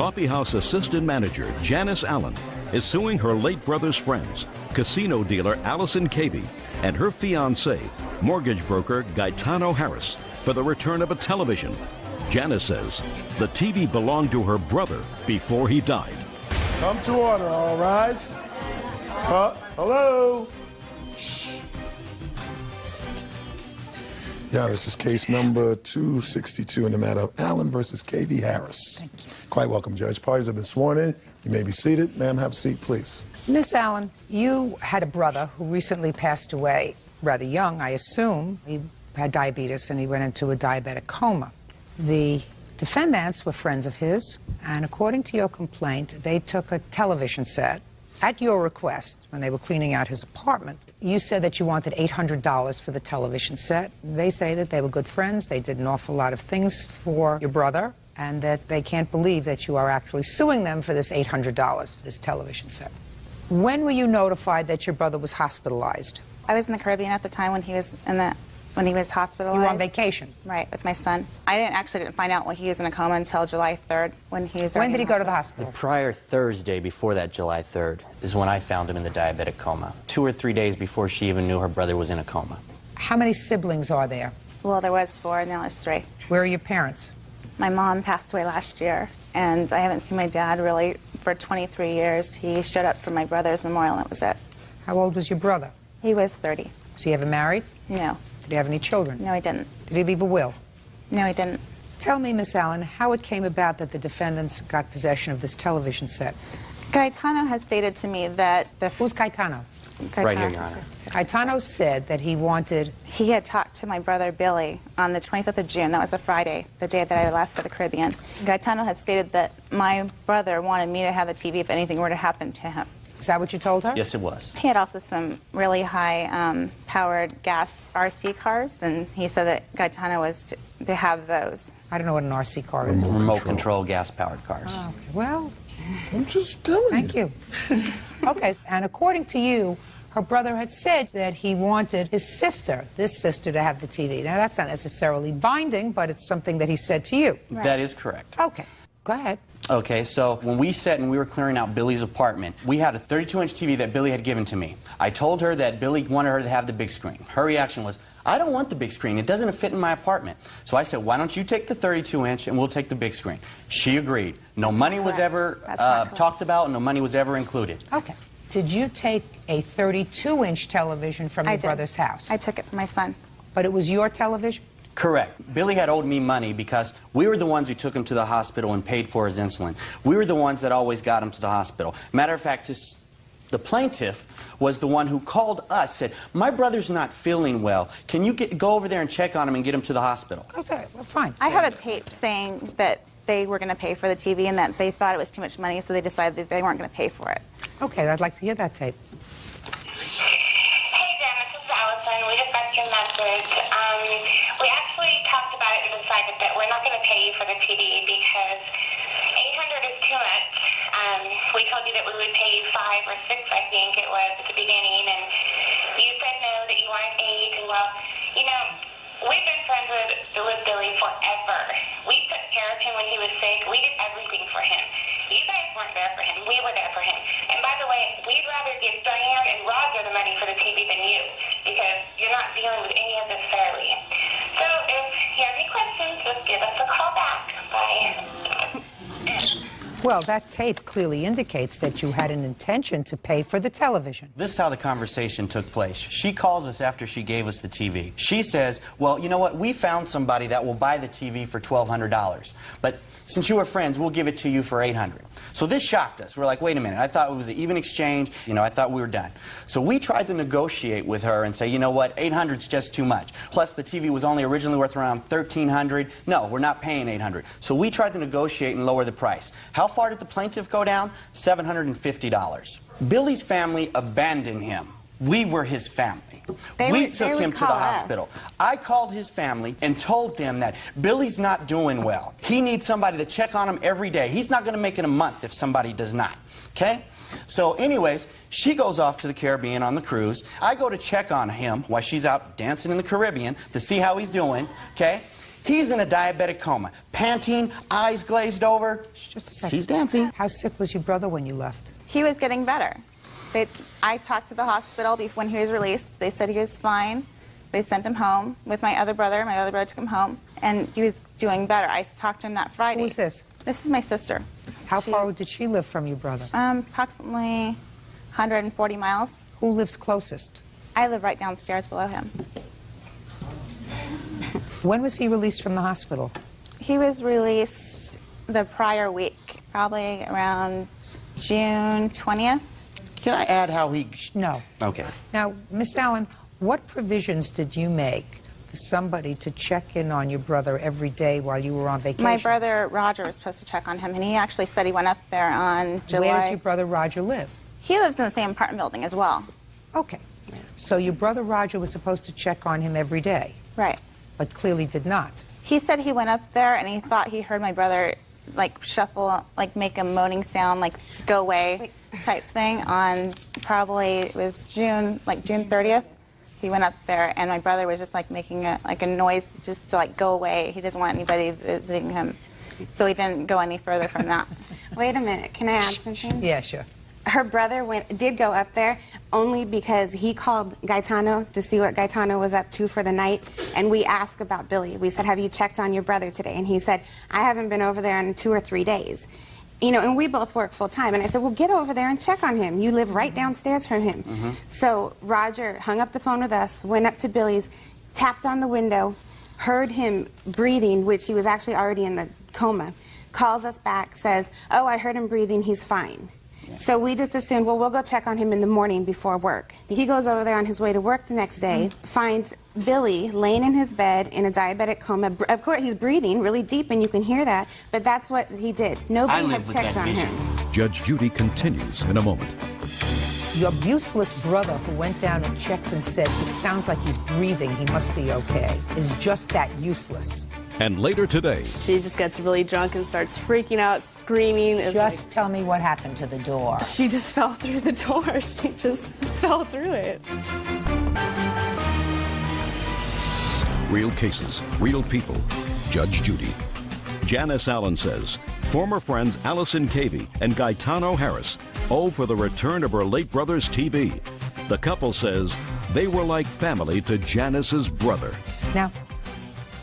Coffeehouse assistant manager Janice Allen is suing her late brother's friends, casino dealer Allison Cavey, and her fiancé, mortgage broker Gaetano Harris, for the return of a television. Janice says the TV belonged to her brother before he died. Come to order, all rise. Hello? Shh. Yeah, this is case number 262 in the matter of Allen versus K.V. Harris. Thank you. Quite welcome, Judge. Parties have been sworn in. You may be seated. Ma'am, have a seat, please. Miss Allen, you had a brother who recently passed away, rather young, I assume. He had diabetes and he went into a diabetic coma. The defendants were friends of his, and according to your complaint, they took a television set at your request when they were cleaning out his apartment. You said that you wanted $800 for the television set. They say that they were good friends, they did an awful lot of things for your brother, and that they can't believe that you are actually suing them for this $800 for this television set. When were you notified that your brother was hospitalized? I was in the Caribbean at the time when he was hospitalized. You were on vacation? Right, with my son. I didn't find out when he was in a coma until July 3rd when he was. When did he go to the hospital? The prior Thursday before that July 3rd is when I found him in the diabetic coma. 2 or 3 days before she even knew her brother was in a coma. How many siblings are there? Well, there was 4, and now there's 3. Where are your parents? My mom passed away last year, and I haven't seen my dad really for 23 years. He showed up for my brother's memorial, and that was it. How old was your brother? He was 30. Was he ever married? No. Did he have any children? No, he didn't. Did he leave a will? No, he didn't. Tell me, Miss Allen, how it came about that the defendants got possession of this television set. Gaetano had stated to me that Who's Gaetano? Right here, Your Honor. Gaetano said that he wanted... He had talked to my brother Billy on the 25th of June. That was a Friday, the day that I left for the Caribbean. Gaetano had stated that my brother wanted me to have the TV if anything were to happen to him. Is that what you told her? Yes, it was. He had also some really high powered gas RC cars, and he said that Gaetano was to have those. I don't know what an RC car is. Remote control gas-powered cars. Oh, okay. Well, I'm just telling you. thank you. Okay, and according to you, her brother had said that he wanted his sister, this sister, to have the TV. Now, that's not necessarily binding, but it's something that he said to you. Right. That is correct. Okay, go ahead. Okay, so when we sat and we were clearing out Billy's apartment, we had a 32-inch TV that Billy had given to me. I told her that Billy wanted her to have the big screen. Her reaction was, I don't want the big screen. It doesn't fit in my apartment. So I said, why don't you take the 32-inch and we'll take the big screen. She agreed. No money was ever talked about, and no money was ever included. Okay. Did you take a 32-inch television from your brother's house? I took it from my son. But it was your television? Correct. Billy had owed me money because we were the ones who took him to the hospital and paid for his insulin. We were the ones that always got him to the hospital. Matter of fact, the plaintiff was the one who called us, said, my brother's not feeling well. Can you go over there and check on him and get him to the hospital? Okay, well, fine. I have a tape saying that they were going to pay for the TV and that they thought it was too much money, so they decided that they weren't going to pay for it. Okay, I'd like to hear that tape. Hey, Jen, this is Allison. We just got your message. We actually talked about it and decided that we're not going to pay you for the TV because $800 is too much. We told you that we would pay you $5 or $6, I think it was, at the beginning, and you said no, that you wanted $8, and well, you know, we've been friends with Billy forever. We took care of him when he was sick. We did everything for him. You guys weren't there for him. We were there for him. And by the way, we'd rather give Diane and Roger the money for the TV than you, because you're not dealing with any of this fairly. So if you have any questions, just give us a call back. Bye. Well, that tape clearly indicates that you had an intention to pay for the television. This is how the conversation took place. She calls us after she gave us the TV. She says, well, you know what, we found somebody that will buy the TV for $1,200. But since you were friends, we'll give it to you for $800. So this shocked us. We're like, wait a minute, I thought it was an even exchange. You know, I thought we were done. So we tried to negotiate with her and say, you know what, $800 is just too much. Plus the TV was only originally worth around $1,300. No, we're not paying $800. So we tried to negotiate and lower the price. How far did the plaintiff go down? $750. Billy's family abandoned him. We were his family. We took him to the hospital. I called his family and told them that Billy's not doing well. He needs somebody to check on him every day. He's not going to make it a month if somebody does not. Okay? So anyways, she goes off to the Caribbean on the cruise. I go to check on him while she's out dancing in the Caribbean to see how he's doing. Okay? He's in a diabetic coma, panting, eyes glazed over. Just a second. She's dancing. How sick was your brother when you left? He was getting better. I talked to the hospital when he was released. They said he was fine. They sent him home with my other brother. My other brother took him home, and he was doing better. I talked to him that Friday. Who's this? This is my sister. How far did she live from your brother? Approximately 140 miles. Who lives closest? I live right downstairs below him. When was he released from the hospital? He was released the prior week, probably around June 20th. Can I add how he... No. Okay. Now, Miss Allen, what provisions did you make for somebody to check in on your brother every day while you were on vacation? My brother Roger was supposed to check on him, and he actually said he went up there on July. Where does your brother Roger live? He lives in the same apartment building as well. Okay. So your brother Roger was supposed to check on him every day, Right. but clearly did not. He said he went up there and he thought he heard my brother like shuffle, like make a moaning sound, like go away type thing on probably, it was June 30th. He went up there and my brother was just like making a noise just to like go away. He doesn't want anybody visiting him. So he didn't go any further from that. Wait a minute, can I add something? Yeah, sure. Her brother did go up there only because he called Gaetano to see what Gaetano was up to for the night, and we asked about Billy. We said, have you checked on your brother today? And he said, I haven't been over there in 2 or 3 days. You know, and we both work full time. And I said, well, get over there and check on him. You live right downstairs from him. So Roger hung up the phone with us, went up to Billy's, tapped on the window, heard him breathing, which he was actually already in the coma, calls us back, says, oh, I heard him breathing, he's fine. So we just assumed, well, we'll go check on him in the morning before work. He goes over there on his way to work the next day, finds Billy laying in his bed in a diabetic coma. Of course, he's breathing really deep, and you can hear that, but that's what he did. Nobody had checked on him. Judge Judy continues in a moment. Your useless brother who went down and checked and said, he sounds like he's breathing, he must be okay, is just that useless. And later today, she just gets really drunk and starts freaking out, screaming. Just tell me what happened to the door. She just fell through the door. She just fell through it. real cases, real people. Judge Judy. Janice Allen says former friends Allison Cavey and Gaetano Harris owe for the return of her late brother's TV. The couple says they were like family to Janice's brother. Now,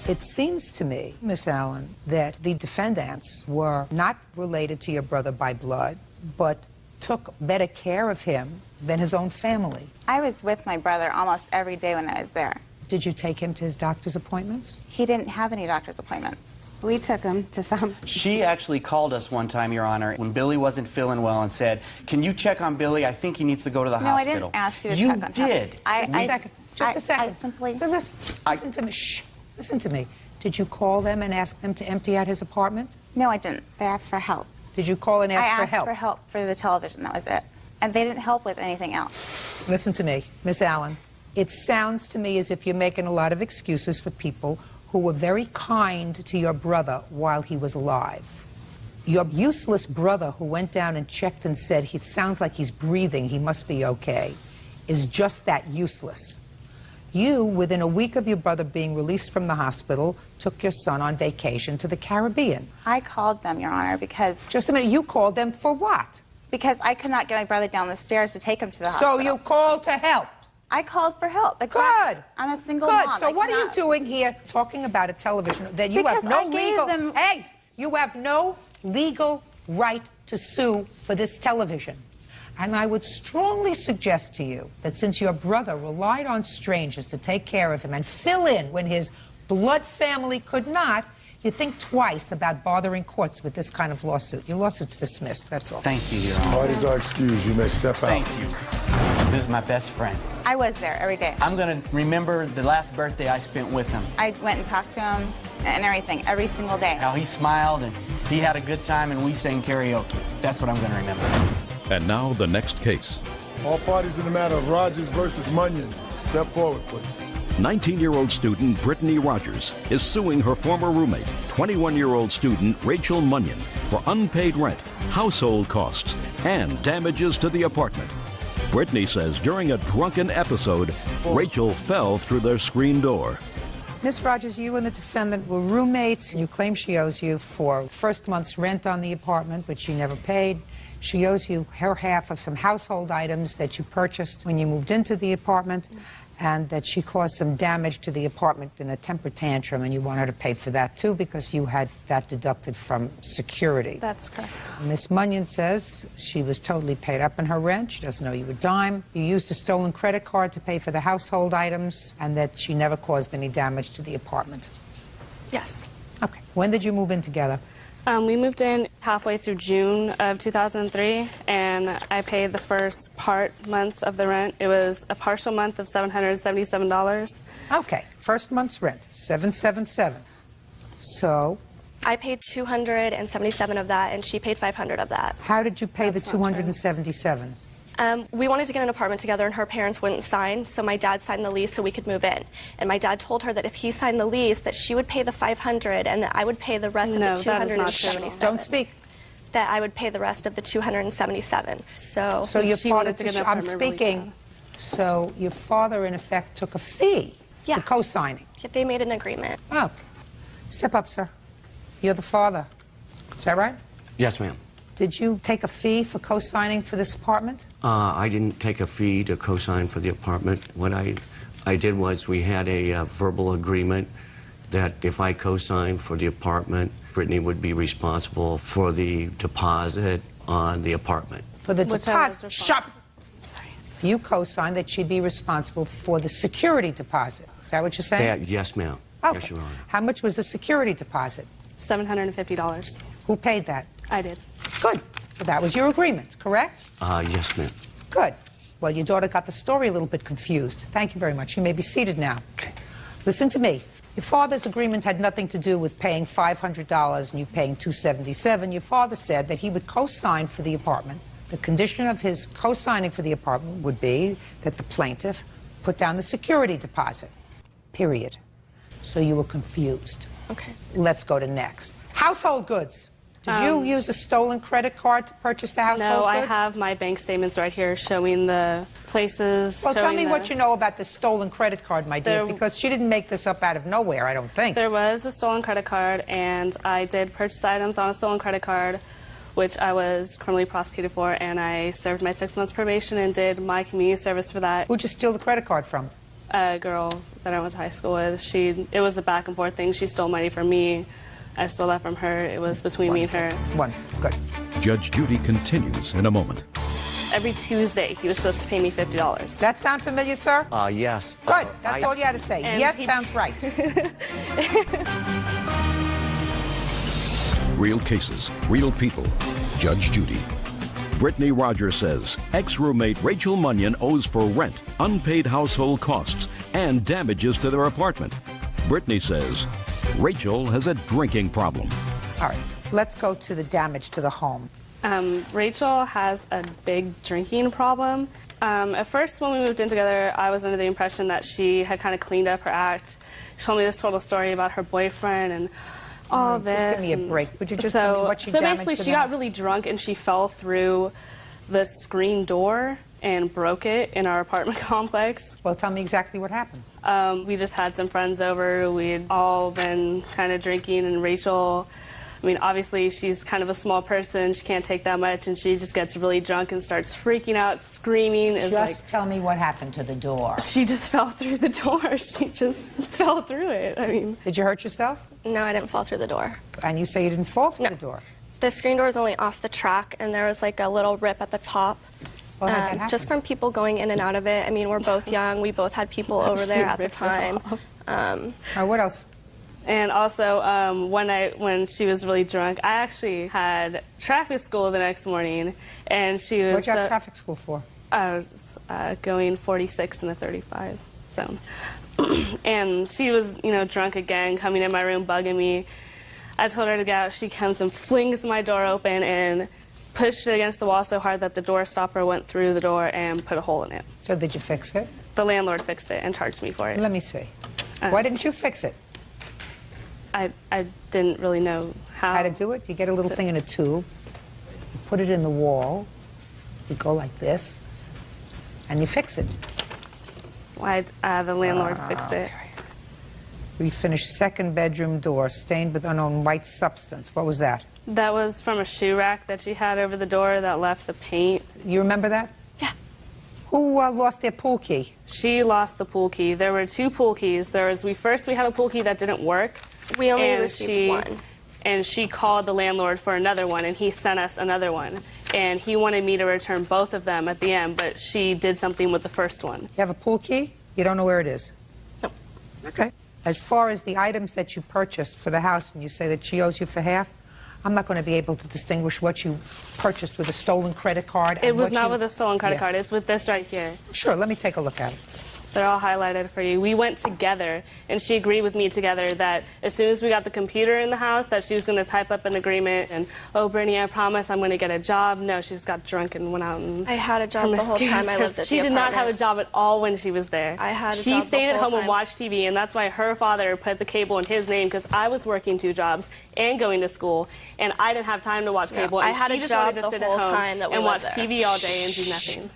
it seems to me, Miss Allen, that the defendants were not related to your brother by blood, but took better care of him than his own family. I was with my brother almost every day when I was there. Did you take him to his doctor's appointments? He didn't have any doctor's appointments. We took him to some. She actually called us one time, Your Honor, when Billy wasn't feeling well and said, can you check on Billy? I think he needs to go to the hospital. No, I didn't ask you to check on him. You did. Just a second. I simply... So listen to me. Shh. Listen to me. Did you call them and ask them to empty out his apartment? No, I didn't. They asked for help. Did you call and ask for help? I asked for help for the television. That was it. And they didn't help with anything else. Listen to me, Miss Allen. It sounds to me as if you're making a lot of excuses for people who were very kind to your brother while he was alive. Your useless brother who went down and checked and said, he sounds like he's breathing, he must be okay, is just that useless. You, within a week of your brother being released from the hospital, took your son on vacation to the Caribbean. I called them, Your Honor, because... Just a minute, you called them for what? Because I could not get my brother down the stairs to take him to the hospital. So you called to help? I called for help. Exactly. Good. I'm a single Good. mom. So what are you doing here talking about a television that you Because have no I gave legal... them- Hey, you have no legal right to sue for this television. And I would strongly suggest to you that since your brother relied on strangers to take care of him and fill in when his blood family could not, you think twice about bothering courts with this kind of lawsuit. Your lawsuit's dismissed, that's all. Thank you, Your Honor. Parties are excused. You may step out. Thank you. This is my best friend. I was there every day. I'm going to remember the last birthday I spent with him. I went and talked to him and everything, every single day. How he smiled and he had a good time and we sang karaoke. That's what I'm going to remember. And now the next case. All parties in the matter of Rogers versus Munyon, step forward, please. 19-year-old student Brittany Rogers is suing her former roommate, 21-year-old student Rachel Munyon, for unpaid rent, household costs, and damages to the apartment. Brittany says during a drunken episode, Rachel fell through their screen door. Ms. Rogers, you and the defendant were roommates. You claim she owes you for first month's rent on the apartment, but she never paid. She owes you her half of some household items that you purchased when you moved into the apartment, and that she caused some damage to the apartment in a temper tantrum, and you want her to pay for that too because you had that deducted from security. That's correct. Miss Munyon says she was totally paid up in her rent. She doesn't owe you a dime. You used a stolen credit card to pay for the household items, and that she never caused any damage to the apartment. Yes. Okay. When did you move in together? We moved in halfway through June of 2003, and I paid the first months of the rent. It was a partial month of $777. Okay. First month's rent, $777. So I paid $277 of that, and she paid $500 of that. how did you pay That's the not true. $277? We wanted to get an apartment together, and her parents wouldn't sign, so my dad signed the lease so we could move in. And my dad told her that if he signed the lease, that she would pay the $500 and that I would pay the rest No, of the that is not true. $277. Don't speak. That I would pay the rest of the $277. So your She father, wanted to get an I'm apartment really speaking, bad. so your father in effect took a fee Yeah. for co-signing. they made an agreement. Oh, step up, sir. You're the father. Is that right? Yes, ma'am. Did you take a fee for co-signing for this apartment? I didn't take a fee to co-sign for the apartment. What I did was we had a verbal agreement that if I co-signed for the apartment, Brittany would be responsible for the deposit on the apartment. For the Which I was deposit. responsible. Shut. Sorry. You co-signed that she'd be responsible for the security deposit. Is that what you're saying? Yes, ma'am. Okay. Yes, Your Honor. How much was the security deposit? $750. Who paid that? I did. Good. Well, that was your agreement, correct? Yes, ma'am. Good. Well, your daughter got the story a little bit confused. Thank you very much. You may be seated now. Okay. Listen to me. Your father's agreement had nothing to do with paying $500 and you paying $277. Your father said that he would co-sign for the apartment. The condition of his co-signing for the apartment would be that the plaintiff put down the security deposit. Period. So you were confused. Okay. Let's go to next. Household goods. Did you use a stolen credit card to purchase the household No, I goods? have my bank statements right here showing the places. Well, tell showing me the- what you know about the stolen credit card, my dear, There- because she didn't make this up out of nowhere, I don't think. There was a stolen credit card, and I did purchase items on a stolen credit card, which I was criminally prosecuted for, and I served my 6 months probation and did my community service for that. Who'd you steal the credit card from? A girl that I went to high school with. It was a back and forth thing. She stole money from me. I stole that from her. It was between me and her. Wonderful. Good. Judge Judy continues in a moment. Every Tuesday, he was supposed to pay me $50. Does that sound familiar, sir? Yes. Good. That's all you had to say. And Yes, he- sounds right. Real cases, real people. Judge Judy. Brittany Rogers says ex-roommate Rachel Munyon owes for rent, unpaid household costs, and damages to their apartment. Brittany says Rachel has a drinking problem. All right. Let's go to the damage to the home. Rachel has a big drinking problem. At first, when we moved in together, I was under the impression that she had kind of cleaned up her act. She told me this total story about her boyfriend and all this. Just give me a break. Would you just tell me what she damaged basically, to she the got house? really drunk and she fell through the screen door and broke it in our apartment complex. Well, tell me exactly what happened. We just had some friends over. We'd all been kind of drinking, and Rachel, I mean, obviously she's kind of a small person. She can't take that much, and she just gets really drunk and starts freaking out, screaming. It's Just tell me what happened to the door. she just fell through the door. She just fell through it. I mean, Did you hurt yourself? No, I didn't fall through the door. And you say you didn't fall through No. the door. The screen door was only off the track, and there was like a little rip at the top. Well, how'd that happen? Just from people going in and out of it. I mean, we're both young. We both had people over She there at the ripped it time. off. All right, what else? and also one night when she was really drunk, I actually had traffic school the next morning, and she was. What'd you have traffic school for? I was going 46 and a 35 zone. And she was, you know, drunk again, coming in my room, bugging me. I told her to get out. She comes and flings my door open and pushed it against the wall so hard that the door stopper went through the door and put a hole in it. So did you fix it? The landlord fixed it and charged me for it. Let me see. Why didn't you fix it? I didn't really know How to do it? You get a little thing in a tube, you put it in the wall, you go like this, and you fix it. Why the landlord fixed it. refinished second bedroom door stained with unknown white substance. What was that? That was from a shoe rack that she had over the door that left the paint. You remember that? Yeah. Who lost their pool key? She lost the pool key. There were 2 pool keys. We had a pool key that didn't work. We only received one. And she called the landlord for another one, and he sent us another one. And he wanted me to return both of them at the end, but she did something with the first one. You have a pool key? You don't know where it is? No. Okay. As far as the items that you purchased for the house, and you say that she owes you for half, I'm not going to be able to distinguish what you purchased with a stolen credit card. It was not with a stolen credit card. It's with this right here. Sure, let me take a look at it. They're all highlighted for you. We went together, and she agreed with me together that as soon as we got the computer in the house, that she was going to type up an agreement. And, oh, Brittany, I promise I'm going to get a job. No, she just got drunk and went out and... I had a job the whole time I lived at the apartment. She did not have a job at all when she was there. I had a job She the stayed at whole home and time. watched TV, and that's why her father put the cable in his name, because I was working 2 jobs and going to school, and I didn't have time to watch cable. I And had she a just job wanted to the sit whole at home time that we and watch lived there. TV all day and do nothing.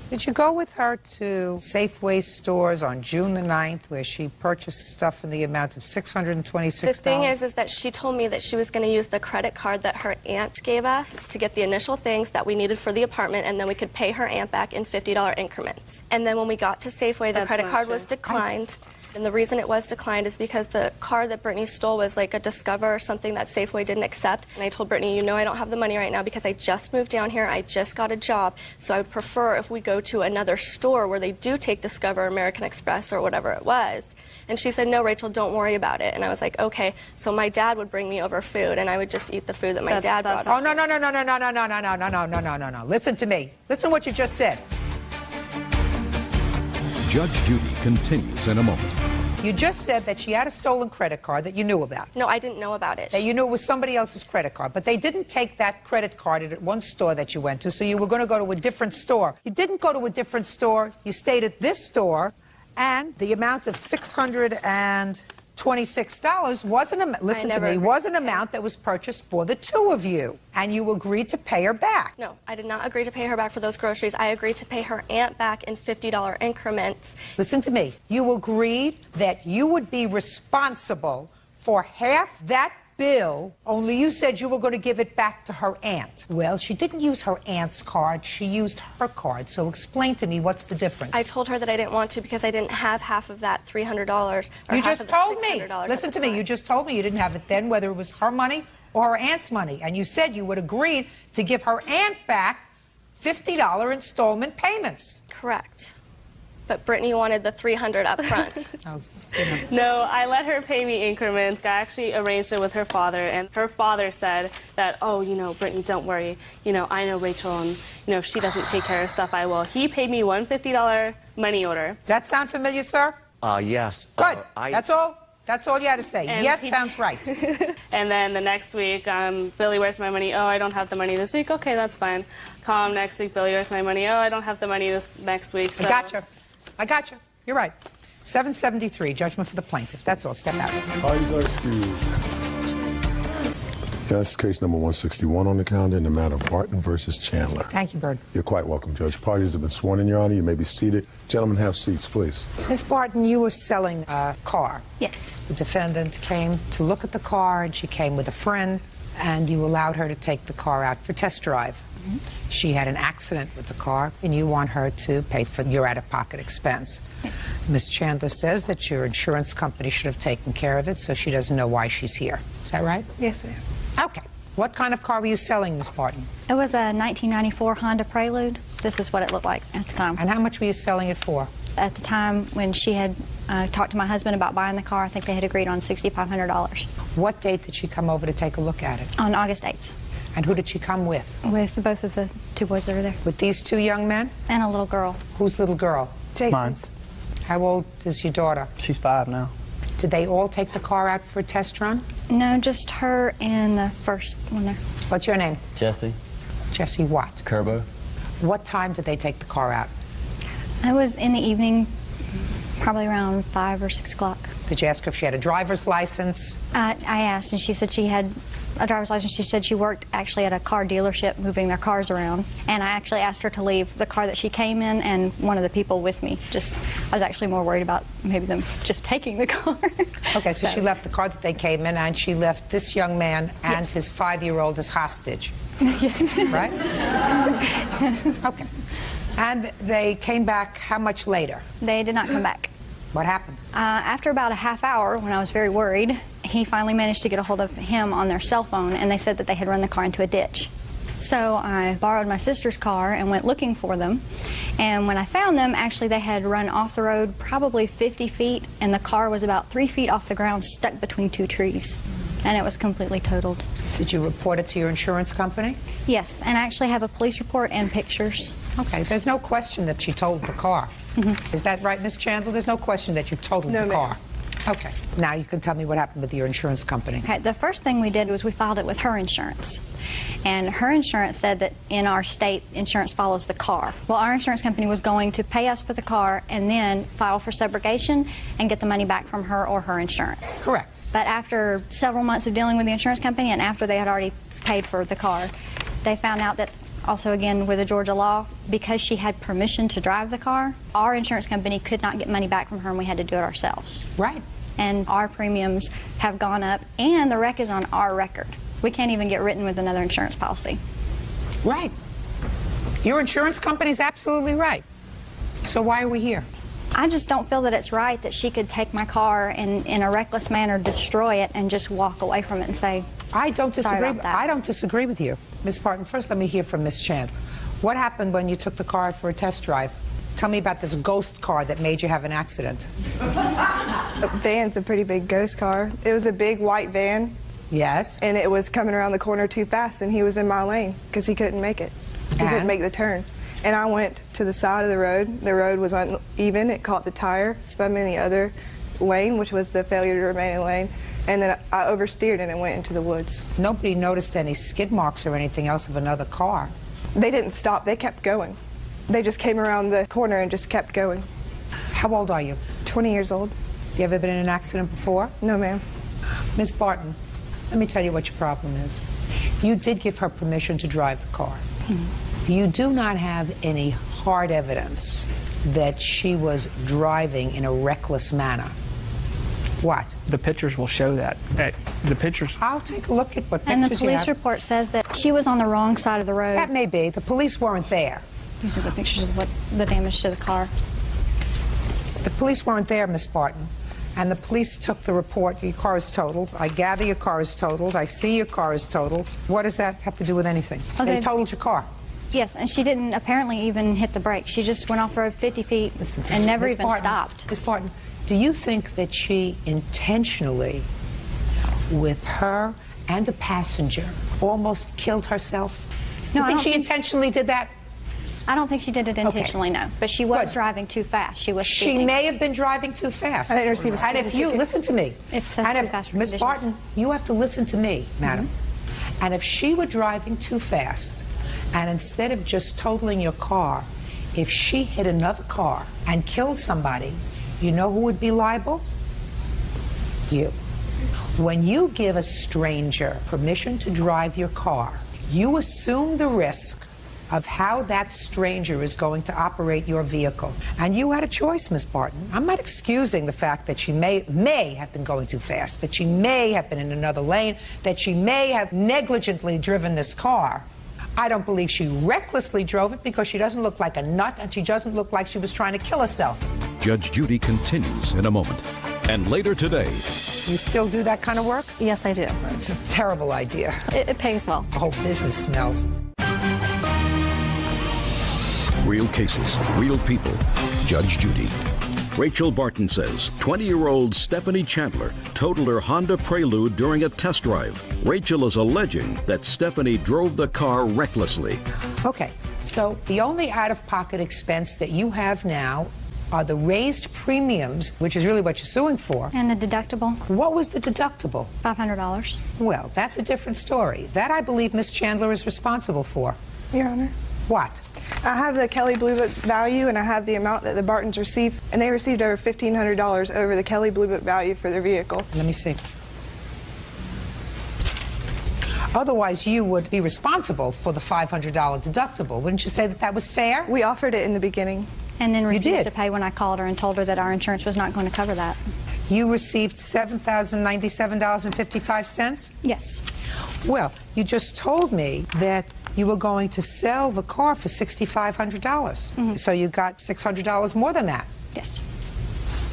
Did you go with her to Safeway stores on June the 9th where she purchased stuff in the amount of $626? The thing is that she told me that she was going to use the credit card that her aunt gave us to get the initial things that we needed for the apartment, and then we could pay her aunt back in $50 increments. And then when we got to Safeway, the That's credit not card true. was declined. And the reason it was declined is because the card that Brittany stole was like a Discover or something that Safeway didn't accept. And I told Brittany, you know I don't have the money right now because I just moved down here, I just got a job, so I would prefer if we go to another store where they do take Discover, American Express, or whatever it was. And she said, no, Rachel, don't worry about it. And I was like, okay. So my dad would bring me over food, and I would just eat the food that my dad brought. Oh, no. Listen to me. Listen to what you just said. Judge Judy continues in a moment. You just said that she had a stolen credit card that you knew about. No, I didn't know about it. That you knew it was somebody else's credit card, but they didn't take that credit card at one store that you went to, so you were going to go to a different store. You didn't go to a different store. You stayed at this store, and the amount of $626 was an amount that was purchased for the 2 of you, and you agreed to pay her back. No, I did not agree to pay her back for those groceries. I agreed to pay her aunt back in $50 increments. Listen to me. You agreed that you would be responsible for half that bill, only you said you were going to give it back to her aunt. Well, she didn't use her aunt's card. She used her card. So explain to me, what's the difference? I told her that I didn't want to because I didn't have half of that $300. You just told me. Listen to me. You just told me you didn't have it then, whether it was her money or her aunt's money. And you said you would agree to give her aunt back $50 installment payments. Correct. But Brittany wanted the $300 up front. Oh. No, I let her pay me increments. I actually arranged it with her father, and her father said that, oh, you know, Brittany, don't worry. You know, I know Rachel, and, you know, if she doesn't take care of stuff, I will. He paid me one $50 money order. Does that sound familiar, sir? Yes. Good. That's all. That's all you had to say. And yes, sounds right. And then the next week, Billy, where's my money? Oh, I don't have the money this week. Okay, that's fine. Call him next week. Billy, where's my money? Oh, I don't have the money this next week. So. I gotcha. You're right. 773, judgment for the plaintiff. That's all. Step out. Parties are excused. Yes, case number 161 on the calendar in the matter of Barton versus Chandler. Thank you, Bird. You're quite welcome, Judge. Parties have been sworn in, Your Honor. You may be seated. Gentlemen, have seats, please. Ms. Barton, you were selling a car. Yes. The defendant came to look at the car, and she came with a friend, and you allowed her to take the car out for test drive. She had an accident with the car, and you want her to pay for your out-of-pocket expense. Yes. Ms. Chandler says that your insurance company should have taken care of it, so she doesn't know why she's here. Is that right? Yes, ma'am. Okay. What kind of car were you selling, Ms. Barton? It was a 1994 Honda Prelude. This is what it looked like at the time. And how much were you selling it for? At the time when she had talked to my husband about buying the car, I think they had agreed on $6,500. What date did she come over to take a look at it? On August 8th. And who did she come with? With both of the 2 boys that are there. With these 2 young men? And a little girl. Whose little girl? Mine. How old is your daughter? She's 5 now. Did they all take the car out for a test run? No, just her and the first one there. What's your name? Jesse. Jesse what? Kerbo. What time did they take the car out? I was in the evening, probably around 5 or 6 o'clock. Did you ask her if she had a driver's license? I asked, and she said she had a driver's license. She said she worked actually at a car dealership moving their cars around. And I actually asked her to leave the car that she came in and one of the people with me. I was actually more worried about maybe them just taking the car. Okay, so she left the car that they came in, and she left this young man and his 5-year-old as hostage. Yes. Right? Okay. And they came back how much later? They did not come back. What happened? After about a half hour, when I was very worried, he finally managed to get a hold of him on their cell phone, and they said that they had run the car into a ditch. So I borrowed my sister's car and went looking for them. And when I found them, actually they had run off the road probably 50 feet, and the car was about 3 feet off the ground, stuck between 2 trees. And it was completely totaled. Did you report it to your insurance company? Yes, and I actually have a police report and pictures. Okay, there's no question that she totaled the car. Is that right, Miss Chandler? There's no question that you totaled the car. Okay, now you can tell me what happened with your insurance company. Okay, the first thing we did was we filed it with her insurance. And her insurance said that in our state, insurance follows the car. Well, our insurance company was going to pay us for the car and then file for subrogation and get the money back from her or her insurance. Correct. But after several months of dealing with the insurance company and after they had already paid for the car, they found out that also, again, with the Georgia law, because she had permission to drive the car, our insurance company could not get money back from her, and we had to do it ourselves. Right. And our premiums have gone up, and the wreck is on our record. We can't even get written with another insurance policy. Right. Your insurance company's absolutely right. So why are we here? I just don't feel that it's right that she could take my car and, in a reckless manner, destroy it and just walk away from it and say, I don't disagree. Sorry about that. I don't disagree with you, Ms. Barton. First, let me hear from Miss Chandler. What happened when you took the car for a test drive? Tell me about this ghost car that made you have an accident. A van's a pretty big ghost car. It was a big white van. Yes. And it was coming around the corner too fast, and he was in my lane because he couldn't make it. He couldn't make the turn. And I went to the side of the road. The road was uneven. It caught the tire, spun me in the other lane, which was the failure to remain in lane. And then I oversteered and it went into the woods. Nobody noticed any skid marks or anything else of another car. They didn't stop. They kept going. They just came around the corner and just kept going. How old are you? 20 years old. You ever been in an accident before? No, ma'am. Miss Barton, let me tell you what your problem is. You did give her permission to drive the car. You do not have any hard evidence that she was driving in a reckless manner. What? The pictures will show that. The pictures. I'll take a look at what pictures And the you police have. report says that she was on the wrong side of the road. That may be. The police weren't there. These are the pictures of what the damage to the car. The police weren't there, Miss Barton. And the police took the report. Your car is totaled. I gather your car is totaled. I see your car is totaled. What does that have to do with anything? Oh, They totaled your car. Yes, and she didn't apparently even hit the brakes. She just went off the road 50 feet and never Miss even Barton, stopped. Miss Barton, do you think that she intentionally, with her and a passenger, almost killed herself? No, you I think don't she think- intentionally did that? I don't think she did it intentionally, no. But she was driving too fast. She was She speeding. may have been driving too fast. I didn't receive a And if speeding you, ticket. listen to me. It says And too if- fast for Miss conditions. Barton, you have to listen to me, madam. And if she were driving too fast, and instead of just totaling your car, if she hit another car and killed somebody, you know who would be liable? You. When you give a stranger permission to drive your car, you assume the risk of how that stranger is going to operate your vehicle. And you had a choice, Miss Barton. I'm not excusing the fact that she may have been going too fast, that she may have been in another lane, that she may have negligently driven this car. I don't believe she recklessly drove it because she doesn't look like a nut and she doesn't look like she was trying to kill herself. Judge Judy continues in a moment. And later today, You still do that kind of work? Yes, I do. It's a terrible idea. It pays well. The whole business smells. real cases, real people. Judge Judy. Rachel Barton says 20-year-old Stephanie Chandler totaled her Honda Prelude during a test drive. Rachel is alleging that Stephanie drove the car recklessly. Okay, so the only out-of-pocket expense that you have now are the raised premiums, which is really what you're suing for. And the deductible? What was the deductible? $500. Well, that's a different story. That, I believe, Miss Chandler is responsible for. Your Honor. What? I have the Kelly Blue Book value, and I have the amount that the Bartons received, and they received over $1,500 over the Kelly Blue Book value for their vehicle. Let me see. Otherwise, you would be responsible for the $500 deductible. Wouldn't you say that that was fair? We offered it in the beginning. And then refused did. to pay when I called her and told her that our insurance was not going to cover that. You received $7,097.55? Yes. Well, you just told me that you were going to sell the car for $6,500. So you got $600 more than that. Yes.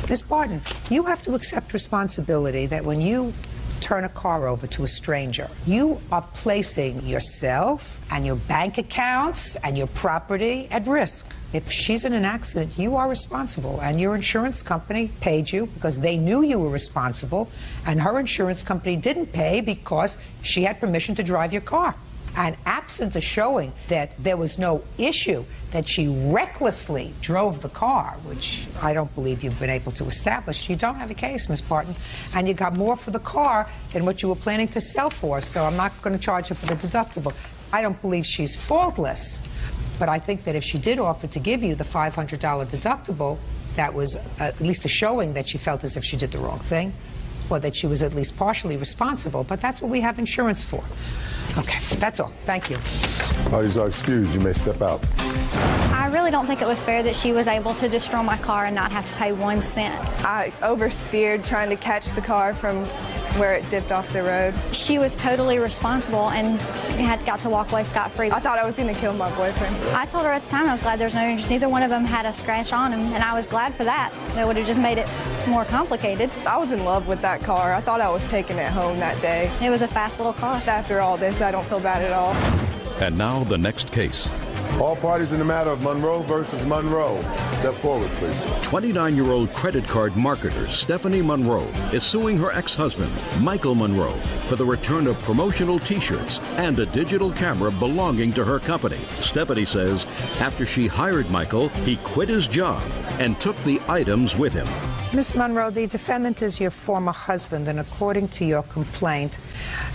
Ms. Barton, you have to accept responsibility that when you turn a car over to a stranger, you are placing yourself and your bank accounts and your property at risk. If she's in an accident, you are responsible, and your insurance company paid you because they knew you were responsible, and her insurance company didn't pay because she had permission to drive your car. And absent a showing that there was no issue, that she recklessly drove the car, which I don't believe you've been able to establish, you don't have a case, Ms. Barton. And you got more for the car than what you were planning to sell for, so I'm not going to charge her for the deductible. I don't believe she's faultless, but I think that if she did offer to give you the $500 deductible, that was at least a showing that she felt as if she did the wrong thing, or that she was at least partially responsible, but that's what we have insurance for. Okay, that's all. Thank you. Parties are excused. You may step out. I really don't think it was fair that she was able to destroy my car and not have to pay 1 cent. I oversteered trying to catch the car from where it dipped off the road. She was totally responsible and got to walk away scot-free. I thought I was going to kill my boyfriend. I told her at the time I was glad there's no injuries. Neither one of them had a scratch on them, and I was glad for that. That would have just made it more complicated. I was in love with that car. I thought I was taking it home that day. It was a fast little car. After all this, I don't feel bad at all. And now the next case. All parties in the matter of Monroe versus Monroe. Step forward, please. 29-year-old credit card marketer Stephanie Monroe is suing her ex-husband, Michael Monroe, for the return of promotional T-shirts and a digital camera belonging to her company. Stephanie says after she hired Michael, he quit his job and took the items with him. Ms. Monroe, the defendant is your former husband, and according to your complaint,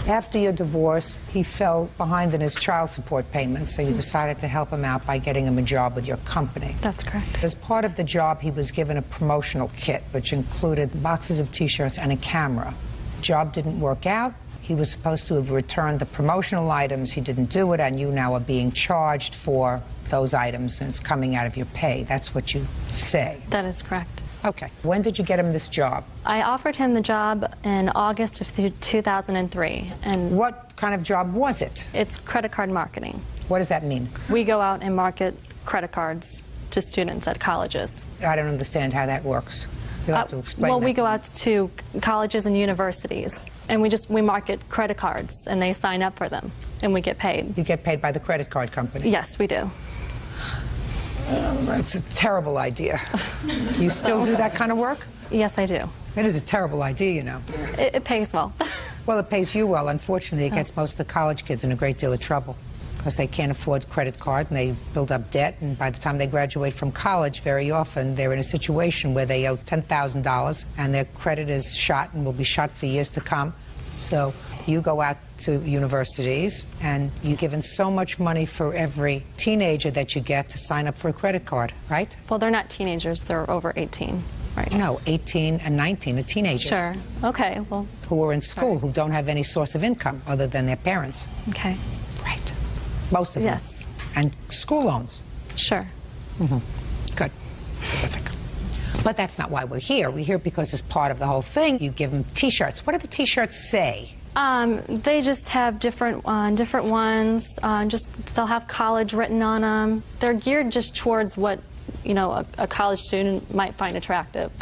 after your divorce, he fell behind in his child support payments, so you decided to help him out by getting him a job with your company. That's correct. As part of the job, he was given a promotional kit, which included boxes of T-shirts and a camera. The job didn't work out. He was supposed to have returned the promotional items. He didn't do it, and you now are being charged for those items, and it's coming out of your pay. That's what you say. That is correct. Okay. When did you get him this job? I offered him the job in August of 2003. And what kind of job was it? It's credit card marketing. What does that mean? We go out and market credit cards to students at colleges. I don't understand how that works. You'll have to explain Well, that we to go me. out to colleges and universities, and we market credit cards, and they sign up for them, and we get paid. You get paid by the credit card company? Yes, we do. It's a terrible idea. You still do that kind of work? Yes, I do. It is a terrible idea, you know. It pays well. Well, it pays you well. Unfortunately, it gets most of the college kids in a great deal of trouble because they can't afford credit card and they build up debt, and by the time they graduate from college, very often they're in a situation where they owe $10,000 and their credit is shot and will be shot for years to come. So you go out to universities and you're given so much money for every teenager that you get to sign up for a credit card, right? Well, they're not teenagers. They're over 18, right? No, 18 and 19 are teenagers. Sure. Okay, well. Who are in school, who don't have any source of income other than their parents. Okay. Right. Most of them. Yes. And school loans. Sure. Mm-hmm. Good. Terrific. But that's not why we're here. We're here because as part of the whole thing, you give them T-shirts. What do the T-shirts say? They just have different ones. They'll have college written on them. They're geared just towards what, you know, a college student might find attractive.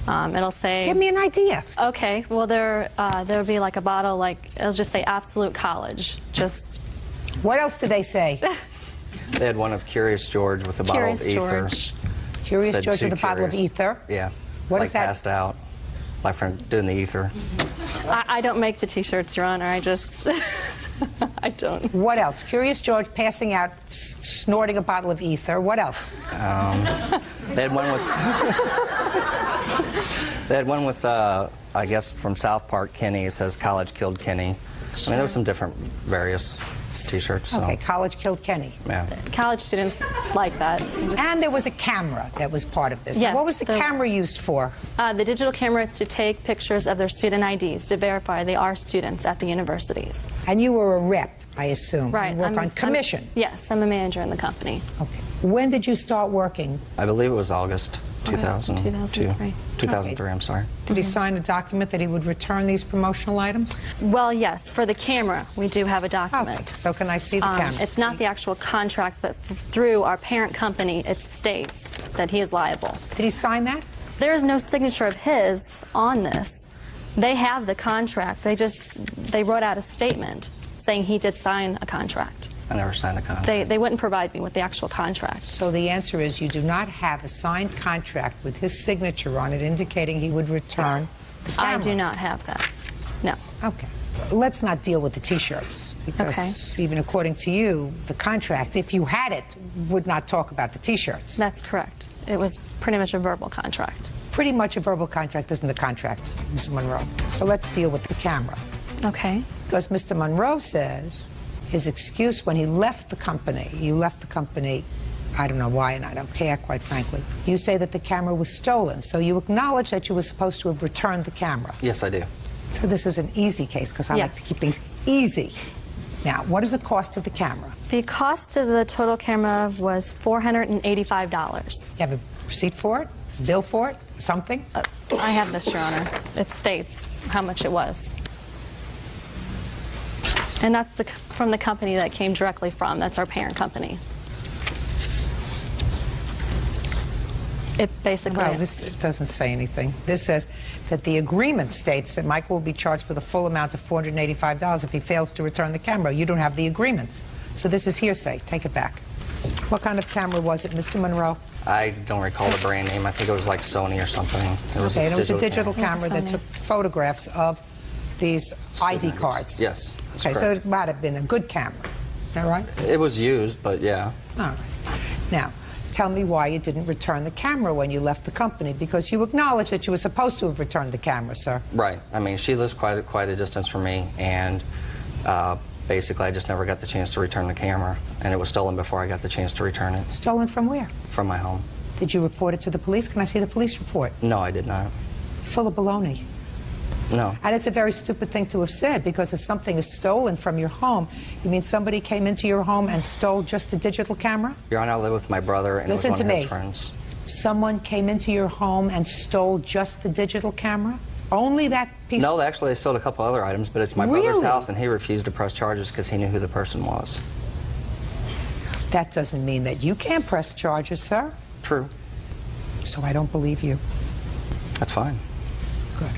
It'll say. Give me an idea. Okay. Well, there'll be like a bottle, like it'll just say Absolute College. Just. What else do they say? They had one of Curious George with a bottle of ether. Curious Said George with a bottle of ether? Yeah. What like is that? Passed out. My friend doing the ether. I don't make the T-shirts, Your Honor. I just. I don't. What else? Curious George passing out, snorting a bottle of ether. What else? They had one with. They had one with, I guess, from South Park, Kenny. It says "College killed Kenny." I mean, there were some different various T-shirts. So. Okay, college killed Kenny. Yeah. College students like that. And there was a camera that was part of this. Yes. What was the camera used for? The digital camera to take pictures of their student IDs to verify they are students at the universities. And you were a rep, I assume. Right. You work on commission. Yes, I'm a manager in the company. Okay. When did you start working? I believe it was August 2002. 2003. 2003, I'm sorry. Did he sign a document that he would return these promotional items? Well, yes. For the camera, we do have a document. Okay. So can I see the camera? It's not the actual contract, but through our parent company, it states that he is liable. Did he sign that? There is no signature of his on this. They have the contract. They wrote out a statement saying he did sign a contract. I never signed a contract. They wouldn't provide me with the actual contract. So the answer is you do not have a signed contract with his signature on it indicating he would return the camera. I do not have that. No. Okay. Let's not deal with the T-shirts because even according to you, the contract, if you had it, would not talk about the T-shirts. That's correct. It was pretty much a verbal contract. Pretty much a verbal contract isn't the contract, Mr. Monroe. So let's deal with the camera. Okay. Because Mr. Monroe says his excuse when he left the company, you left the company, I don't know why and I don't care, quite frankly. You say that the camera was stolen, so you acknowledge that you were supposed to have returned the camera. Yes, I do. So this is an easy case because I like to keep things easy. Now, what is the cost of the camera? The cost of the total camera was $485. You have a receipt for it? Bill for it? Something? I have this, Your Honor. It states how much it was. And that's from the company that came directly from. That's our parent company. It basically... Well, this doesn't say anything. This says that the agreement states that Michael will be charged for the full amount of $485 if he fails to return the camera. You don't have the agreement. So this is hearsay. Take it back. What kind of camera was it, Mr. Monroe? I don't recall the brand name. I think it was like Sony or something. It was it was a digital camera that took photographs of these ID cards. Yes. Okay, so it might have been a good camera. Is that right? It was used, but yeah. All right. Now, tell me why you didn't return the camera when you left the company, because you acknowledged that you were supposed to have returned the camera, sir. Right. I mean, she lives quite a distance from me, and basically I just never got the chance to return the camera, and it was stolen before I got the chance to return it. Stolen from where? From my home. Did you report it to the police? Can I see the police report? No, I did not. Full of baloney. No. And it's a very stupid thing to have said, because if something is stolen from your home, you mean somebody came into your home and stole just the digital camera? Your Honor, I live with my brother and Listen was one to of me. his friends. Someone came into your home and stole just the digital camera? Only that piece? No, actually, they stole a couple other items, but it's my Really? brother's house, and he refused to press charges because he knew who the person was. That doesn't mean that you can't press charges, sir. True. So I don't believe you. That's fine. Good.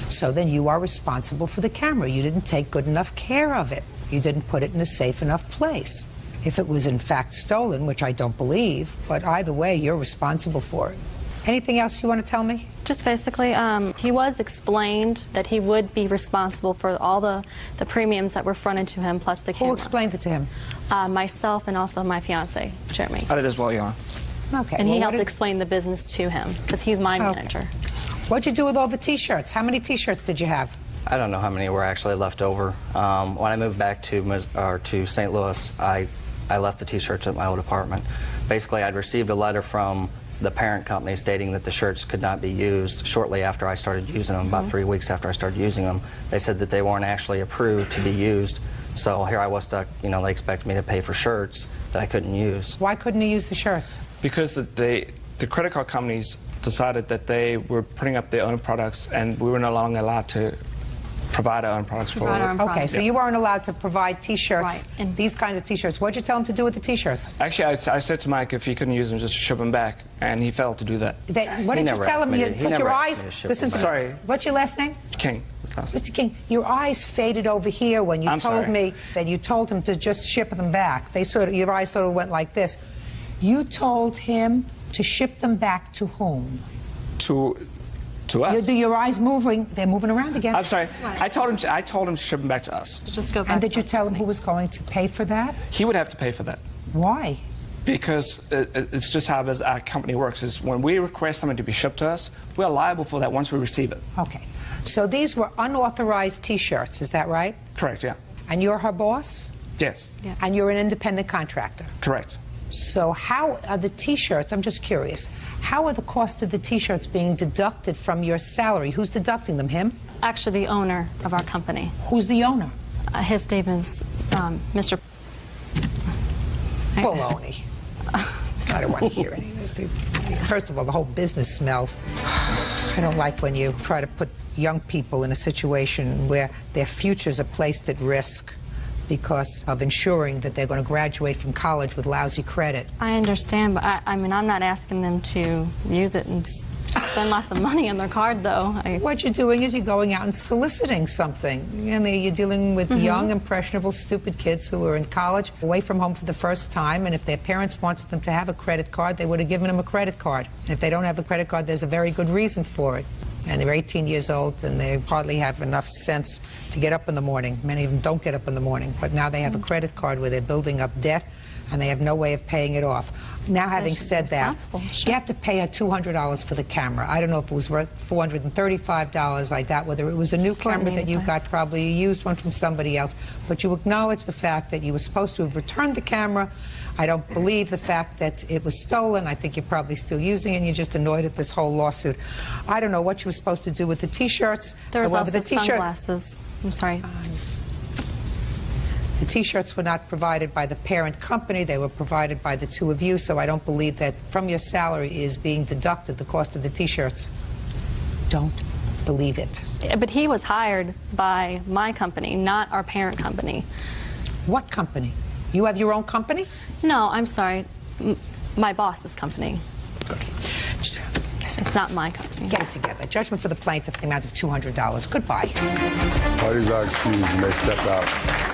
So then you are responsible for the camera. You didn't take good enough care of it. You didn't put it in a safe enough place. If it was in fact stolen, which I don't believe, but either way, you're responsible for it. Anything else you want to tell me? Just basically, he was explained that he would be responsible for all the premiums that were fronted to him, plus the camera. Who explained it to him? Myself and also my fiancé, Jeremy. I did as well, Your Honor. Okay. And he well, helped explain the business to him, because he's my manager. What'd you do with all the T-shirts? How many T-shirts did you have? I don't know how many were actually left over. When I moved back to St. Louis, I left the T-shirts at my old apartment. Basically, I'd received a letter from the parent company stating that the shirts could not be used shortly after I started using them, about 3 weeks after I started using them. They said that they weren't actually approved to be used. So here I was stuck, you know, they expected me to pay for shirts that I couldn't use. Why couldn't you use the shirts? Because the credit card companies decided that they were putting up their own products, and we were no longer allowed to provide our own products for them. Okay, so you weren't allowed to provide T-shirts, these kinds of T-shirts. What'd you tell him to do with the T-shirts? Actually, I said to Mike if he couldn't use them, just to ship them back, and he failed to do that. What did you tell him? Because your eyes, listen to me. Sorry. What's your last name? King. Mr. King, your eyes faded over here when you told me that you told him to just ship them back. Your eyes sort of went like this. You told him to ship them back to whom? To us. Your eyes moving? They're moving around again. I'm sorry. I told him to ship them back to us. Just go back. And did you tell him who was going to pay for that? He would have to pay for that. Why? Because it's just how our company works. Is when we request something to be shipped to us, we're liable for that once we receive it. Okay. So these were unauthorized T-shirts, is that right? Correct, yeah. And you're her boss? Yes. Yeah. And you're an independent contractor? Correct. So how are the T-shirts, I'm just curious, how are the cost of the T-shirts being deducted from your salary? Who's deducting them, him? Actually, the owner of our company. Who's the owner? His name is Mr. Baloney. I don't want to hear any of this. First of all, the whole business smells. I don't like when you try to put young people in a situation where their futures are placed at risk because of ensuring that they're going to graduate from college with lousy credit. I understand, but I mean, I'm not asking them to use it and spend lots of money on their card, though. What you're doing is you're going out and soliciting something. And you're dealing with young, impressionable, stupid kids who are in college, away from home for the first time, and if their parents wanted them to have a credit card, they would have given them a credit card. And if they don't have a credit card, there's a very good reason for it. And they're 18 years old, and they hardly have enough sense to get up in the morning. Many of them don't get up in the morning, but now they have a credit card where they're building up debt, and they have no way of paying it off. Now, having said that, you have to pay her $200 for the camera. I don't know if it was worth $435. I doubt whether it was a new camera that you got, probably a used one from somebody else. But you acknowledge the fact that you were supposed to have returned the camera. I don't believe the fact that it was stolen. I think you're probably still using it, and you're just annoyed at this whole lawsuit. I don't know what you were supposed to do with the T-shirts. There was also sunglasses. I'm sorry. The T-shirts were not provided by the parent company. They were provided by the two of you, so I don't believe that from your salary is being deducted the cost of the T-shirts. Don't believe it. But he was hired by my company, not our parent company. What company? You have your own company? No, I'm sorry. My boss's company. It's not my company. Get it together. Judgment for the plaintiff in the amount of $200. Goodbye. Parties are excused. You may step out.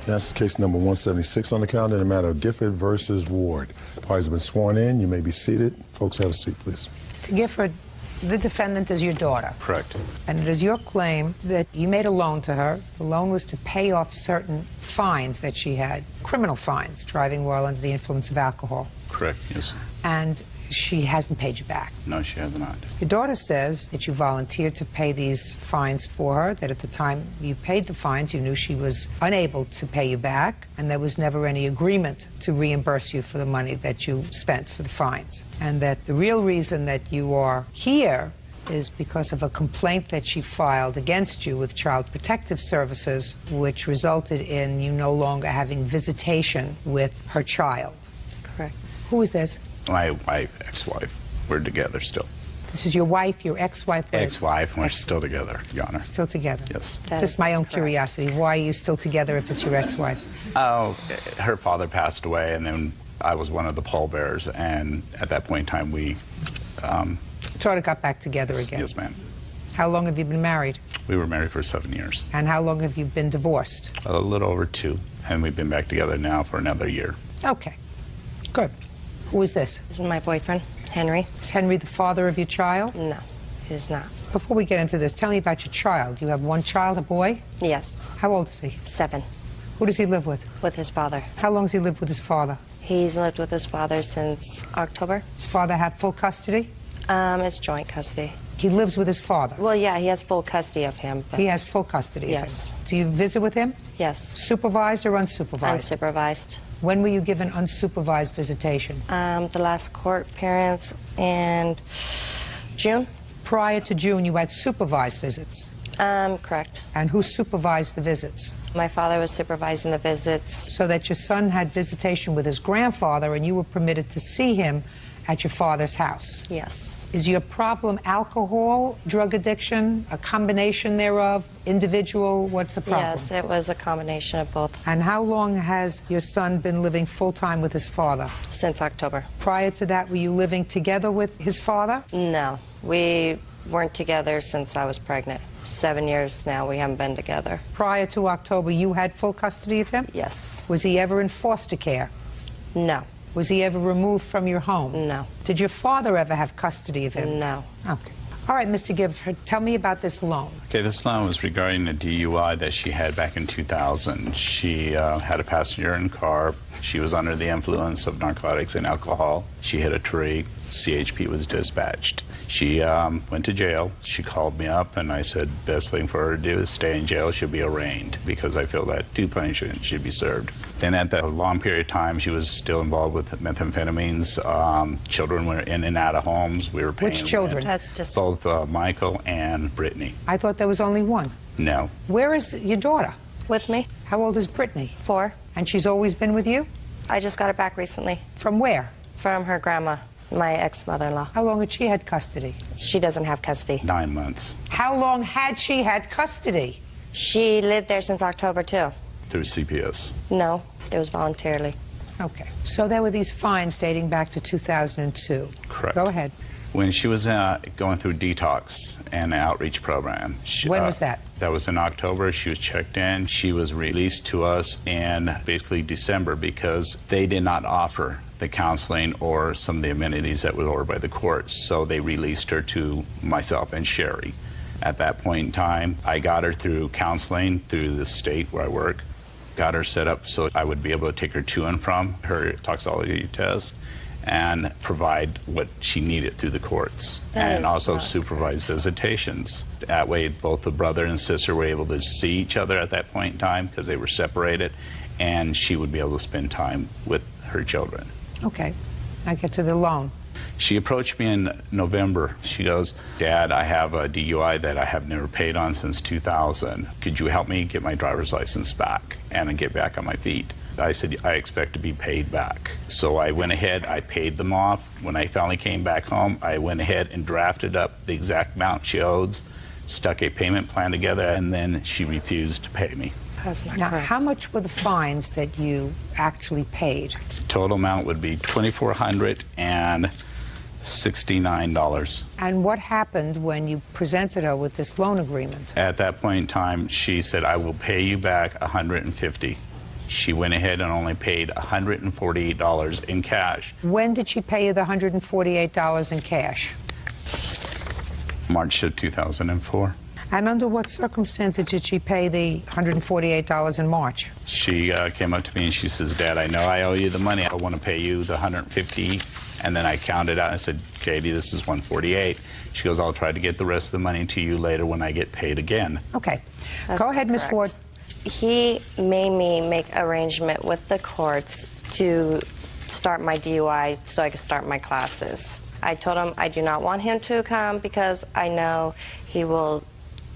That's case number 176 on the calendar in the matter of Gifford versus Ward. Parties have been sworn in. You may be seated. Folks, have a seat, please. Mr. Gifford, the defendant is your daughter. Correct. And it is your claim that you made a loan to her. The loan was to pay off certain fines that she had, criminal fines, driving while under the influence of alcohol. Correct, yes. And she hasn't paid you back. No, she has not. Your daughter says that you volunteered to pay these fines for her, that at the time you paid the fines, you knew she was unable to pay you back, and there was never any agreement to reimburse you for the money that you spent for the fines. And that the real reason that you are here is because of a complaint that she filed against you with Child Protective Services, which resulted in you no longer having visitation with her child. Correct. Who is this? My wife, ex-wife. We're together still. This is your wife, your ex-wife? Ex-wife, we're still together, Your Honor. Still together? Yes. Just my own curiosity. Why are you still together if it's your ex-wife? Oh, her father passed away, and then I was one of the pallbearers, and at that point in time, we... sort of got back together again? Yes, ma'am. How long have you been married? We were married for 7 years. And how long have you been divorced? A little over 2, and we've been back together now for another year. Okay. Good. Who is this? This is my boyfriend, Henry. Is Henry the father of your child? No, he is not. Before we get into this, tell me about your child. You have one child, a boy? Yes. How old is he? 7. Who does he live with? With his father. How long has he lived with his father? He's lived with his father since October. His father had full custody? It's joint custody. He lives with his father? Well, yeah, he has full custody of him. He has full custody yes. of him? Do you visit with him? Yes. Supervised or unsupervised? Unsupervised. When were you given unsupervised visitation? The last court appearance in June. Prior to June, you had supervised visits? Correct. And who supervised the visits? My father was supervising the visits. So that your son had visitation with his grandfather and you were permitted to see him at your father's house? Yes. Is your problem alcohol, drug addiction, a combination thereof, individual? What's the problem? Yes, it was a combination of both. And how long has your son been living full-time with his father? Since October. Prior to that, were you living together with his father? No. We weren't together since I was pregnant. 7 years now we haven't been together. Prior to October, you had full custody of him? Yes. Was he ever in foster care? No. Was he ever removed from your home? No. Did your father ever have custody of him? No. Okay. All right, Mr. Gifford, tell me about this loan. Okay, this loan was regarding a DUI that she had back in 2000. She had a passenger in the car. She was under the influence of narcotics and alcohol. She hit a tree. CHP was dispatched. She went to jail. She called me up, and I said, best thing for her to do is stay in jail. She'll be arraigned, because I feel that due punishment should be served. Then at that long period of time, she was still involved with methamphetamines. Children were in and out of homes. We were paying Which children? That's just both Michael and Brittany. I thought there was only one. No. Where is your daughter? with me. How old is Brittany? 4. And she's always been with you? I just got her back recently. From where? From her grandma, my ex-mother-in-law. How long had she had custody? She doesn't have custody. 9 months. How long had she had custody? She lived there since October, too. Through CPS. No, it was voluntarily. Okay. So there were these fines dating back to 2002. Correct. Go ahead. When she was going through detox and an outreach program. When was that? That was in October. She was checked in. She was released to us in basically December because they did not offer the counseling or some of the amenities that were ordered by the court. So they released her to myself and Sherry. At that point in time, I got her through counseling through the state where I work. Got her set up so I would be able to take her to and from her toxicology test and provide what she needed through the courts, and also supervise visitations. That way, both the brother and sister were able to see each other at that point in time because they were separated, and she would be able to spend time with her children. Okay. I get to the loan. She approached me in November. She goes, "Dad, I have a DUI that I have never paid on since 2000. Could you help me get my driver's license back and get back on my feet?" I said, "I expect to be paid back." So I went ahead, I paid them off. When I finally came back home, I went ahead and drafted up the exact amount she owed, stuck a payment plan together, and then she refused to pay me. That's not Now, correct. how much were the fines that you actually paid? Total amount would be $2,469. And what happened when you presented her with this loan agreement? At that point in time, she said, "I will pay you back $150. She went ahead and only paid $148 in cash. When did she pay you the $148 in cash? March of 2004. And under what circumstances did she pay the $148 in March? She came up to me and she says, "Dad, I know I owe you the money. I want to pay you the $150. And then I counted out and I said, "Katie, this is $148. She goes, "I'll try to get the rest of the money to you later when I get paid again." Okay. That's Go ahead, Ms. correct. Ward. He made me make arrangement with the courts to start my DUI so I could start my classes. I told him I do not want him to come because I know he will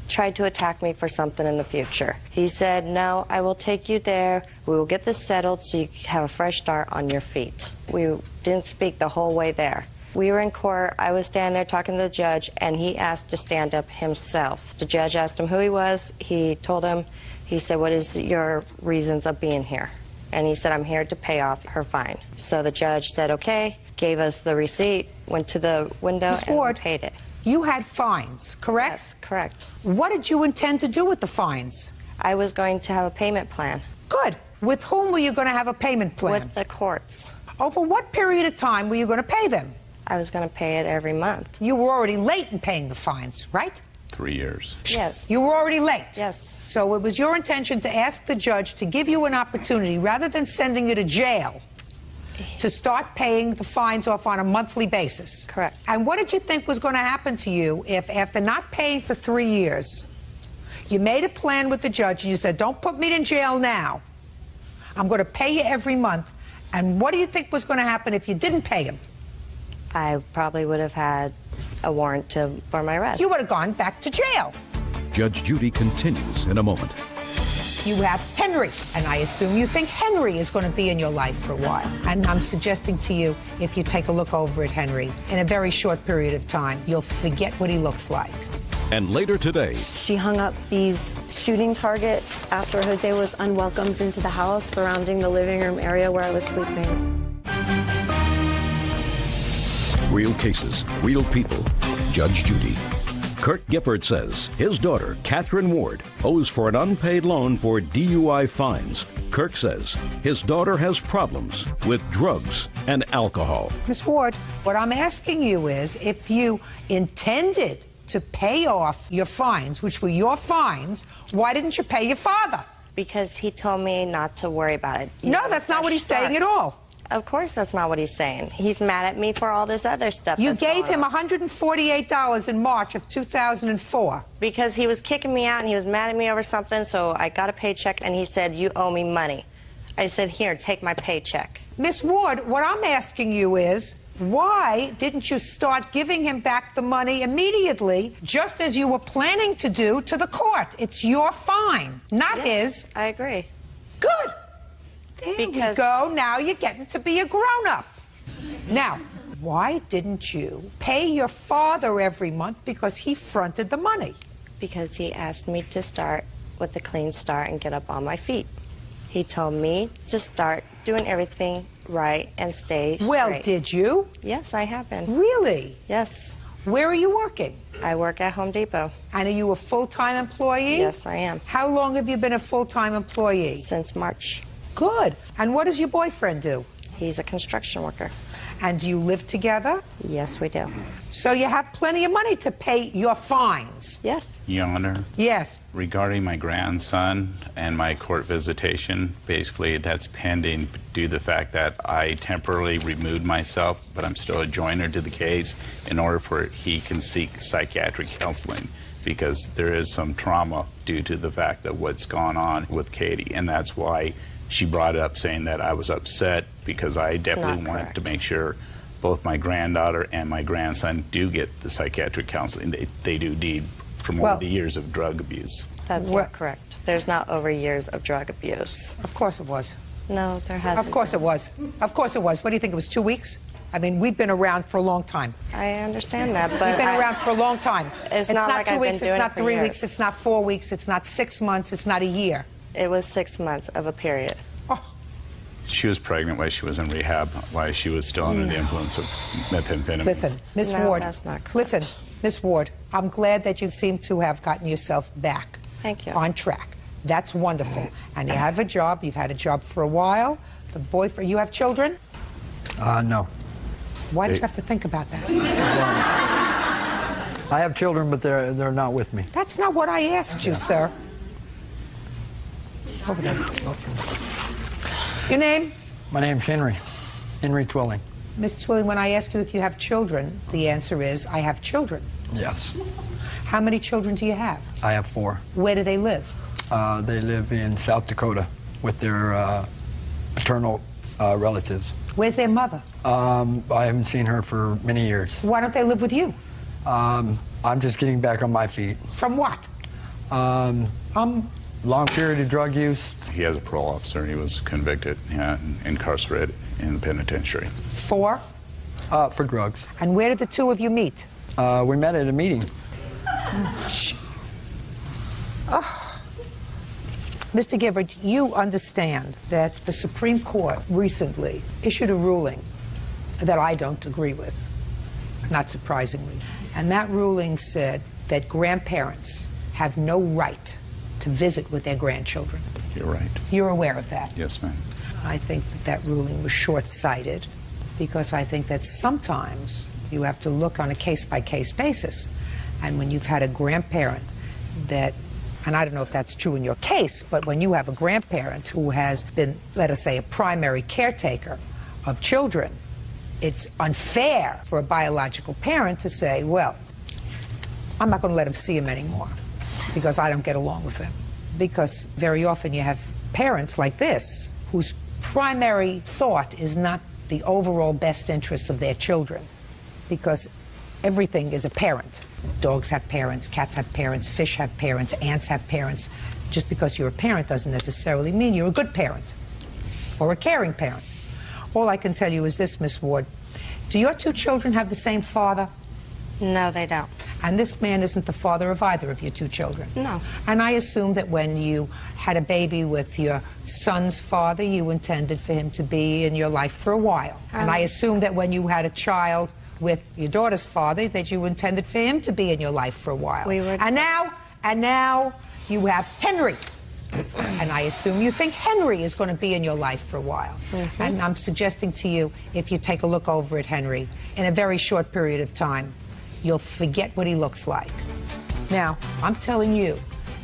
try to attack me for something in the future. He said, "No, I will take you there. We will get this settled so you can have a fresh start on your feet." We didn't speak the whole way there. We were in court. I was standing there talking to the judge, and he asked to stand up himself. The judge asked him who he was. He told him, he said, "What is your reasons of being here?" And he said, "I'm here to pay off her fine." So the judge said, okay, gave us the receipt, went to the window, Ms. and Ward, paid it. You had fines, correct? Yes, correct. What did you intend to do with the fines? I was going to have a payment plan. Good. With whom were you going to have a payment plan? With the courts. Over what period of time were you going to pay them? I was going to pay it every month. You were already late in paying the fines, right? 3 years. Yes. You were already late. Yes. So it was your intention to ask the judge to give you an opportunity, rather than sending you to jail, to start paying the fines off on a monthly basis. Correct. And what did you think was going to happen to you if, after not paying for 3 years, you made a plan with the judge and you said, "Don't put me in jail now. I'm going to pay you every month." And what do you think was going to happen if you didn't pay him? I probably would have had a warrant for my arrest. You would have gone back to jail. Judge Judy continues in a moment. You have Henry, and I assume you think Henry is going to be in your life for a while. And I'm suggesting to you, if you take a look over at Henry, in a very short period of time, you'll forget what he looks like. And later today, She hung up these shooting targets after Jose was unwelcomed into the house surrounding the living room area where I was sleeping. real cases, real people. Judge Judy. Kurt Gifford says his daughter, Catherine Ward, owes for an unpaid loan for DUI fines. Kirk says his daughter has problems with drugs and alcohol. Ms. Ward, what I'm asking you is if you intended to pay off your fines, which were your fines, why didn't you pay your father? Because he told me not to worry about it. No, that's not what he's saying at all. Of course that's not what he's saying. He's mad at me for all this other stuff. You gave him $148 in March of 2004. Because he was kicking me out and he was mad at me over something, so I got a paycheck and he said, you owe me money. I said, here, take my paycheck. Miss Ward, what I'm asking you is, why didn't you start giving him back the money immediately, just as you were planning to do to the court? It's your fine, not his. I agree. Good. There we go. Now you're getting to be a grown-up. Now, why didn't you pay your father every month because he fronted the money? Because he asked me to start with a clean start and get up on my feet. He told me to start doing everything right and stay straight. Well, did you? Yes, I have been. Really? Yes. Where are you working? I work at Home Depot. And are you a full-time employee? Yes, I am. How long have you been a full-time employee? Since March. Good. And what does your boyfriend do? He's a construction worker. And do you live together? Yes, we do. So you have plenty of money to pay your fines? Yes. Your Honor. Yes. Regarding my grandson and my court visitation, basically that's pending due to the fact that I temporarily removed myself, but I'm still a joiner to the case in order for he can seek psychiatric counseling, because there is some trauma due to the fact of what's gone on with Katie, and that's why she brought it up, saying that I was upset because I definitely wanted to make sure both my granddaughter and my grandson do get the psychiatric counseling they do need from over the years of drug abuse. That's not correct. There's not over years of drug abuse. Of course it was. No, there hasn't. Of course it was. Of course it was. What do you think, it was 2 weeks? I mean, we've been around for a long time. I understand that, but we've been around for a long time. It's not like 2 I've weeks, been doing it's not it for 3 years. weeks, it's not 4 weeks, it's not 6 months, it's not a year. It was 6 months of a period. She was pregnant while she was in rehab, while she was still under the influence of methamphetamine. Listen, Miss Ward. That's not correct. Listen, Miss Ward, I'm glad that you seem to have gotten yourself back. Thank you. On track. That's wonderful. And you have a job. You've had a job for a while. The boyfriend. You have children? No. Why did you have to think about that? I have children, but they're not with me. That's not what I asked you, sir. Over there. Your name? My name's Henry. Henry Twilling. Mr. Twilling, when I ask you if you have children, the answer is, I have children. Yes. How many children do you have? I have 4. Where do they live? They live in South Dakota with their maternal relatives. Where's their mother? I haven't seen her for many years. Why don't they live with you? I'm just getting back on my feet. From what? Long period of drug use. He has a parole officer. He was convicted and incarcerated in the penitentiary. For? For drugs. And where did the two of you meet? We met at a meeting. Mr. Gifford, you understand that the Supreme Court recently issued a ruling that I don't agree with, not surprisingly. And that ruling said that grandparents have no right to visit with their grandchildren. You're right. You're aware of that? Yes, ma'am. I think that that ruling was short-sighted, because I think that sometimes you have to look on a case-by-case basis. And when you've had a grandparent that, and I don't know if that's true in your case, but when you have a grandparent who has been, let us say, a primary caretaker of children, it's unfair for a biological parent to say, well, I'm not going to let him see him anymore because I don't get along with him. Because very often you have parents like this whose primary thought is not the overall best interests of their children, because everything is a parent. Dogs have parents, cats have parents, fish have parents, ants have parents. Just because you're a parent doesn't necessarily mean you're a good parent or a caring parent. All I can tell you is this, Miss Ward. Do your 2 children have the same father? No, they don't. And this man isn't the father of either of your 2 children? No. And I assume that when you had a baby with your son's father, you intended for him to be in your life for a while. And I assume that when you had a child with your daughter's father, that you intended for him to be in your life for a while. And now you have Henry. And I assume you think Henry is going to be in your life for a while. And I'm suggesting to you, if you take a look over at Henry, in a very short period of time, you'll forget what he looks like. Now, I'm telling you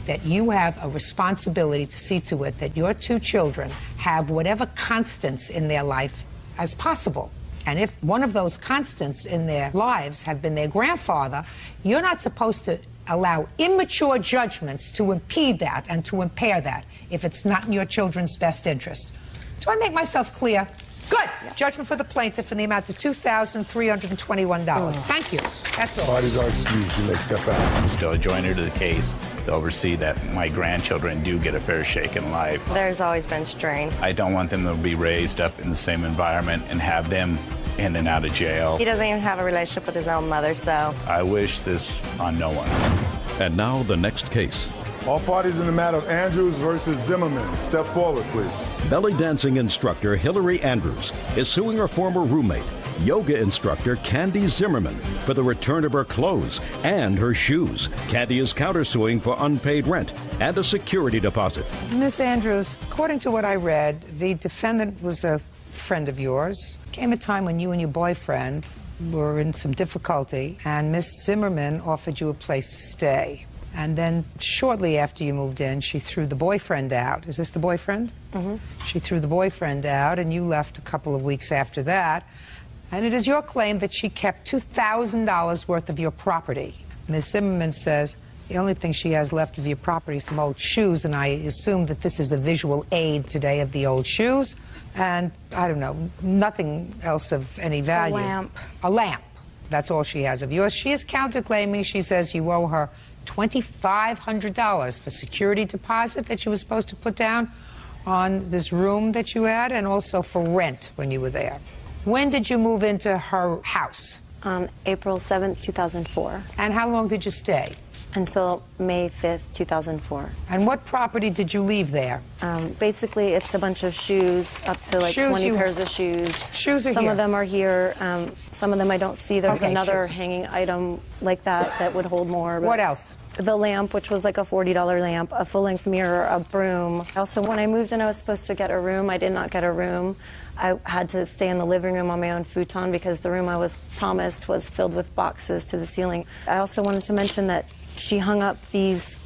that you have a responsibility to see to it that your two children have whatever constants in their life as possible. And if one of those constants in their lives have been their grandfather, you're not supposed to allow immature judgments to impede that and to impair that if it's not in your children's best interest. Do I make myself clear? Good. Judgment for the plaintiff in the amount of $2,321. Thank you. That's all. Parties are excused. You may step out. I'm still a joiner to the case to oversee that my grandchildren do get a fair shake in life. There's always been strain. I don't want them to be raised up in the same environment and have them in and out of jail. He doesn't even have a relationship with his own mother, so. I wish this on no one. And now the next case. All parties in the matter of Andrews versus Zimmerman. Step forward, please. Belly dancing instructor Hillary Andrews is suing her former roommate, yoga instructor Candy Zimmerman, for the return of her clothes and her shoes. Candy is countersuing for unpaid rent and a security deposit. Miss Andrews, according to what I read, the defendant was a friend of yours. Came a time when you and your boyfriend were in some difficulty, and Miss Zimmerman offered you a place to stay. And then shortly after you moved in, she threw the boyfriend out. Is this the boyfriend? Mm-hmm. She threw the boyfriend out, and you left a couple of weeks after that. And it is your claim that she kept $2,000 worth of your property. Ms. Zimmerman says the only thing she has left of your property is some old shoes, and I assume that this is the visual aid today of the old shoes. And, I don't know, nothing else of any value. A lamp. A lamp. That's all she has of yours. She is counterclaiming. She says you owe her $2,500 for security deposit that you were supposed to put down on this room that you had, and also for rent when you were there. When did you move into her house? On April 7th, 2004. And how long did you stay? Until May 5th, 2004. And what property did you leave there? Basically, it's a bunch of shoes, up to like 20 pairs of shoes. Shoes are Some here. of them are here. Some of them I don't see. There's Okay, another shoes. hanging item like that would hold more. What else? The lamp, which was like a $40 lamp, a full-length mirror, a broom. Also, when I moved in, I was supposed to get a room. I did not get a room. I had to stay in the living room on my own futon because the room I was promised was filled with boxes to the ceiling. I also wanted to mention that she hung up these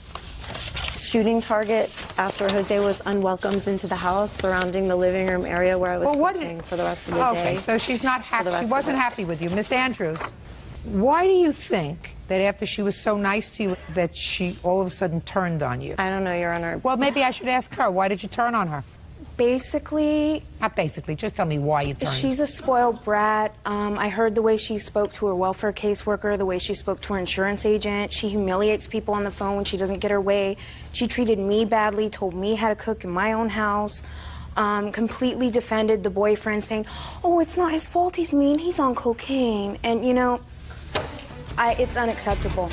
shooting targets after Jose was unwelcomed into the house surrounding the living room area where I was sleeping for the rest of the day. Okay, so she's not happy. She wasn't happy with you. Miss Andrews, why do you think that after she was so nice to you that she all of a sudden turned on you? I don't know, Your Honor. Well, maybe I should ask her. Why did you turn on her? Basically... Not basically. Just tell me why you turned. She's a spoiled brat. I heard the way she spoke to her welfare caseworker, the way she spoke to her insurance agent. She humiliates people on the phone when she doesn't get her way. She treated me badly, told me how to cook in my own house. Completely defended the boyfriend, saying, oh, it's not his fault, he's mean, he's on cocaine. And, you know, it's unacceptable.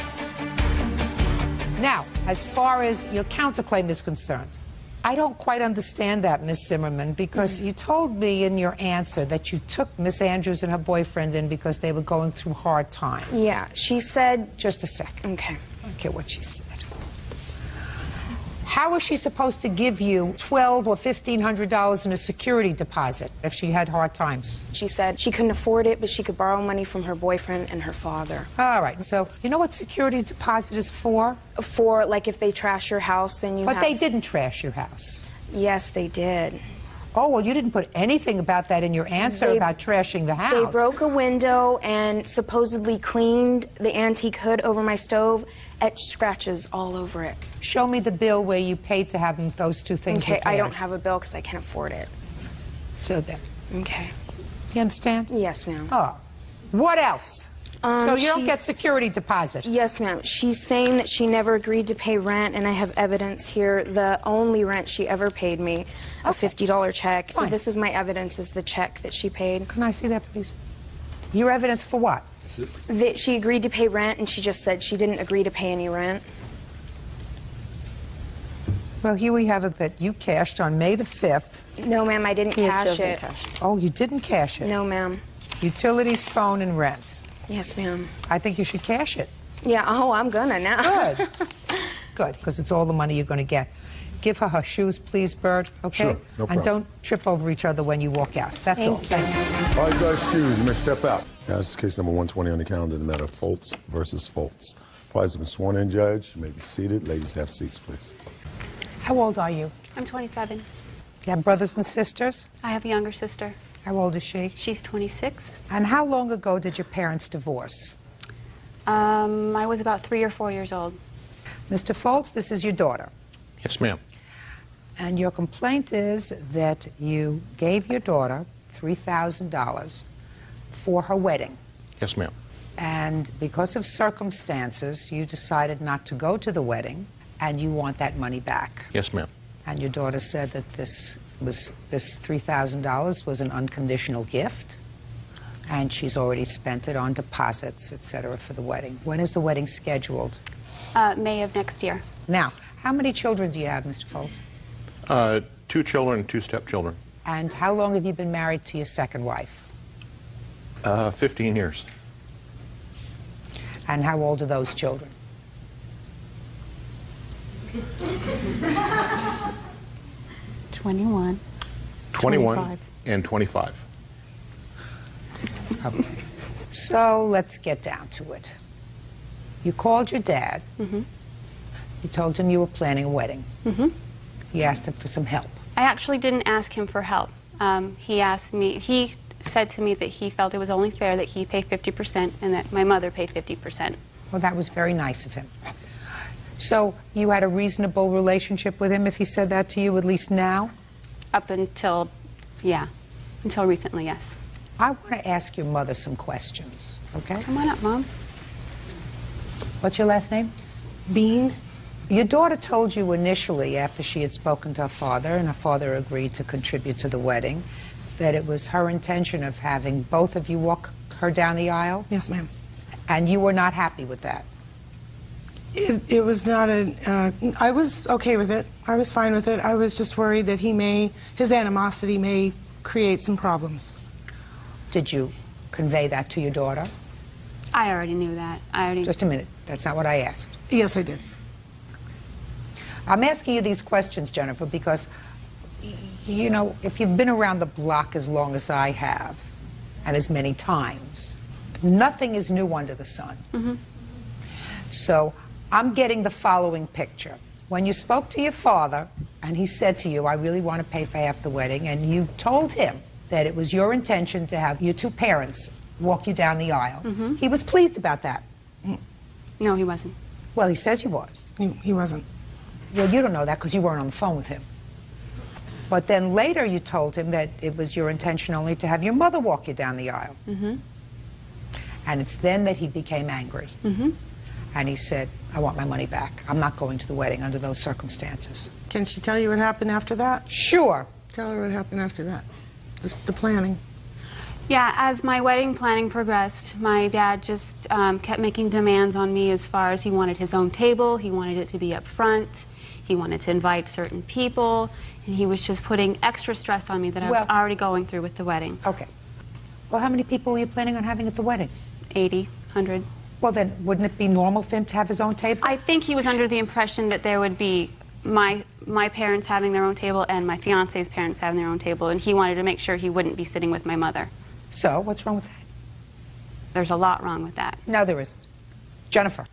Now, as far as your counterclaim is concerned, I don't quite understand that, Miss Zimmerman, because you told me in your answer that you took Miss Andrews and her boyfriend in because they were going through hard times. Yeah, she said... Just a sec. Okay. I don't care what she said. How was she supposed to give you $1,200 or $1,500 in a security deposit if she had hard times? She said she couldn't afford it, but she could borrow money from her boyfriend and her father. All right, so you know what security deposit is for? For, like, if they trash your house, then you But they didn't trash your house. Yes, they did. Oh, well, you didn't put anything about that in your answer about trashing the house. They broke a window and supposedly cleaned the antique hood over my stove, etched scratches all over it. Show me the bill where you paid to have those two things Okay, repaired. I don't have a bill because I can't afford it. So then. Okay. You understand? Yes, ma'am. Oh. What else? So you don't get security deposit? Yes, ma'am. She's saying that she never agreed to pay rent, and I have evidence here. The only rent she ever paid me, a $50 check. So Fine. this is my evidence, is the check that she paid. Can I see that, please? Your evidence for what? That she agreed to pay rent, and she just said she didn't agree to pay any rent. Well, here we have it that you cashed on May the 5th. No, ma'am, I didn't cash it. Oh, you didn't cash it? No, ma'am. Utilities, phone, and rent. Yes, ma'am. I think you should cash it. Yeah, oh, I'm gonna now. Good. Good, because it's all the money you're going to get. give her shoes, please, Bert, okay? Sure, no problem. And don't trip over each other when you walk out. That's all. Thank you. All right, guys, excuse, you may step out. Now, this is case number 120 on the calendar, the matter of Foltz versus Foltz. Parties have been sworn in, Judge. You may be seated. Ladies, have seats, please. How old are you? I'm 27. You have brothers and sisters? I have a younger sister. How old is she? She's 26. And how long ago did your parents divorce? I was about 3 or 4 years old. Mr. Foltz, this is your daughter. Yes, ma'am. And your complaint is that you gave your daughter $3,000 for her wedding. Yes, ma'am. And because of circumstances, you decided not to go to the wedding, and you want that money back. Yes, ma'am. And your daughter said that this $3,000 was an unconditional gift, and she's already spent it on deposits, etc., for the wedding. When is the wedding scheduled? May of next year. Now, how many children do you have, Mr. Foltz? 2 children, 2 stepchildren. And how long have you been married to your second wife? 15 years. And how old are those children? 21. 21 25. and 25. Okay. So let's get down to it. You called your dad. Mm-hmm. You told him you were planning a wedding. Mm-hmm. You asked him for some help. I actually didn't ask him for help. He said to me that he felt it was only fair that he pay 50% and that my mother pay 50%. Well, that was very nice of him. So you had a reasonable relationship with him if he said that to you, at least now? Up until, yeah, until recently, yes. I want to ask your mother some questions, okay? Come on up, Mom. What's your last name? Bean. Your daughter told you initially, after she had spoken to her father, and her father agreed to contribute to the wedding, that it was her intention of having both of you walk her down the aisle? Yes, ma'am. And you were not happy with that? It was not I was okay with it. I was fine with it. I was just worried that his animosity may create some problems. Did you convey that to your daughter? I already knew that. Just a minute. That's not what I asked. Yes, I did. I'm asking you these questions, Jennifer, because, you know, if you've been around the block as long as I have, and as many times, nothing is new under the sun. Mm-hmm. So I'm getting the following picture. When you spoke to your father, and he said to you, I really want to pay for half the wedding, and you told him that it was your intention to have your 2 parents walk you down the aisle, Mm-hmm. he was pleased about that. No, he wasn't. Well, he says he was. He wasn't. Well, you don't know that because you weren't on the phone with him. But then later you told him that it was your intention only to have your mother walk you down the aisle. Mm-hmm. And it's then that he became angry. Mm-hmm. And he said, I want my money back. I'm not going to the wedding under those circumstances. Can she tell you what happened after that? Sure. Tell her what happened after that. The planning. Yeah, as my wedding planning progressed, my dad just kept making demands on me as far as he wanted his own table, he wanted it to be up front, he wanted to invite certain people, and he was just putting extra stress on me that I was already going through with the wedding. Okay. Well, how many people were you planning on having at the wedding? 80, 100. Well, then, wouldn't it be normal for him to have his own table? I think he was under the impression that there would be my parents having their own table and my fiance's parents having their own table, and he wanted to make sure he wouldn't be sitting with my mother. So, what's wrong with that? There's a lot wrong with that. No, there isn't. Jennifer.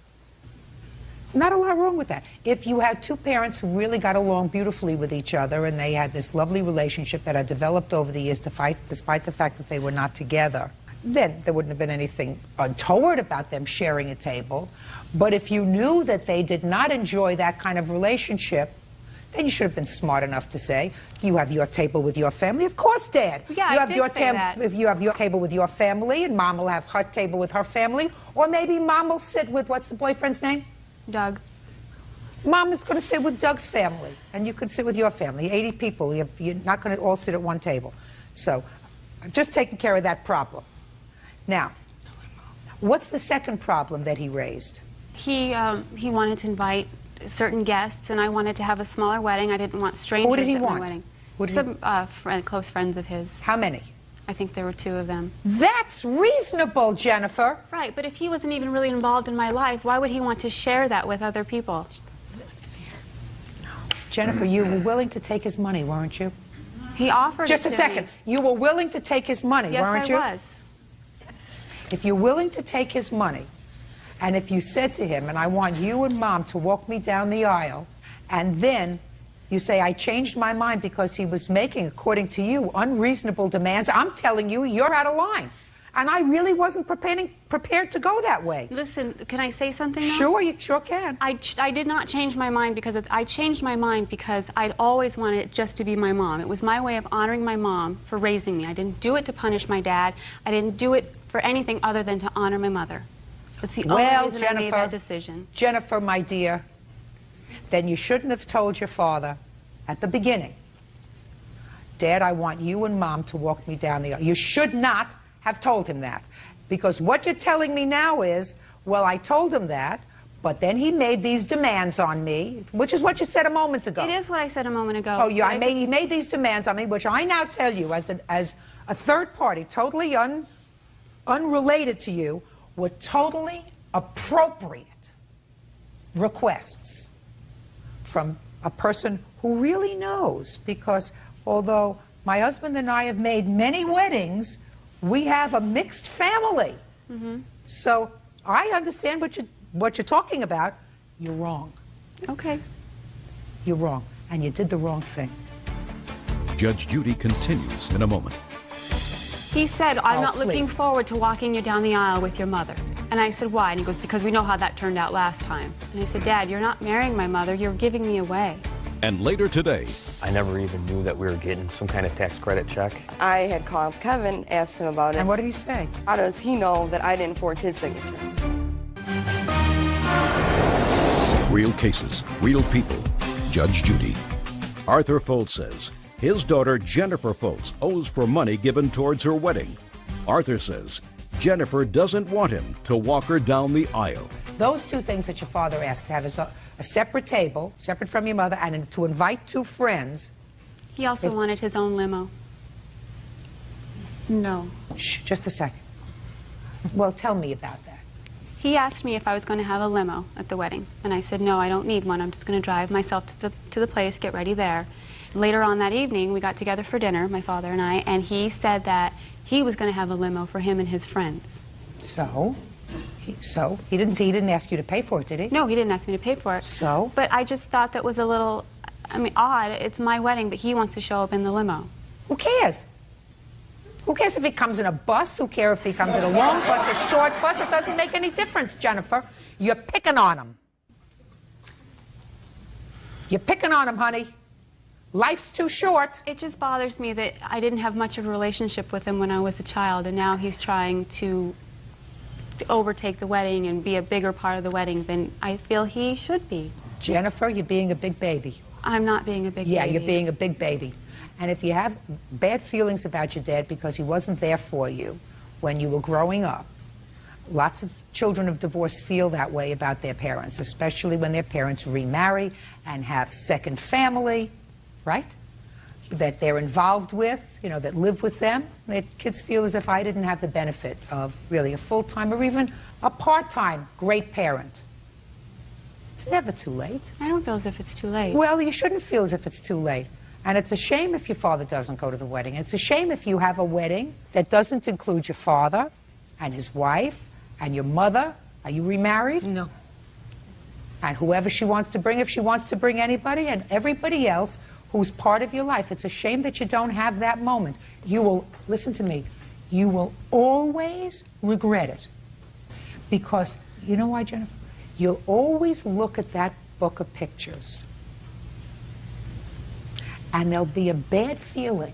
It's not a lot wrong with that. If you had 2 parents who really got along beautifully with each other and they had this lovely relationship that had developed over the years despite the fact that they were not together, then there wouldn't have been anything untoward about them sharing a table. But if you knew that they did not enjoy that kind of relationship, then you should have been smart enough to say, you have your table with your family. Of course, Dad. Yeah, you I have did your say that. If you have your table with your family, and Mom will have her table with her family, or maybe Mom will sit with, what's the boyfriend's name? Doug. Mom is going to sit with Doug's family, and you could sit with your family. 80 people. You're not going to all sit at one table. So, I've just taken care of that problem. Now, what's the second problem that he raised? He wanted to invite certain guests, and I wanted to have a smaller wedding. I didn't want strangers Who did he at want? my wedding. Who did Some close friends of his. How many? I think there were 2 of them. That's reasonable, Jennifer. Right, but if he wasn't even really involved in my life, why would he want to share that with other people? Jennifer, you were willing to take his money, weren't you? He offered Just it a to second. me. You were willing to take his money, Yes, weren't you? I was. If you're willing to take his money, and if you said to him, and I want you and Mom to walk me down the aisle, and then you say, I changed my mind because he was making, according to you, unreasonable demands, I'm telling you, you're out of line. And I really wasn't prepared to go that way. Listen, can I say something now? Sure, you sure can. I did not change my mind because I changed my mind because I'd always wanted it just to be my mom. It was my way of honoring my mom for raising me. I didn't do it to punish my dad. I didn't do it for anything other than to honor my mother. That's the only reason I made that decision. Jennifer, my dear, then you shouldn't have told your father at the beginning, Dad, I want you and Mom to walk me down the aisle. You should not have told him that. Because what you're telling me now is, well, I told him that, but then he made these demands on me, which is what you said a moment ago. It is what I said a moment ago. Oh, yeah, he made these demands on me, which I now tell you as a third party, totally unrelated to you, were totally appropriate requests from a person who really knows. Because although my husband and I have made many weddings, we have a mixed family. Mm-hmm. So I understand what you're talking about. You're wrong. Okay. You're wrong. And you did the wrong thing. Judge Judy continues in a moment. He said, I'm not looking please. forward to walking you down the aisle with your mother. And I said, why? And he goes, because we know how that turned out last time. And I said, Dad, you're not marrying my mother, you're giving me away. And later today, I never even knew that we were getting some kind of tax credit check. I had called Kevin, asked him about it. And what did he say? How does he know that I didn't forge his signature? real cases, real people. Judge Judy. Arthur Foltz says his daughter Jennifer Foltz owes for money given towards her wedding. Arthur says Jennifer doesn't want him to walk her down the aisle. Those two things that your father asked to have is a separate table, separate from your mother, and to invite two friends. He also wanted his own limo. No. Shh, just a second. Well, tell me about that. He asked me if I was going to have a limo at the wedding, and I said, no, I don't need one. I'm just going to drive myself to the place, get ready there. Later on that evening, we got together for dinner, my father and I, and he said that he was going to have a limo for him and his friends. So? He didn't ask you to pay for it, did he? No, he didn't ask me to pay for it. So? But I just thought that was a little, odd. It's my wedding, but he wants to show up in the limo. Who cares? Who cares if he comes in a bus? Who cares if he comes in a long bus, a short bus? It doesn't make any difference, Jennifer. You're picking on him. You're picking on him, honey. Life's too short. It just bothers me that I didn't have much of a relationship with him when I was a child, and now he's trying to overtake the wedding and be a bigger part of the wedding than I feel he should be. Jennifer, you're being a big baby. I'm not being a big baby. Yeah, you're being a big baby. And if you have bad feelings about your dad because he wasn't there for you when you were growing up, lots of children of divorce feel that way about their parents, especially when their parents remarry and have second family, right? That they're involved with, that live with them. Their kids feel as if I didn't have the benefit of really a full-time or even a part-time great parent. It's never too late. I don't feel as if it's too late. Well, you shouldn't feel as if it's too late. And it's a shame if your father doesn't go to the wedding. It's a shame if you have a wedding that doesn't include your father and his wife and your mother. Are you remarried? No. And whoever she wants to bring, if she wants to bring anybody, and everybody else who's part of your life. It's a shame that you don't have that moment. You will, listen to me, you will always regret it. Because, you know why, Jennifer? You'll always look at that book of pictures and there'll be a bad feeling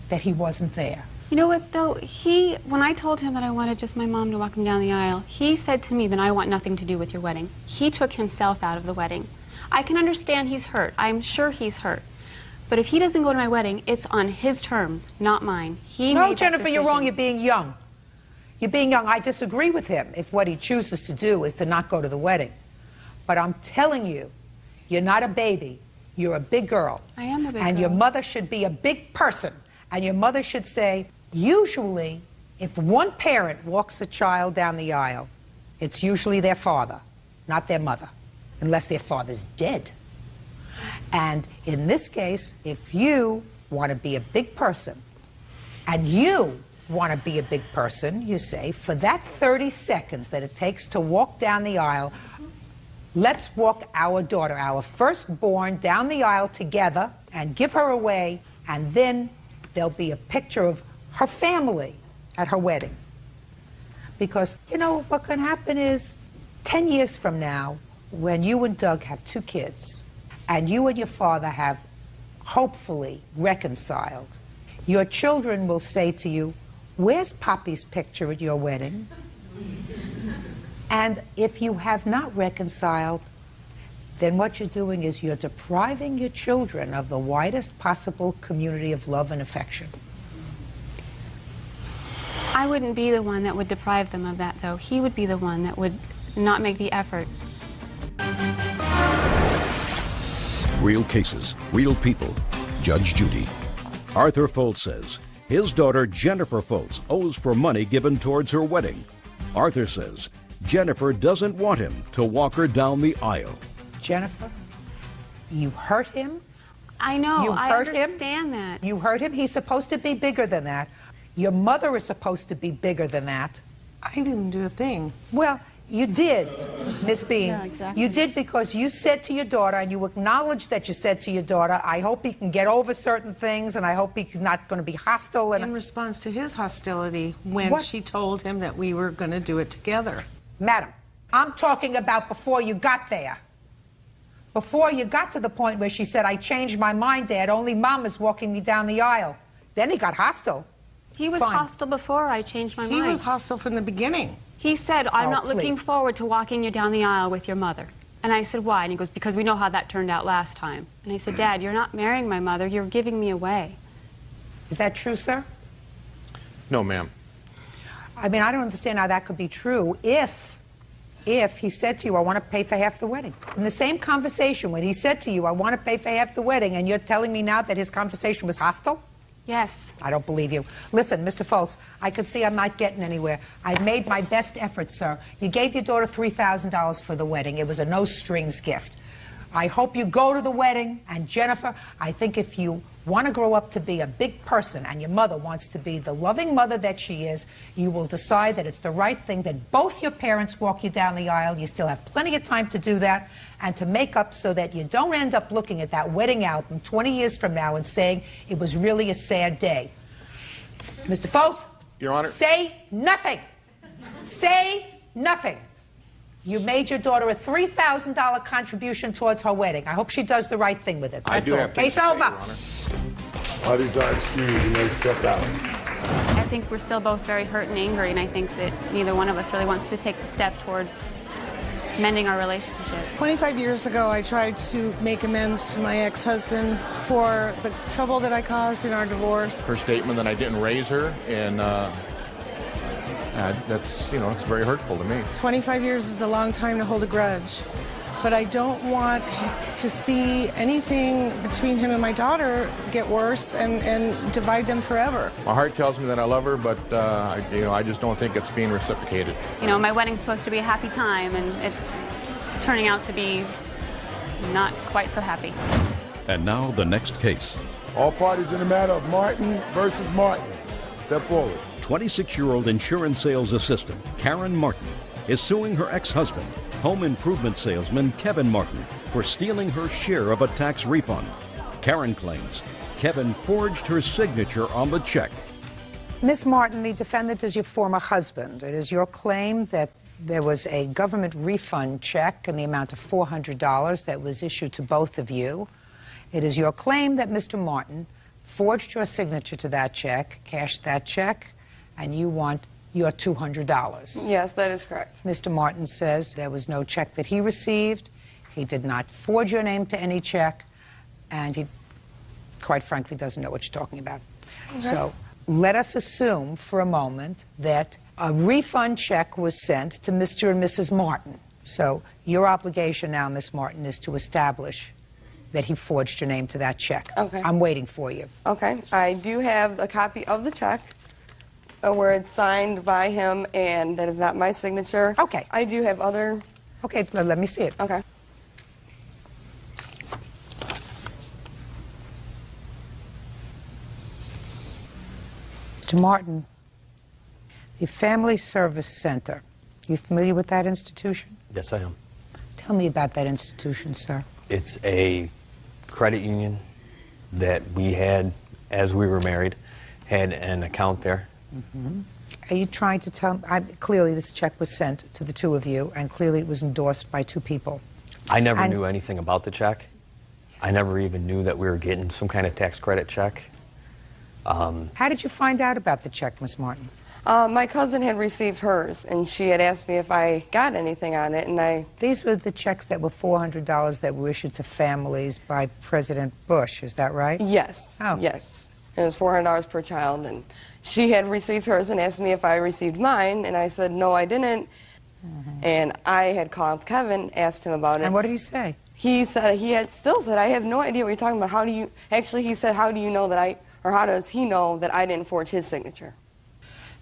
that he wasn't there. You know what, though? When I told him that I wanted just my mom to walk him down the aisle, he said to me that I want nothing to do with your wedding. He took himself out of the wedding. I can understand he's hurt. I'm sure he's hurt. But if he doesn't go to my wedding, it's on his terms, not mine. No, Jennifer, you're wrong. You're being young. You're being young. I disagree with him if what he chooses to do is to not go to the wedding. But I'm telling you, you're not a baby. You're a big girl. I am a big girl. And your mother should be a big person. And your mother should say, usually, if one parent walks a child down the aisle, it's usually their father, not their mother, unless their father's dead. And in this case, if you want to be a big person, and you want to be a big person, you say, for that 30 seconds that it takes to walk down the aisle, let's walk our daughter, our firstborn, down the aisle together and give her away, and then there'll be a picture of her family at her wedding. Because, you know, what can happen is 10 years from now, when you and Doug have 2 kids, and you and your father have hopefully reconciled, your children will say to you, where's Poppy's picture at your wedding? And if you have not reconciled, then what you're doing is you're depriving your children of the widest possible community of love and affection. I wouldn't be the one that would deprive them of that, though. He would be the one that would not make the effort. Real cases, real people. Judge Judy. Arthur Foltz says his daughter Jennifer Foltz owes for money given towards her wedding. Arthur says Jennifer doesn't want him to walk her down the aisle. Jennifer, you hurt him. I know. You I hurt understand that. You hurt him. He's supposed to be bigger than that. Your mother is supposed to be bigger than that. I didn't do a thing. Well, you did, Miss Bean. Yeah, exactly. You did, because you said to your daughter, and you acknowledged that you said to your daughter, I hope he can get over certain things, and I hope he's not going to be hostile. And in response to his hostility when What? she told him that we were going to do it together. Madam, I'm talking about before you got there. Before you got to the point where she said, I changed my mind, Dad. Only Mom is walking me down the aisle. Then he got hostile. He was Fine. hostile before I changed my mind. He was hostile from the beginning. He said, I'm Oh, not looking please. forward to walking you down the aisle with your mother. And I said, why? And he goes, because we know how that turned out last time. And I said, Dad, you're not marrying my mother. You're giving me away. Is that true, sir? No, ma'am. I mean, I don't understand how that could be true if he said to you, I want to pay for half the wedding. In the same conversation, when he said to you, I want to pay for half the wedding, and you're telling me now that his conversation was hostile? Yes. I don't believe you. Listen, Mr. Foltz, I can see I'm not getting anywhere. I've made my best effort, sir. You gave your daughter $3,000 for the wedding. It was a no-strings gift. I hope you go to the wedding. And Jennifer, I think if you want to grow up to be a big person and your mother wants to be the loving mother that she is, you will decide that it's the right thing that both your parents walk you down the aisle. You still have plenty of time to do that and to make up so that you don't end up looking at that wedding album 20 years from now and saying it was really a sad day. Mr. Foltz? Your Honor. Say nothing. Say nothing. You made your daughter a $3,000 contribution towards her wedding. I hope she does the right thing with it. I That's do all. have things Case to say, over. Your Honor. Parties are excused. You may step out. I think we're still both very hurt and angry, and I think that neither one of us really wants to take the step towards mending our relationship. 25 years ago, I tried to make amends to my ex-husband for the trouble that I caused in our divorce. Her statement that I didn't raise her, and that's, you know, it's very hurtful to me. 25 years is a long time to hold a grudge. But I don't want to see anything between him and my daughter get worse and divide them forever. My heart tells me that I love her, but I just don't think it's being reciprocated. You know, my wedding's supposed to be a happy time, and it's turning out to be not quite so happy. And now the next case. All parties in the matter of Martin versus Martin. Step forward. 26-year-old insurance sales assistant Karen Martin is suing her ex-husband, home improvement salesman Kevin Martin, for stealing her share of a tax refund. Karen claims Kevin forged her signature on the check. Ms. Martin, the defendant is your former husband. It is your claim that there was a government refund check in the amount of $400 that was issued to both of you. It is your claim that Mr. Martin forged your signature to that check, cashed that check, and you want your $200. Yes, that is correct. Mr. Martin says there was no check that he received. He did not forge your name to any check, and he, quite frankly, doesn't know what you're talking about. Okay. So let us assume for a moment that a refund check was sent to Mr. and Mrs. Martin. So your obligation now, Ms. Martin, is to establish that he forged your name to that check. Okay. I'm waiting for you. Okay. I do have a copy of the check where it's signed by him, and that is not my signature. Okay. I do have other... Okay, let me see it. Okay. Mr. Martin, the Family Service Center, you familiar with that institution? Yes, I am. Tell me about that institution, sir. It's a credit union that we had, as we were married, had an account there. Mm-hmm. Are you trying to tell me, clearly this check was sent to the two of you, and clearly it was endorsed by two people. I never knew anything about the check. I never even knew that we were getting some kind of tax credit check. How did you find out about the check, Miss Martin? My cousin had received hers, and she had asked me if I got anything on it, and These were the checks that were $400 that were issued to families by President Bush, is that right? Yes. Oh. Yes. It was $400 per child, and she had received hers and asked me if I received mine, and I said, no, I didn't. And I had called Kevin, asked him about it. And what did he say? He said, he had still said, I have no idea what you're talking about. How do you, actually he said, how do you know that or how does he know that I didn't forge his signature?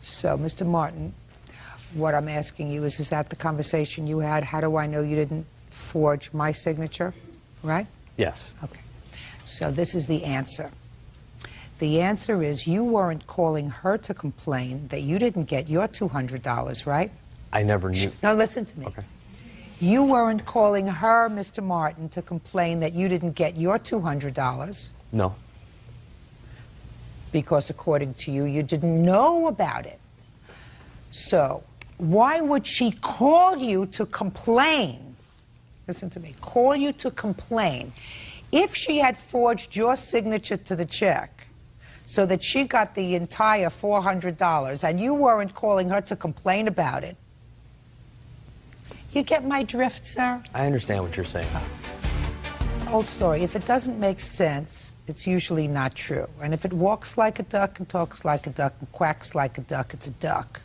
So, Mr. Martin, what I'm asking you is that the conversation you had? How do I know you didn't forge my signature, right? Yes. Okay. So this is the answer. The answer is you weren't calling her to complain that you didn't get your $200, right? I never knew. Now listen to me. Okay. You weren't calling her, Mr. Martin, to complain that you didn't get your $200. No. Because according to you, you didn't know about it. So why would she call you to complain? Listen to me. Call you to complain. If she had forged your signature to the check so that she got the entire $400 and you weren't calling her to complain about it, you get my drift, sir? I understand what you're saying. Old story. If it doesn't make sense, it's usually not true. And if it walks like a duck and talks like a duck and quacks like a duck, it's a duck.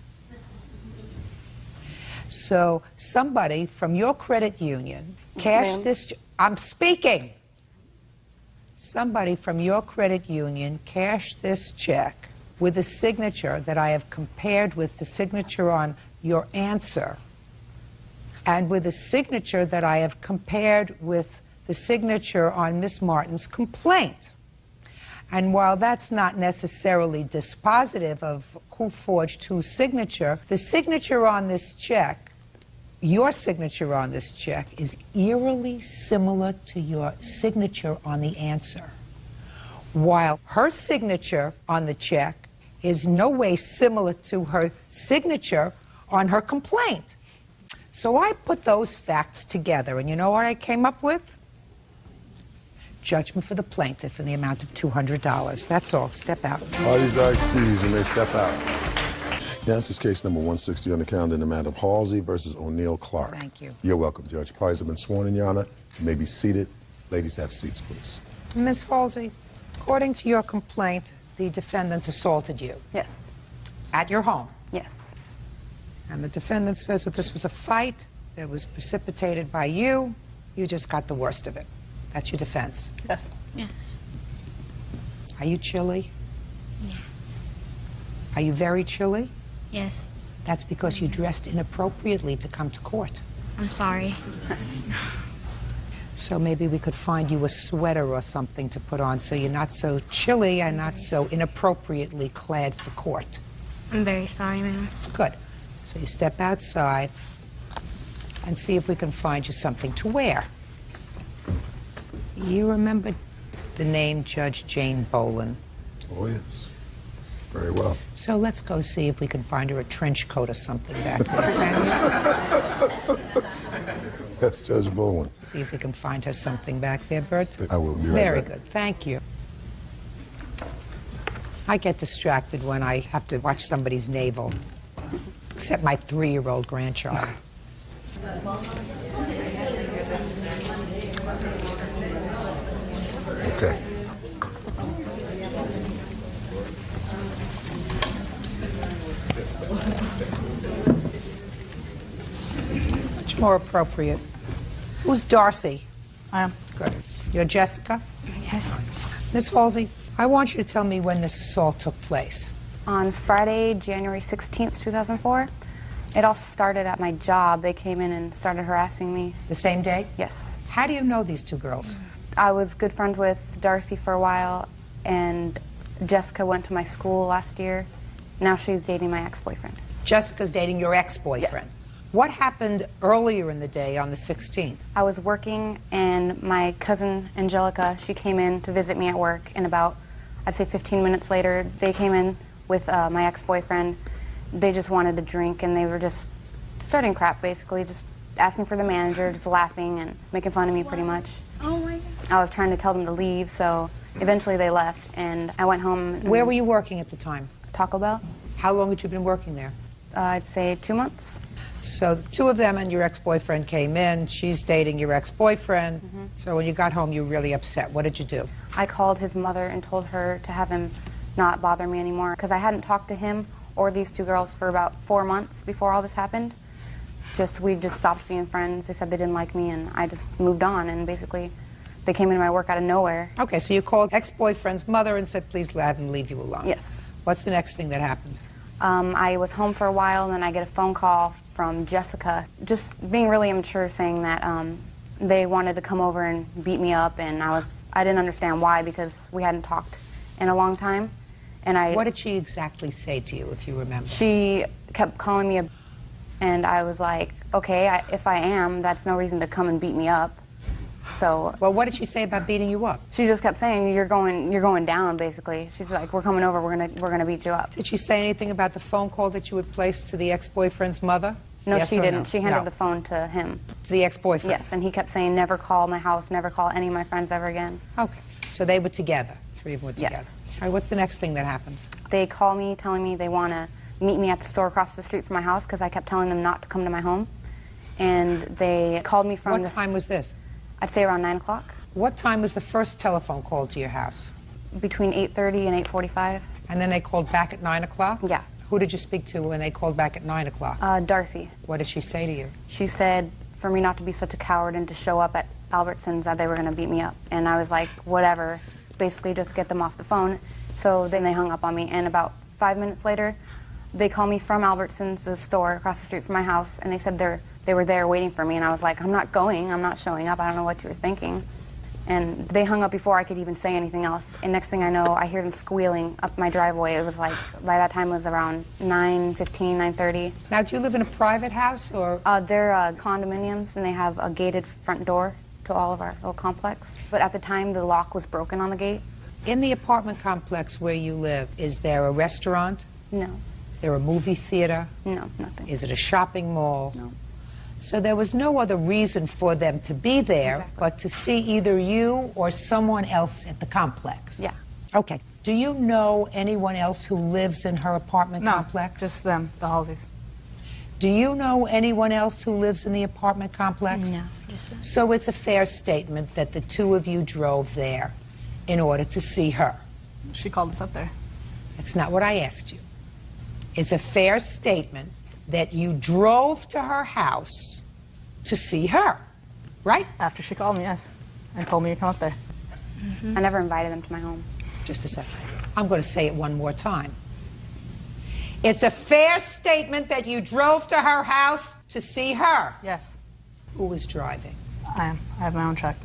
So somebody from your credit union cashed this... I'm speaking! Somebody from your credit union cashed this check with a signature that I have compared with the signature on your answer and with a signature that I have compared with the signature on Miss Martin's complaint. And while that's not necessarily dispositive of who forged whose signature, the signature on this check, your signature on this check, is eerily similar to your signature on the answer, while her signature on the check is no way similar to her signature on her complaint. So I put those facts together, and you know what I came up with? Judgment for the plaintiff in the amount of $200. That's all. Step out. Parties are excused. You may step out. Yeah, this is case number 160 on the calendar in the matter of Halsey versus O'Neill Clark. Thank you. You're welcome, Judge. Parties have been sworn in, Your Honor. You may be seated. Ladies, have seats, please. Miss Halsey, according to your complaint, the defendants assaulted you. Yes. At your home. Yes. And the defendant says that this was a fight that was precipitated by you. You just got the worst of it. That's your defense. Yes. Yes. Are you chilly? Yeah. Are you very chilly? Yes. That's because you dressed inappropriately to come to court. I'm sorry. So maybe we could find you a sweater or something to put on so you're not so chilly and not so inappropriately clad for court. I'm very sorry, ma'am. Good. So you step outside and see if we can find you something to wear. You remember the name Judge Jane Boland? Oh, yes. Very well. So let's go see if we can find her a trench coat or something back there. Yes, Judge Boland. See if we can find her something back there, Bert. I will be right Very back. good. Thank you. I get distracted when I have to watch somebody's navel, except my 3-year-old grandchild. Okay. Much more appropriate. Who's Darcy? I am. Good. You're Jessica? Yes. Miss Halsey, I want you to tell me when this assault took place. On Friday, January 16th, 2004, it all started at my job. They came in and started harassing me. The same day? Yes. How do you know these two girls? I was good friends with Darcy for a while, and Jessica went to my school last year, Now she's dating my ex-boyfriend. Jessica's dating your ex-boyfriend. Yes. What happened earlier in the day on the 16th? I was working, and my cousin Angelica, she came in to visit me at work, and about, I'd say 15 minutes later, they came in with my ex-boyfriend. They just wanted a drink, and they were just starting crap, basically, just asking for the manager, just laughing and making fun of me pretty much. Oh my God. I was trying to tell them to leave, so eventually they left, and I went home. Where were you working at the time? Taco Bell. How long had you been working there? I'd say 2 months. So the two of them and your ex-boyfriend came in. She's dating your ex-boyfriend. So when you got home, you were really upset. What did you do? I called his mother and told her to have him not bother me anymore, because I hadn't talked to him or these two girls for about 4 months before all this happened. We just stopped being friends. They said they didn't like me, and I just moved on, and basically they came into my work out of nowhere. Okay, so you called ex-boyfriend's mother and said, please let him leave you alone. Yes. What's the next thing that happened? I was home for a while, and then I get a phone call from Jessica, just being really immature, saying that they wanted to come over and beat me up, and I didn't understand why, because we hadn't talked in a long time. And What did she exactly say to you, if you remember? She kept calling me a and I was like, okay, if I am, that's no reason to come and beat me up. So. Well, what did she say about beating you up? She just kept saying, you're going down, basically. She's like, we're coming over, we're gonna beat you up. Did she say anything about the phone call that you had placed to the ex-boyfriend's mother? No, yes she didn't. No? She handed the phone to him. To the ex-boyfriend? Yes, and he kept saying, never call my house, never call any of my friends ever again. Okay. So they were together. Three of them were together. Yes. All right, what's the next thing that happened? They call me telling me they want to meet me at the store across the street from my house because I kept telling them not to come to my home. And they called me from What time was this? I'd say around 9 o'clock. What time was the first telephone call to your house? Between 8:30 and 8:45. And then they called back at 9 o'clock? Yeah. Who did you speak to when they called back at 9 o'clock? Darcy. What did she say to you? She said for me not to be such a coward and to show up at Albertsons, that they were going to beat me up. And I was like, whatever, basically just get them off the phone. So then they hung up on me, and about 5 minutes later, they called me from Albertsons, the store across the street from my house, and they said they were there waiting for me, and I was like, I'm not going, I'm not showing up, I don't know what you were thinking. And they hung up before I could even say anything else. And next thing I know, I hear them squealing up my driveway. It was like, by that time it was around 9:15, 9:30. Now, do you live in a private house, or? They're condominiums, and they have a gated front door to all of our little complex. But at the time, the lock was broken on the gate. In the apartment complex where you live, is there a restaurant? No. Is there a movie theater? No, nothing. Is it a shopping mall? No. So there was no other reason for them to be there but to see either you or someone else at the complex? Yeah. Okay. Do you know anyone else who lives in her apartment complex? Just them, the Halseys. Do you know anyone else who lives in the apartment complex? No, just them. So it's a fair statement that the two of you drove there in order to see her. She called us up there. That's not what I asked you. It's a fair statement that you drove to her house to see her, right? After she called me, yes, and told me to come up there. I never invited them to my home. Just a second. I'm going to say it one more time. It's a fair statement that you drove to her house to see her. Yes. Who was driving? I am. I have my own truck.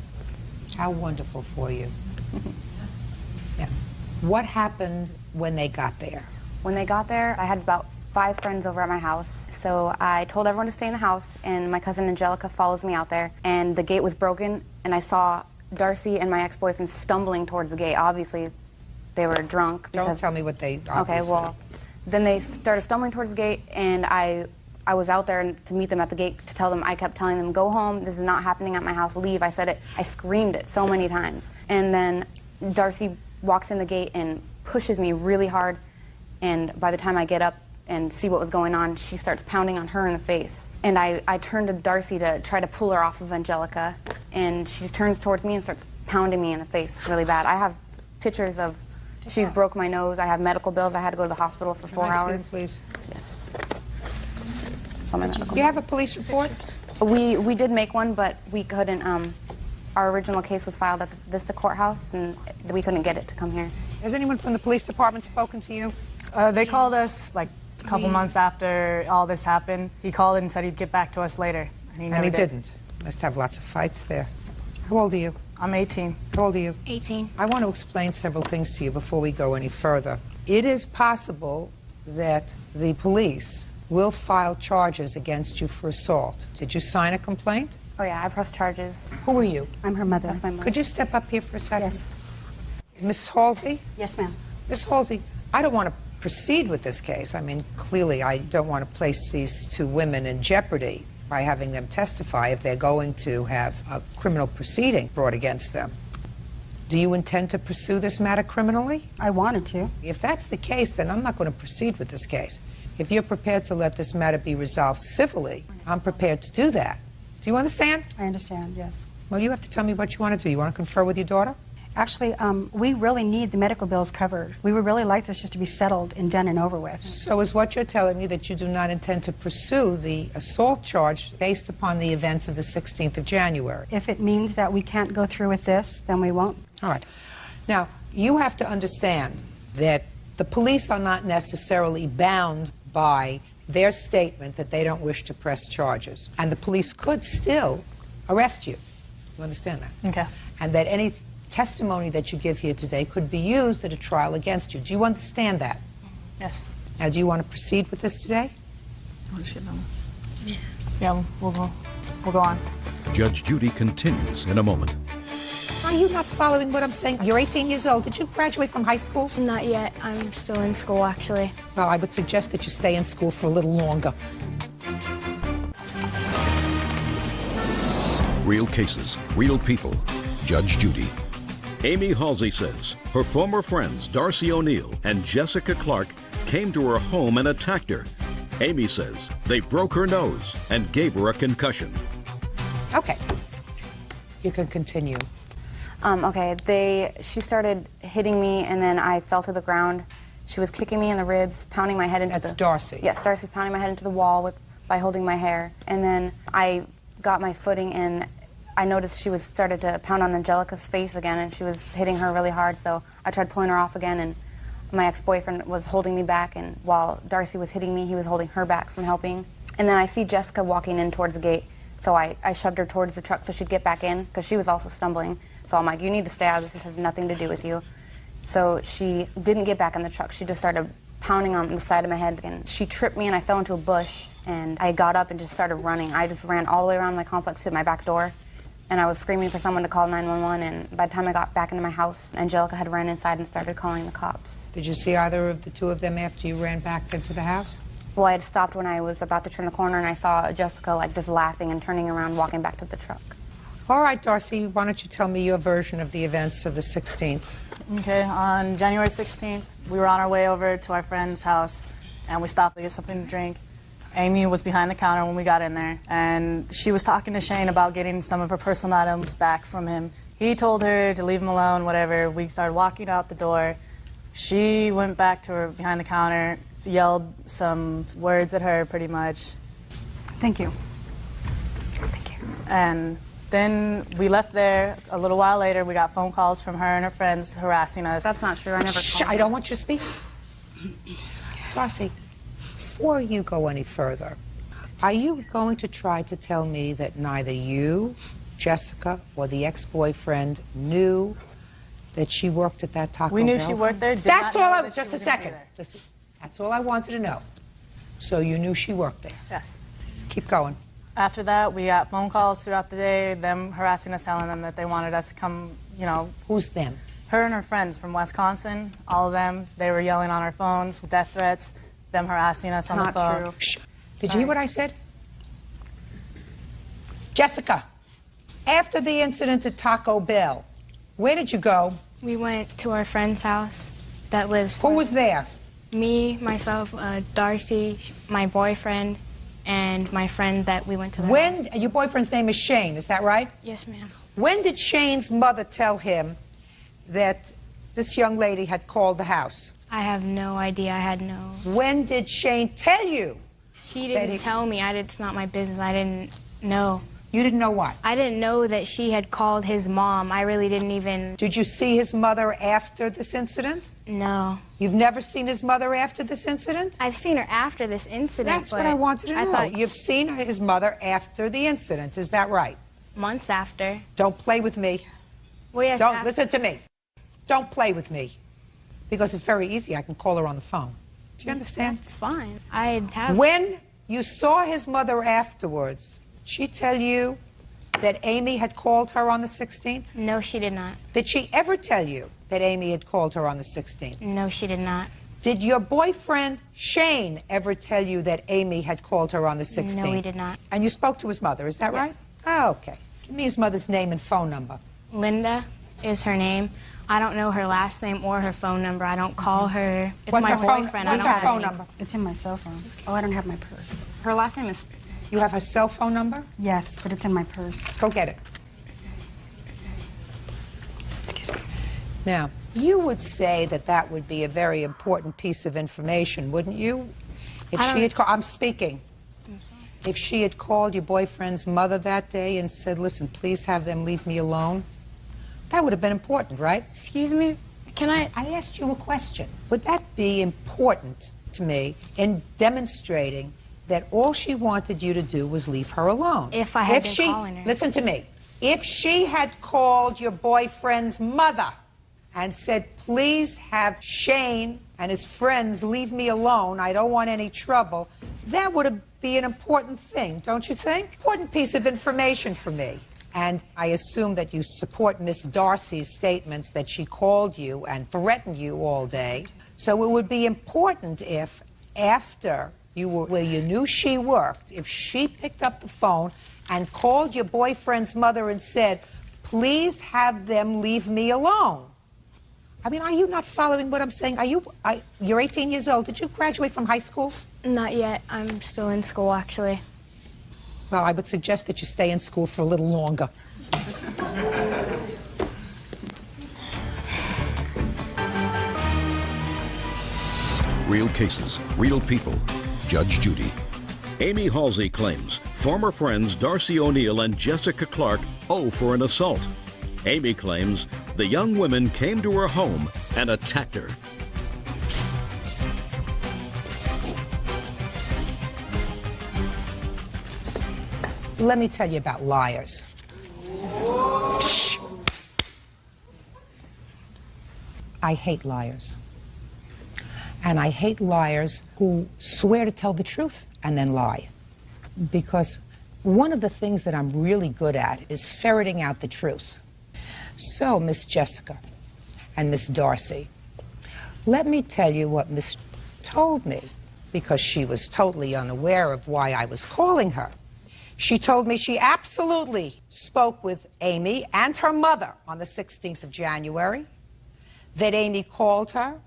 How wonderful for you. Yeah. What happened when they got there? When they got there, I had about 5 friends over at my house. So I told everyone to stay in the house, and my cousin Angelica follows me out there, and the gate was broken, and I saw Darcy and my ex-boyfriend stumbling towards the gate. Obviously, they were drunk. Don't tell me what they obviously. Okay, well, then they started stumbling towards the gate, and I was out there to meet them at the gate to tell them. I kept telling them, go home, this is not happening at my house, leave. I said it, I screamed it so many times. And then Darcy walks in the gate and pushes me really hard, and by the time I get up and see what was going on, she starts pounding on her in the face. And I turned to Darcy to try to pull her off of Angelica, and she turns towards me and starts pounding me in the face really bad. I have pictures of, she broke my nose, I have medical bills, I had to go to the hospital for 4 hours. Please. Yes. Do you have a police report? We did make one, but we couldn't, our original case was filed at the Vista Courthouse, and we couldn't get it to come here. Has anyone from the police department spoken to you? They called us like a couple months after all this happened. He called and said he'd get back to us later. And he never did. Didn't. Must have lots of fights there. How old are you? I'm 18. How old are you? 18. I want to explain several things to you before we go any further. It is possible that the police will file charges against you for assault. Did you sign a complaint? Oh yeah, I pressed charges. Who are you? I'm her mother. That's my mother. Could you step up here for a second? Yes. Miss Halsey? Yes, ma'am. Miss Halsey, I don't want to proceed with this case. I mean, clearly I don't want to place these two women in jeopardy by having them testify if they're going to have a criminal proceeding brought against them. Do you intend to pursue this matter criminally? I wanted to. If that's the case, then I'm not going to proceed with this case. If you're prepared to let this matter be resolved civilly, I'm prepared to do that. Do you understand? I understand, yes. Well, you have to tell me what you want to do. You want to confer with your daughter? Actually, we really need the medical bills covered. We would really like this just to be settled and done and over with. So is what you're telling me that you do not intend to pursue the assault charge based upon the events of the 16th of January? If it means that we can't go through with this, then we won't. All right. Now, you have to understand that the police are not necessarily bound by their statement that they don't wish to press charges. And the police could still arrest you. You understand that? Okay. And that any testimony that you give here today could be used at a trial against you. Do you understand that? Yes. Now, do you want to proceed with this today? Yeah, we'll go on. Judge Judy continues in a moment. Are you not following what I'm saying? You're 18 years old. Did you graduate from high school? Not yet. I'm still in school, actually. Well, I would suggest that you stay in school for a little longer. Real cases, real people. Judge Judy. Amy Halsey says her former friends Darcy O'Neill and Jessica Clark came to her home and attacked her. Amy says they broke her nose and gave her a concussion. Okay. You can continue. She started hitting me, and then I fell to the ground. She was kicking me in the ribs, pounding my head into That's Darcy. Yes, Darcy's pounding my head into the wall by holding my hair. And then I got my footing, and I noticed she started to pound on Angelica's face again, and she was hitting her really hard, so I tried pulling her off again, and my ex-boyfriend was holding me back, and while Darcy was hitting me, he was holding her back from helping. And then I see Jessica walking in towards the gate, so I shoved her towards the truck so she'd get back in, because she was also stumbling. So I'm like, you need to stay out of this. This has nothing to do with you. So she didn't get back in the truck. She just started pounding on the side of my head, and she tripped me, and I fell into a bush, and I got up and just started running. I just ran all the way around my complex to my back door, and I was screaming for someone to call 911, and by the time I got back into my house, Angelica had ran inside and started calling the cops. Did you see either of the two of them after you ran back into the house? Well, I had stopped when I was about to turn the corner, and I saw Jessica just laughing and turning around, walking back to the truck. All right, Darcy, why don't you tell me your version of the events of the 16th? Okay, on January 16th, we were on our way over to our friend's house, and we stopped to get something to drink. Amy was behind the counter when we got in there, and she was talking to Shane about getting some of her personal items back from him. He told her to leave him alone, whatever. We started walking out the door. She went back to her behind the counter, yelled some words at her, pretty much. Thank you. And then we left there. A little while later, we got phone calls from her and her friends harassing us. That's not true. I never called. I don't want you to speak. Darcy, before you go any further, are you going to try to tell me that neither you, Jessica, or the ex-boyfriend knew that she worked at that Taco Bell? We knew she worked there. That's all I... Just a second. That's all I wanted to know. So you knew she worked there? Yes. Keep going. After that, we got phone calls throughout the day, them harassing us, telling them that they wanted us to come, you know. Who's them? Her and her friends from Wisconsin, all of them. They were yelling on our phones with death threats, them harassing us on the phone. Not true. Shh. Did you hear what I said? Jessica, after the incident at Taco Bell, where did you go? We went to our friend's house that lives... Who was there? Me, myself, Darcy, my boyfriend, and my friend that we went to the house. Your boyfriend's name is Shane, is that right? Yes, ma'am. When did Shane's mother tell him that this young lady had called the house? I have no idea. I had no... When did Shane tell you? He didn't tell me. It's not my business. I didn't know. You didn't know what? I didn't know that she had called his mom. I really didn't even... Did you see his mother after this incident? No. You've never seen his mother after this incident? I've seen her after this incident. That's what I wanted to know. Thought... You've seen his mother after the incident, is that right? Months after. Don't play with me. Well, yes, Don't listen to me. Don't play with me. Because it's very easy. I can call her on the phone. Do you understand? It's fine. I have. When you saw his mother afterwards, did she tell you that Amy had called her on the 16th? No, she did not. Did she ever tell you that Amy had called her on the 16th? No, she did not. Did your boyfriend, Shane, ever tell you that Amy had called her on the 16th? No, he did not. And you spoke to his mother, is that right? Oh, okay. Give me his mother's name and phone number. Linda is her name. I don't know her last name or her phone number. I don't call her. It's What's my her phone- boyfriend. what's I don't her have phone any. number? It's in my cell phone. Oh, I don't have my purse. Her last name is... You have her cell phone number? Yes, but it's in my purse. Go get it. Excuse me. Now, you would say that that would be a very important piece of information, wouldn't you? If she had called... I'm speaking. I'm sorry. If she had called your boyfriend's mother that day and said, listen, please have them leave me alone, that would have been important, right? Excuse me, can I asked you a question. Would that be important to me in demonstrating that all she wanted you to do was leave her alone? If I had been calling her. Listen to me. If she had called your boyfriend's mother and said, please have Shane and his friends leave me alone, I don't want any trouble, that would be an important thing, don't you think? Important piece of information for me. And I assume that you support Miss Darcy's statements that she called you and threatened you all day. So it would be important if, after you were where you knew she worked, if she picked up the phone and called your boyfriend's mother and said, please have them leave me alone. I mean, are you not following what I'm saying? You're 18 years old. Did you graduate from high school? Not yet. I'm still in school, actually. Well, I would suggest that you stay in school for a little longer. Real cases, real people. Judge Judy. Amy Halsey claims former friends Darcy O'Neill and Jessica Clark owe for an assault. Amy claims the young women came to her home and attacked her. Let me tell you about liars. Shh. I hate liars. And I hate liars who swear to tell the truth and then lie. Because one of the things that I'm really good at is ferreting out the truth. So, Miss Jessica and Miss Darcy, let me tell you what Miss told me, because she was totally unaware of why I was calling her. She told me she absolutely spoke with Amy and her mother on the 16th of January, that Amy called her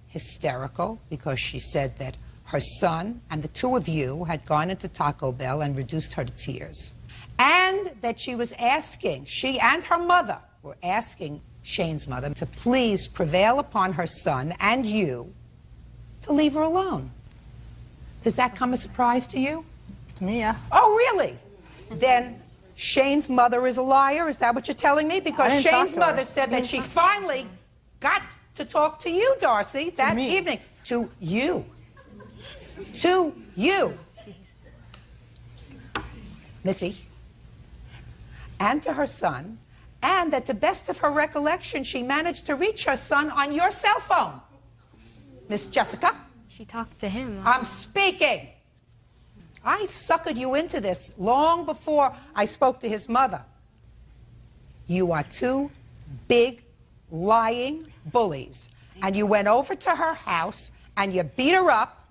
hysterical because she said that her son and the two of you had gone into Taco Bell and reduced her to tears. And that she was asking, she and her mother were asking Shane's mother to please prevail upon her son and you to leave her alone. Does that come as a surprise to you? To me, yeah. Oh, really? Then Shane's mother is a liar? Is that what you're telling me? I Because didn't talk Shane's to her. mother said that she finally got to talk to you, Darcy, that evening. To you. To you. Missy. And to her son. And that to best of her recollection, she managed to reach her son on your cell phone. Miss Jessica? She talked to him. I'm speaking. I suckered you into this long before I spoke to his mother. You are two big, lying bullies. And you went over to her house and you beat her up.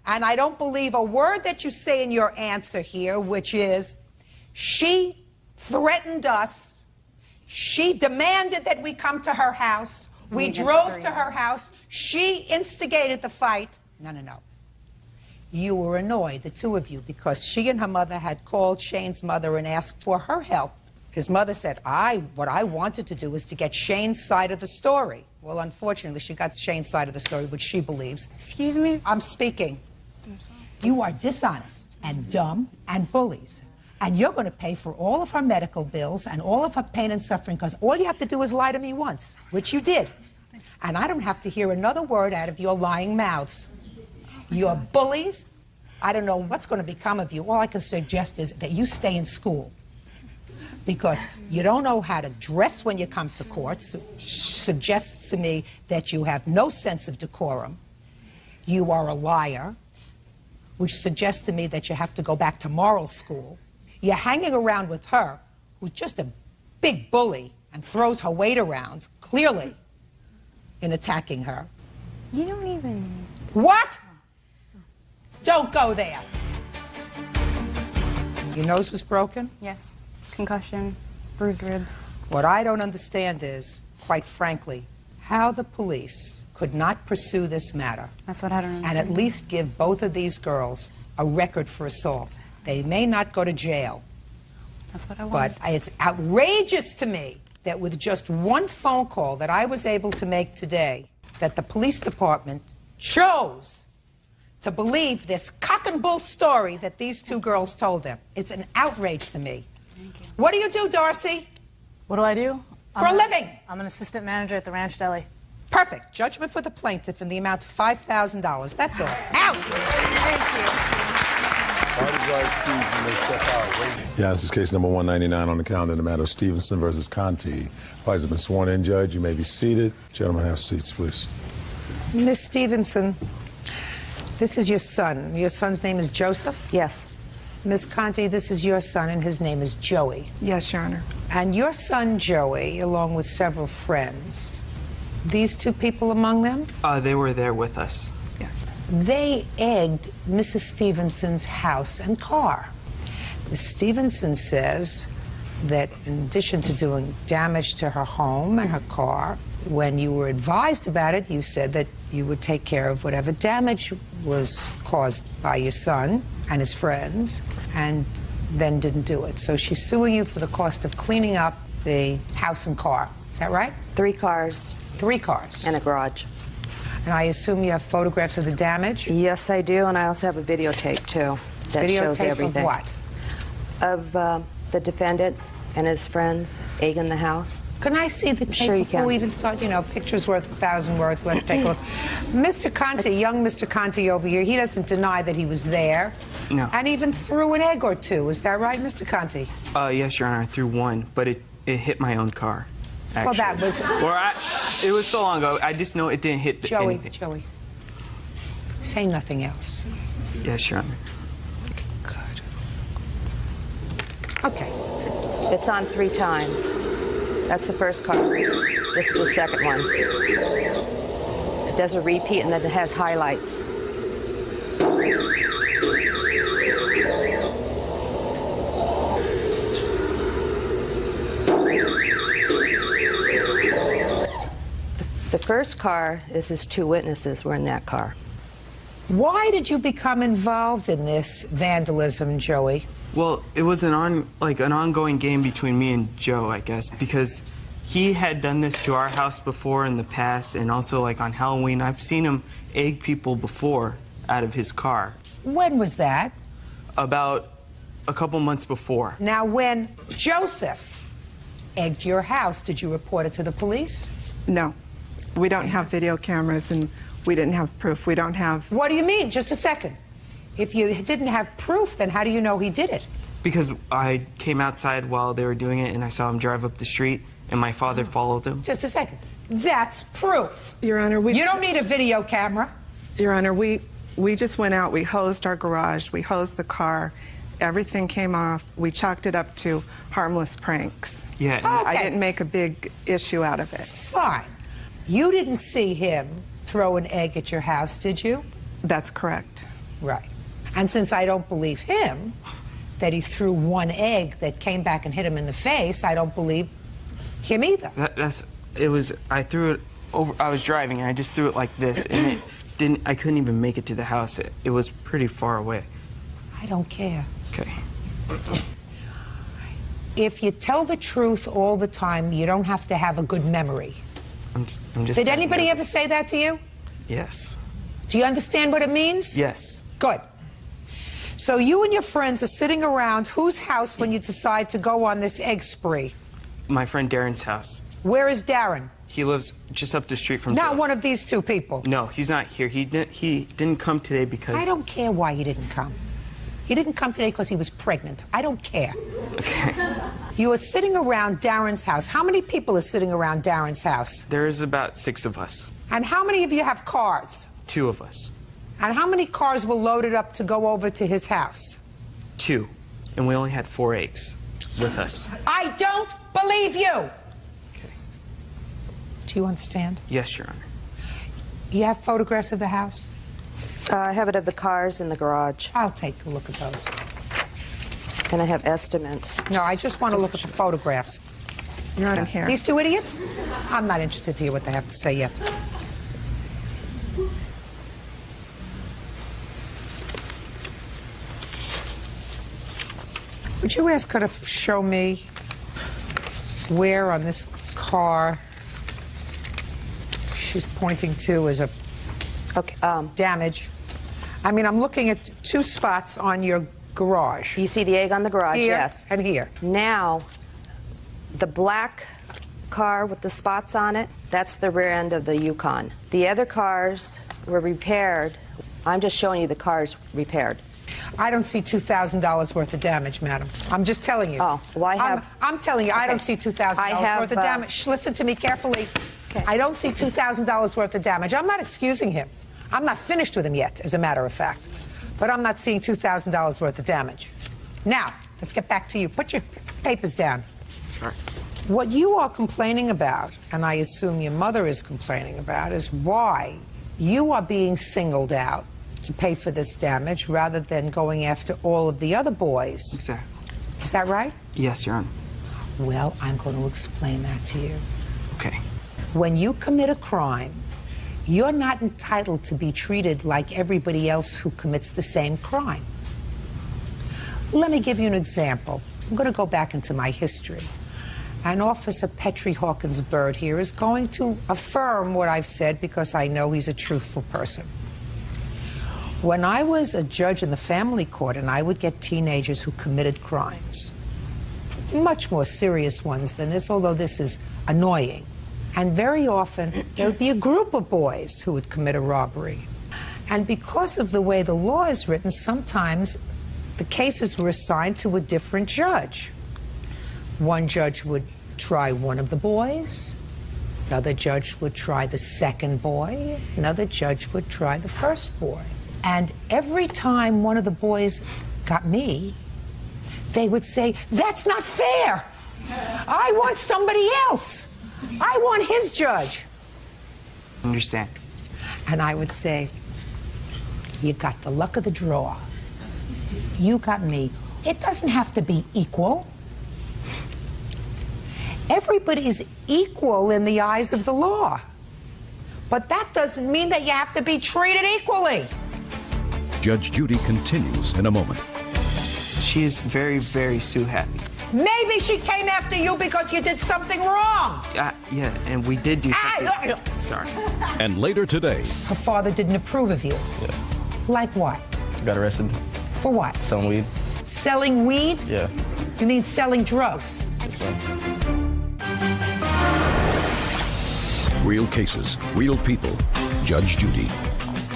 And I don't believe a word that you say in your answer here, which is, she threatened us. She demanded that we come to her house. We drove to her house. She instigated the fight. No, no, no. You were annoyed, the two of you, because she and her mother had called Shane's mother and asked for her help. His mother said, what I wanted to do was to get Shane's side of the story. Well, unfortunately, she got Shane's side of the story, which she believes. Excuse me? I'm speaking. I'm sorry. You are dishonest and dumb and bullies. And you're going to pay for all of her medical bills and all of her pain and suffering, because all you have to do is lie to me once, which you did. And I don't have to hear another word out of your lying mouths. You're bullies. I don't know what's going to become of you. All I can suggest is that you stay in school, because you don't know how to dress when you come to court. So suggests to me that you have no sense of decorum. You are a liar, which suggests to me that you have to go back to moral school. You're hanging around with her, who's just a big bully and throws her weight around, clearly, in attacking her. You don't even... What? Don't go there. Your nose was broken? Yes. Concussion, bruised ribs. What I don't understand is, quite frankly, how the police could not pursue this matter. That's what I don't understand. And at least give both of these girls a record for assault. They may not go to jail. That's what I want. But it's outrageous to me that with just one phone call that I was able to make today, that the police department chose to believe this cock and bull story that these two girls told them. It's an outrage to me. Thank you. What do you do, Darcy? What do I do? For a living. I'm an assistant manager at the Ranch Deli. Perfect. Judgment for the plaintiff in the amount of $5,000. That's all. Out. Thank Yeah, this is case number 199 on the calendar in the matter of Stevenson versus Conti. Parties have been sworn in, Judge. You may be seated. Gentlemen, have seats, please. you. Miss Stevenson, this is your son. Your son's name is Joseph? Yes. Miss Conti, this is your son, and his name is Joey. Yes, Your Honor. And your son, Joey, along with several friends, these two people among them? They were there with us. They egged Mrs. Stevenson's house and car. Ms. Stevenson says that in addition to doing damage to her home and her car, when you were advised about it, you said that you would take care of whatever damage was caused by your son and his friends, and then didn't do it. So she's suing you for the cost of cleaning up the house and car. Is that right? 3 cars. 3 cars. And a garage. And I assume you have photographs of the damage? Yes, I do, and I also have a videotape, too, that shows everything. Of what? Of the defendant and his friends egging the house. Can I see the tape before we even start? You know, picture's worth 1,000 words. Let's take a look. Mr. Conti, young Mr. Conti over here, he doesn't deny that he was there. No. And even threw an egg or two. Is that right, Mr. Conti? Yes, Your Honor, I threw one, but it hit my own car. Actually. Well, that was... It was so long ago. I just know it didn't hit anything. Joey, say nothing else. Yes, Your Honor. Good. Okay. It's on 3 times. That's the first car. This is the second one. It does a repeat and then it has highlights. The first car is his 2 witnesses were in that car. Why did you become involved in this vandalism, Joey? Well, it was an ongoing game between me and Joe, I guess, because he had done this to our house before in the past, and also like on Halloween. I've seen him egg people before out of his car. When was that? About a couple months before. Now, when Joseph egged your house, did you report it to the police? No. We don't have video cameras, and we didn't have proof. We don't have... What do you mean? Just a second. If you didn't have proof, then how do you know he did it? Because I came outside while they were doing it, and I saw him drive up the street, and my father followed him. Just a second. That's proof. Your Honor, You don't need a video camera. Your Honor, we just went out. We hosed our garage. We hosed the car. Everything came off. We chalked it up to harmless pranks. Yeah. Okay. I didn't make a big issue out of it. Fine. You didn't see him throw an egg at your house, did you? That's correct. Right. And since I don't believe him, that he threw one egg that came back and hit him in the face, I don't believe him either. I threw it over, I was driving, and I just threw it like this, and I couldn't even make it to the house. It was pretty far away. I don't care. Okay. If you tell the truth all the time, you don't have to have a good memory. I'm just... Did anybody ever say that to you? Yes. Do you understand what it means? Yes. Good. So you and your friends are sitting around whose house when you decide to go on this egg spree? My friend Darren's house. Where is Darren? He lives just up the street from Not Joe. one of these two people. No, he's not here. He didn't come today because... I don't care why he didn't come. He didn't come today because he was pregnant. I don't care. Okay. You are sitting around Darren's house. How many people are sitting around Darren's house? There's about 6 of us. And how many of you have cars? 2 of us. And how many cars were loaded up to go over to his house? 2. And we only had 4 eggs with us. I don't believe you! Okay. Do you understand? Yes, Your Honor. You have photographs of the house? I have it of the cars in the garage. I'll take a look at those. And I have estimates. No, I just want to look at the photographs. Not in here. These 2 idiots? I'm not interested to hear what they have to say yet. Would you ask her to show me where on this car she's pointing to as a damage? I mean, I'm looking at 2 spots on your garage. You see the egg on the garage, Here yes. and here. Now, the black car with the spots on it, that's the rear end of the Yukon. The other cars were repaired. I'm just showing you the cars repaired. I don't see $2,000 worth of damage, madam. I'm just telling you. Oh, well, I have... I'm telling you, I don't see $2,000 worth of damage. Listen to me carefully. Okay. I don't see $2,000 worth of damage. I'm not excusing him. I'm not finished with him yet, as a matter of fact. But I'm not seeing $2,000 worth of damage. Now, let's get back to you. Put your papers down. Sorry. What you are complaining about, and I assume your mother is complaining about, is why you are being singled out to pay for this damage rather than going after all of the other boys. Exactly. Is that right? Yes, Your Honor. Well, I'm going to explain that to you. Okay. When you commit a crime, you're not entitled to be treated like everybody else who commits the same crime. Let me give you an example. I'm going to go back into my history. And Officer Petrie Hawkins Bird here is going to affirm what I've said because I know he's a truthful person. When I was a judge in the family court and I would get teenagers who committed crimes, much more serious ones than this, although this is annoying, and very often there would be a group of boys who would commit a robbery. And because of the way the law is written, sometimes the cases were assigned to a different judge. One judge would try one of the boys, another judge would try the second boy, another judge would try the first boy. And every time one of the boys got me, they would say, "That's not fair. I want somebody else. I want his judge." Understand. And I would say, "You got the luck of the draw. You got me. It doesn't have to be equal. Everybody is equal in the eyes of the law. But that doesn't mean that you have to be treated equally." Judge Judy continues in a moment. She is very, very Sue happy. Maybe she came after you because you did something wrong. Yeah, and we did do something. Sorry. And later today. Her father didn't approve of you. Yeah. Like what? Got arrested. For what? Selling weed. Selling weed? Yeah. You mean selling drugs? That's right. Real cases, real people. Judge Judy.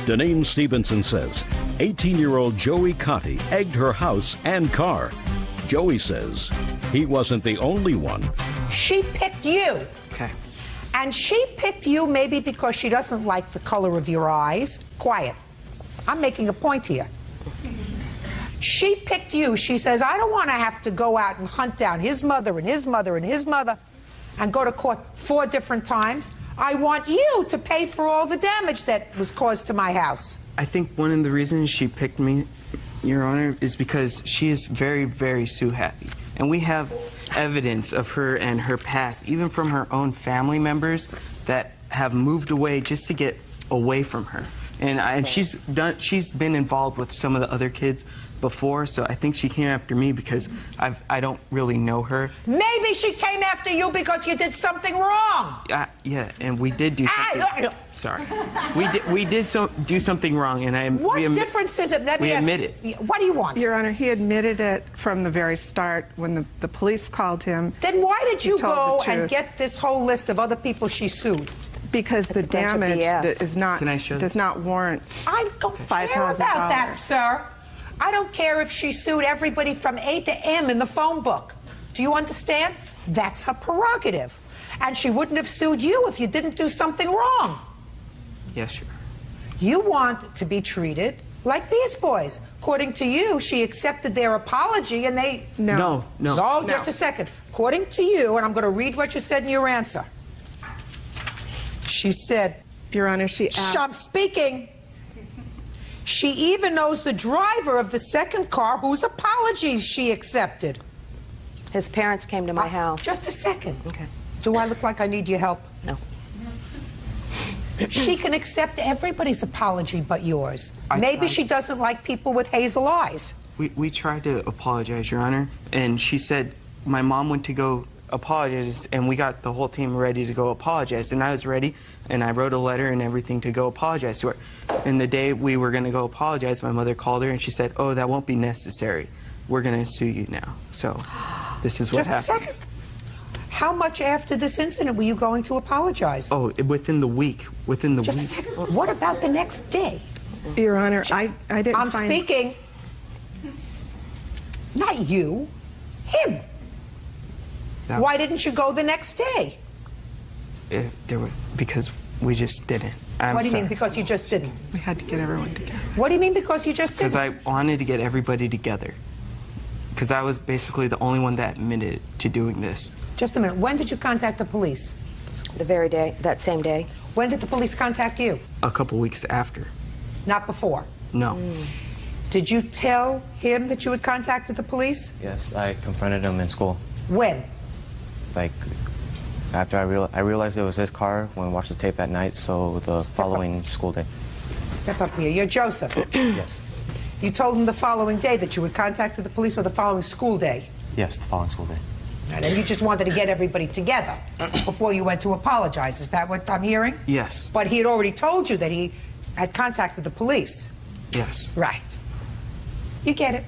Deneen Stevenson says 18-year-old Joey Cotti egged her house and car. Joey says he wasn't the only one. She picked you. Okay. And she picked you maybe because she doesn't like the color of your eyes. Quiet. I'm making a point here. She picked you. She says, "I don't want to have to go out and hunt down his mother and his mother and his mother and go to court 4 different times. I want you to pay for all the damage that was caused to my house." I think one of the reasons she picked me, Your Honor, is because she is very, very Sue happy. And we have evidence of her and her past, even from her own family members that have moved away just to get away from her. And she's been involved with some of the other kids before, so I think she came after me because I don't really know her. Maybe she came after you because you did something wrong. Yeah, and we did do something. Sorry, we did do something wrong, and What difference is it? We admit it. What do you want? Your Honor, he admitted it from the very start when the police called him. Then why did you go and get this whole list of other people she sued? Because the damage does not warrant I don't care about that, sir. I don't care if she sued everybody from A to M in the phone book. Do you understand? That's her prerogative. And she wouldn't have sued you if you didn't do something wrong. Yes, sir. You want to be treated like these boys. According to you, she accepted their apology and they... No. No, just a second. According to you, and I'm going to read what you said in your answer. She said... Your Honor, she asked... I'm speaking. She even knows the driver of the second car whose apologies she accepted. His parents came to my house. Just a second. Okay. Do I look like I need your help? No. She can accept everybody's apology but yours. I Maybe tried. she doesn't like people with hazel eyes. We tried to apologize, Your Honor, and she said my mom went to go apologize, and we got the whole team ready to go apologize, and I was ready, and I wrote a letter and everything to go apologize to her. And the day we were going to go apologize, my mother called her, and she said, oh, that won't be necessary. We're going to sue you now. So this is what happened. Just a second. How much after this incident were you going to apologize? Oh, within the week. Within the week. Just a second. What about the next day? Your Honor, I didn't I'm find... speaking. Not you. Him. Why didn't you go the next day? Because we just didn't. What do you mean, because you just didn't? We had to get everyone together. What do you mean, because you just didn't? Because I wanted to get everybody together. Because I was basically the only one that admitted to doing this. Just a minute. When did you contact the police? The very day, that same day. When did the police contact you? A couple weeks after. Not before? No. Did you tell him that you had contacted the police? Yes, I confronted him in school. When? Like, after I realized it was his car when we watched the tape at night, so the following school day. Step up here. You're Joseph. Yes. You told him the following day that you had contacted the police, or the following school day? Yes, the following school day. And then you just wanted to get everybody together before you went to apologize. Is that what I'm hearing? Yes. But he had already told you that he had contacted the police. Yes. Right. You get it.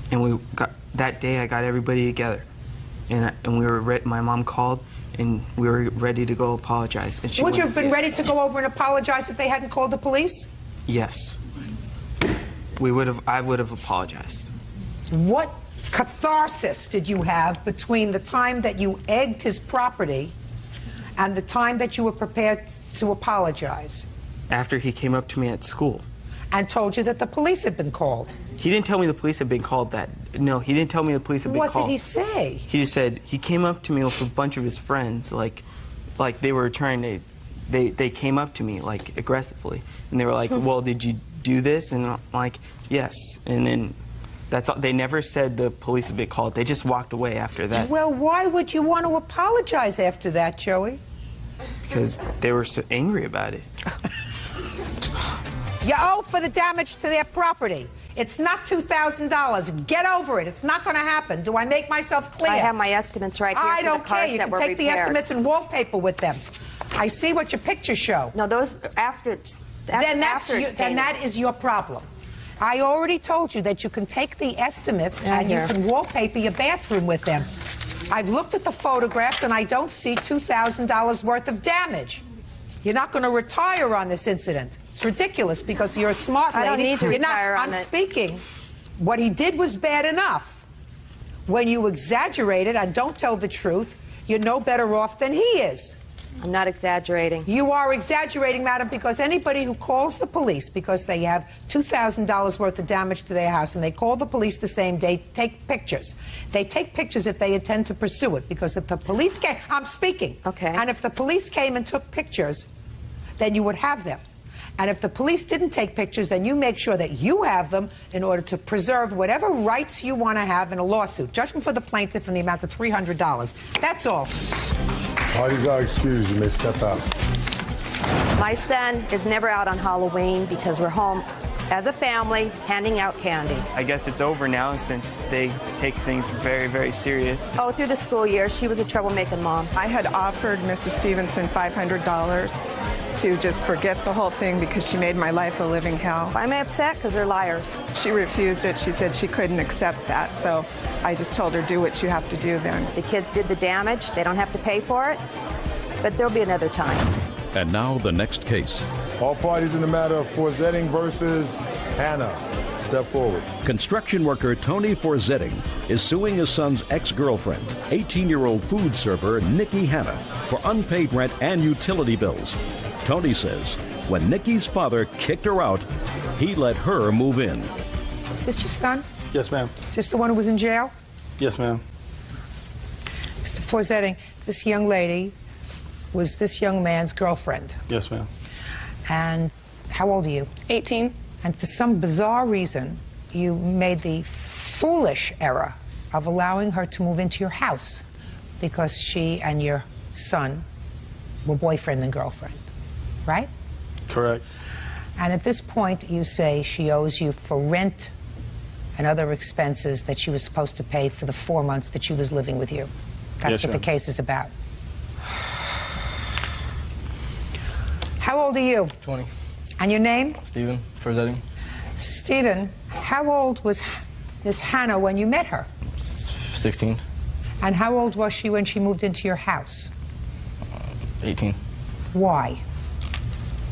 And we got that day. I got everybody together, and we were my mom called, and we were ready to go apologize. And she Would you wouldn't have been see ready us. to go over and apologize if they hadn't called the police? Yes. We would have. I would have apologized. What catharsis did you have between the time that you egged his property and the time that you were prepared to apologize? After he came up to me at school. And told you that the police had been called. He didn't tell me the police had been called that. No, he didn't tell me the police had been called. What did he say? He just said, he came up to me with a bunch of his friends, like they were trying to, they came up to me, like, aggressively. And they were like, well, did you do this? And I'm like, yes. And then that's all. They never said the police had been called. They just walked away after that. Well, why would you want to apologize after that, Joey? Because they were so angry about it. You owe for the damage to their property. It's not $2,000. Get over it. It's not going to happen. Do I make myself clear? I have my estimates right here I for don't the care. cars You that can were take the repaired. estimates and wallpaper with them. I see what your pictures show. No, those after. Then after it's then painted. that is your problem. I already told you that you can take the estimates and you can wallpaper your bathroom with them. I've looked at the photographs and I don't see $2,000 worth of damage. You're not going to retire on this incident. It's ridiculous because you're a smart lady. I don't need to retire on I'm it. speaking. What he did was bad enough. When you exaggerate it and don't tell the truth, you're no better off than he is. I'm not exaggerating. You are exaggerating, madam, because anybody who calls the police because they have $2,000 worth of damage to their house and they call the police the same day, take pictures. They take pictures if they intend to pursue it, because if the police came, I'm speaking. Okay. And if the police came and took pictures, then you would have them. And if the police didn't take pictures, then you make sure that you have them in order to preserve whatever rights you want to have in a lawsuit. Judgment for the plaintiff in the amount of $300. That's all. Parties are excused. You may step out. My son is never out on Halloween because we're home as a family handing out candy. I guess it's over now since they take things very, very serious. Oh, through the school year, she was a troublemaking mom. I had offered Mrs. Stevenson $500 to just forget the whole thing because she made my life a living hell. Why am I upset? Because they're liars. She refused it. She said she couldn't accept that. So I just told her, do what you have to do then. The kids did the damage. They don't have to pay for it. But there'll be another time. And now the next case. All parties in the matter of Forzetting versus Hannah. Step forward. Construction worker Tony Forzetting is suing his son's ex-girlfriend, 18-year-old food server Nikki Hanna, for unpaid rent and utility bills. Tony says When Nikki's father kicked her out, he let her move in. Is this your son? Yes, ma'am. Is this the one who was in jail? Yes, ma'am. Mr. Forzetting, this young lady was this young man's girlfriend. Yes, ma'am. And how old are you? 18. And for some bizarre reason, you made the foolish error of allowing her to move into your house because she and your son were boyfriend and girlfriend, right? Correct. And at this point, you say she owes you for rent and other expenses that she was supposed to pay for the 4 months that she was living with you. That's Yes, what the ma'am. case is about. How old are you? 20. And your name? Stephen Forzetting. Stephen, how old was Miss Hannah when you met her? 16. And how old was she when she moved into your house? 18. Why?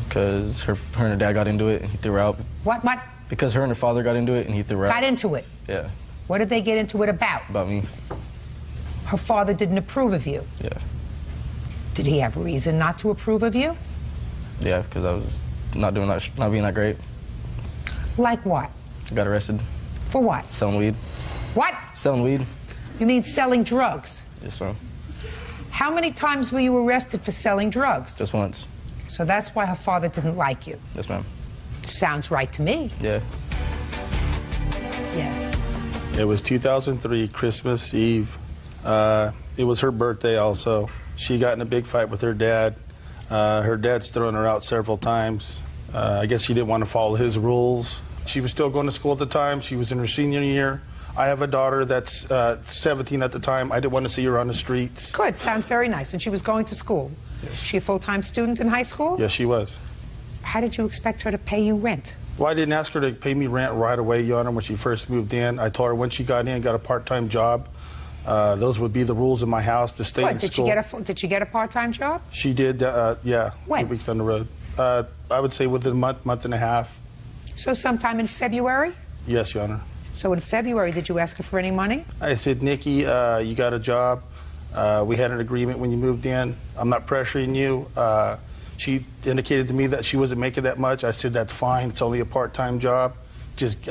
Because her and her dad got into it and he threw her out. What? Because her and her father got into it and he threw her out. Got into it? Yeah, What did they get into it about? about me. Her father didn't approve of you. Yeah. Did he have reason not to approve of you? Yeah, because I was not doing that, not being that great. Like what? Got arrested. For what? Selling weed. What? Selling weed. You mean selling drugs? Yes, ma'am. How many times were you arrested for selling drugs? Just once. So that's why her father didn't like you. Yes, ma'am. Sounds right to me. Yeah. Yes. It was 2003, Christmas Eve. It was her birthday also. She got in a big fight with her dad. Her dad's thrown her out several times. I guess she didn't want to follow his rules. She was still going to school at the time. She was in her senior year. I have a daughter that's 17 at the time. I didn't want to see her on the streets. Good. Sounds very nice. And she was going to school. Is she a full-time student in high school? Yes, she was. How did you expect her to pay you rent? Well, I didn't ask her to pay me rent right away, Your Honor, when she first moved in. I told her when she got in, got a part-time job. Those would be the rules in my house to stay in school. Did she get a part-time job? She did, yeah. When? 2 weeks down the road. I would say within a month and a half. So sometime in February? Yes, Your Honor. So in February, did you ask her for any money? I said, Nikki, you got a job. We had an agreement when you moved in. I'm not pressuring you. She indicated to me that she wasn't making that much. I said, that's fine. It's only a part-time job. Just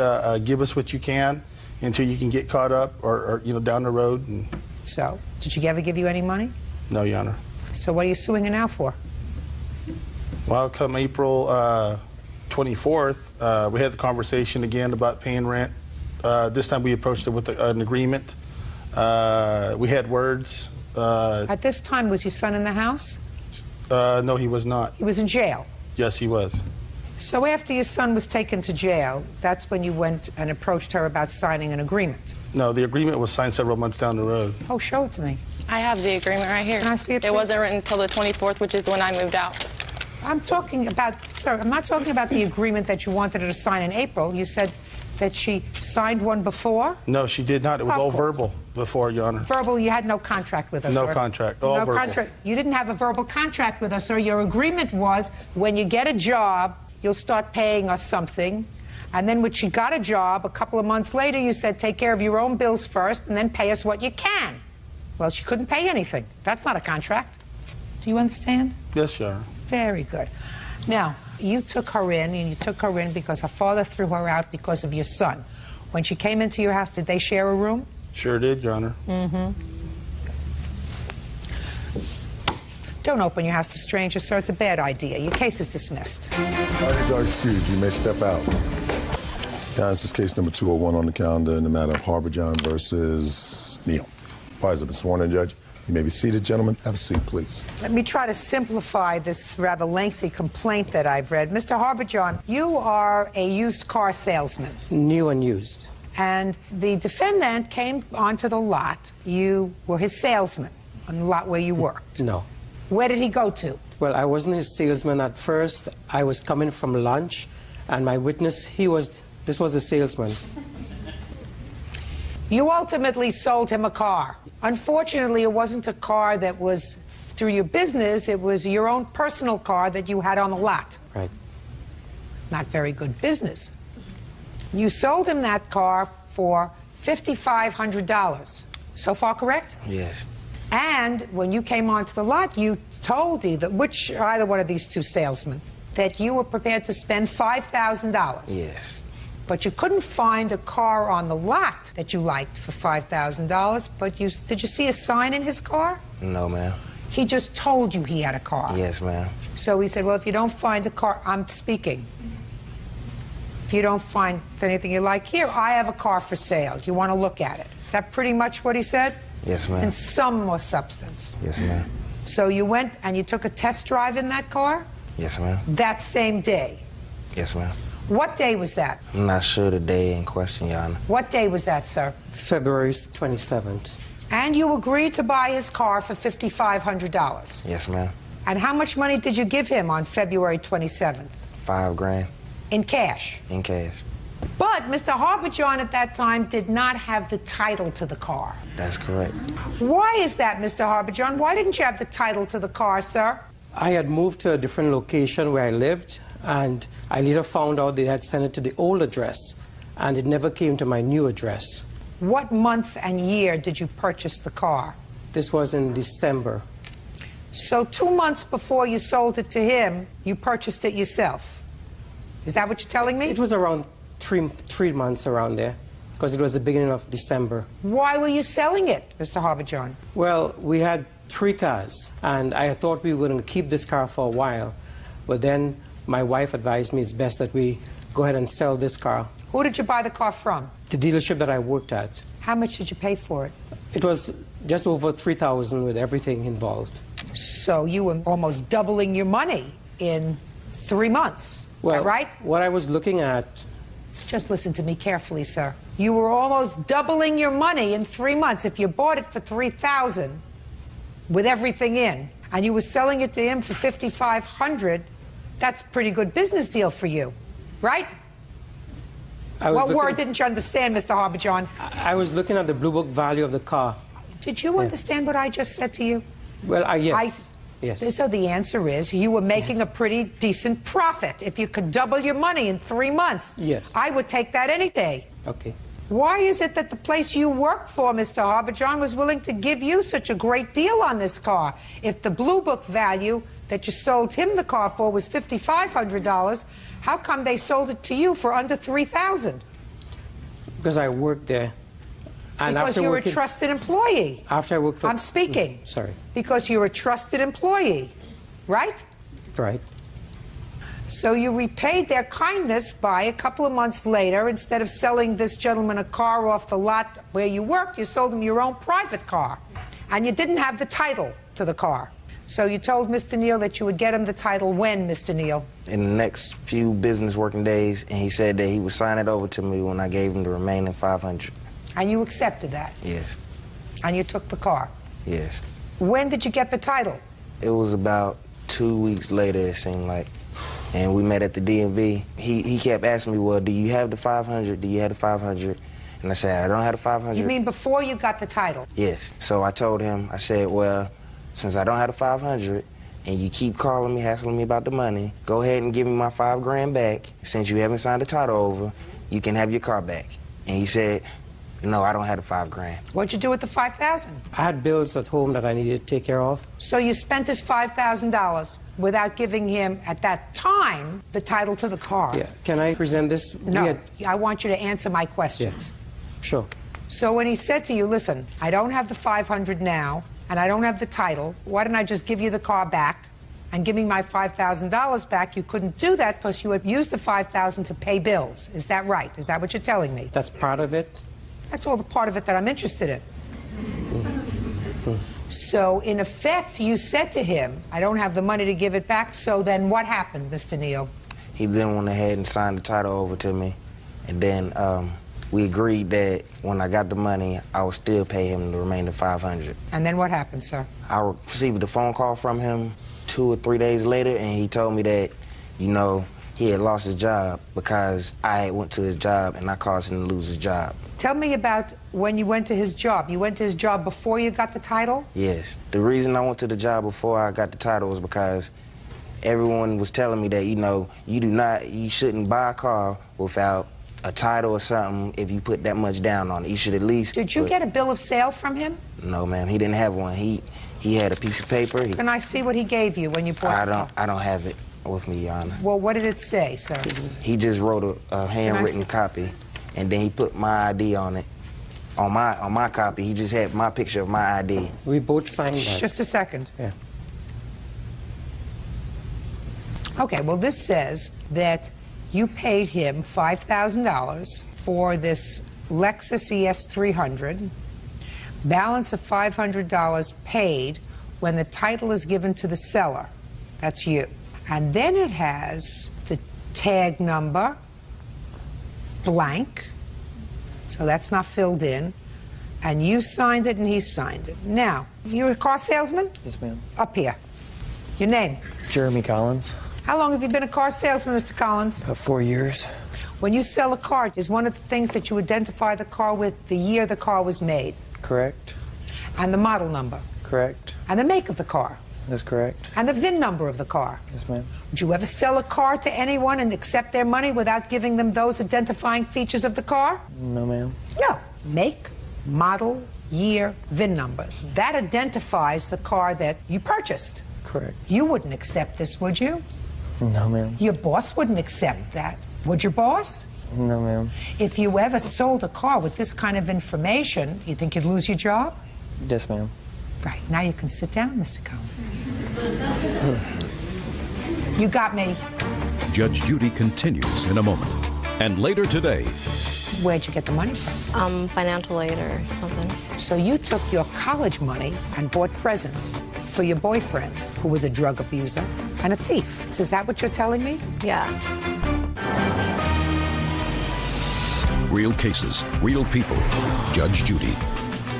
give us what you can until you can get caught up or you know, down the road. And so, did she ever give you any money? No, Your Honor. So what are you suing her now for? Well, come April 24th, we had the conversation again about paying rent. This time we approached it with an agreement. We had words. At this time, was your son in the house? No, he was not. He was in jail? Yes, he was. So after your son was taken to jail, that's when you went and approached her about signing an agreement? No, the agreement was signed several months down the road. Oh, show it to me. I have the agreement right here. Can I see it, It please? wasn't written until the 24th, which is when I moved out. I'm talking about, sir, I'm not talking about the agreement that you wanted her to sign in April. You said that she signed one before? No, she did not. It was Of all course. verbal before, Your Honor. Verbal, you had no contract with us, No sir. contract, all no verbal. contract. You didn't have a verbal contract with us, sir. Your agreement was when you get a job, you'll start paying us something. And then when she got a job, a couple of months later, you said take care of your own bills first and then pay us what you can. Well, she couldn't pay anything. That's not a contract. Do you understand? Yes, Your Honor. Very good. Now, you took her in, and you took her in because her father threw her out because of your son. When she came into your house, did they share a room? Sure did, Your Honor. Mm-hmm. Don't open your house to strangers, sir. It's a bad idea. Your case is dismissed. Parties are excused. You may step out. Guys, this is case number 201 on the calendar in the matter of Harbourjohn versus Neal. Parties have been sworn in, Judge. You may be seated, gentlemen. Have a seat, please. Let me try to simplify this rather lengthy complaint that I've read. Mr. Harbourjohn, you are a used car salesman. New and used. And the defendant came onto the lot. You were his salesman on the lot where you worked. No. Where did he go to? Well, I wasn't his salesman at first. I was coming from lunch, and my witness, this was the salesman. You ultimately sold him a car. Unfortunately, it wasn't a car that was through your business. It was your own personal car that you had on the lot. Right. Not very good business. You sold him that car for $5,500. So far correct? Yes. And when you came onto the lot, you told either one of these two salesmen that you were prepared to spend $5,000. Yes. But you couldn't find a car on the lot that you liked for $5,000. But did you see a sign in his car? No, ma'am. He just told you he had a car. Yes, ma'am. So he said, well, if you don't find a car, I'm speaking. If you don't find anything you like, here, I have a car for sale. You want to look at it. Is that pretty much what he said? Yes, ma'am. And some more substance. Yes, ma'am. So you went and you took a test drive in that car? Yes, ma'am. That same day? Yes, ma'am. What day was that? I'm not sure the day in question, Your Honor. What day was that, sir? February 27th. And you agreed to buy his car for $5,500? Yes, ma'am. And how much money did you give him on February 27th? $5 grand. In cash? In cash. But Mr. Harbourjohn at that time did not have the title to the car. That's correct. Why is that, Mr. Harbourjohn? Why didn't you have the title to the car, sir? I had moved to a different location where I lived, and I later found out they had sent it to the old address, and it never came to my new address. What month and year did you purchase the car? This was in December. So 2 months before you sold it to him, you purchased it yourself. Is that what you're telling me? It was around three months around there, because it was the beginning of December. Why were you selling it, Mr. Harbourjohn? Well, we had 3 cars, and I thought we were going to keep this car for a while, but then my wife advised me it's best that we go ahead and sell this car. Who did you buy the car from? The dealership that I worked at. How much did you pay for it? It was just over $3,000 with everything involved. So you were almost doubling your money in 3 months. Is that right? What I was looking at... Just listen to me carefully, sir. You were almost doubling your money in 3 months. If you bought it for $3,000 with everything in, and you were selling it to him for $5,500, that's a pretty good business deal for you, right? What word didn't you understand, Mr. Harbourjohn? I was looking at the Blue Book value of the car. Did you understand what I just said to you? Well, yes. Yes. So the answer is you were making a pretty decent profit. If you could double your money in 3 months, yes, I would take that any day. Okay. Why is it that the place you worked for, Mr. Harbourjohn, was willing to give you such a great deal on this car? If the Blue Book value that you sold him the car for was $5,500, how come they sold it to you for under $3,000? Because I worked there. And because you're a trusted employee. After I worked for... I'm speaking. Sorry. Because you're a trusted employee, right? Right. So you repaid their kindness by a couple of months later, instead of selling this gentleman a car off the lot where you worked, you sold him your own private car. And you didn't have the title to the car. So you told Mr. Neal that you would get him the title when, Mr. Neal? In the next few business working days, and he said that he would sign it over to me when I gave him the remaining $500. And you accepted that? Yes. And you took the car? Yes. When did you get the title? It was about 2 weeks later, it seemed like. And we met at the DMV. He kept asking me, well, do you have the 500? Do you have the 500? And I said, I don't have the 500. You mean before you got the title? Yes. So I told him, I said, well, since I don't have the 500, and you keep calling me, hassling me about the money, go ahead and give me my $5 grand back. Since you haven't signed the title over, you can have your car back. And he said, no, I don't have the $5 grand. What'd you do with the $5,000? I had bills at home that I needed to take care of. So you spent his $5,000 without giving him, at that time, the title to the car? Yeah. Can I present this? No, I want you to answer my questions. Yeah. Sure. So when he said to you, listen, I don't have the $500 now, and I don't have the title, why don't I just give you the car back and give me my $5,000 back? You couldn't do that because you had used the $5,000 to pay bills. Is that right? Is that what you're telling me? That's part of it. That's all the part of it that I'm interested in. So, in effect, you said to him, I don't have the money to give it back, so then what happened, Mr. Neal? He then went ahead and signed the title over to me, and then we agreed that when I got the money, I would still pay him the remaining $500. And then what happened, sir? I received a phone call from him 2 or 3 days later, and he told me that, you know, he had lost his job because I had went to his job and I caused him to lose his job. Tell me about when you went to his job. You went to his job before you got the title? Yes. The reason I went to the job before I got the title was because everyone was telling me that, you know, you shouldn't buy a car without a title or something if you put that much down on it. You should at least... Did you get a bill of sale from him? No, ma'am. He didn't have one. He had a piece of paper. Can I see what he gave you when you bought the car? I don't have it. with me, Your Honor. Well, what did it say, sir? He just wrote a handwritten copy, and then he put my ID on it. On my copy, he just had my picture of my ID. We both signed that. Just a second. Yeah. Okay, well, this says that you paid him $5,000 for this Lexus ES300, balance of $500 paid when the title is given to the seller. That's you. And then it has the tag number, blank, so that's not filled in, and you signed it and he signed it. Now, you're a car salesman? Yes, ma'am. Up here. Your name? Jeremy Collins. How long have you been a car salesman, Mr. Collins? 4 years. When you sell a car, is one of the things that you identify the car with the year the car was made? Correct. And the model number? Correct. And the make of the car? That's correct. And the VIN number of the car? Yes, ma'am. Would you ever sell a car to anyone and accept their money without giving them those identifying features of the car? No, ma'am. No. Make, model, year, VIN number. That identifies the car that you purchased. Correct. You wouldn't accept this, would you? No, ma'am. Your boss wouldn't accept that. Would your boss? No, ma'am. If you ever sold a car with this kind of information, you think you'd lose your job? Yes, ma'am. Right. Now you can sit down, Mr. Collins. You got me. Judge Judy continues in a moment. And later today... Where'd you get the money from? Financial aid or something. So you took your college money and bought presents for your boyfriend, who was a drug abuser and a thief. So is that what you're telling me? Yeah. Real cases, real people. Judge Judy.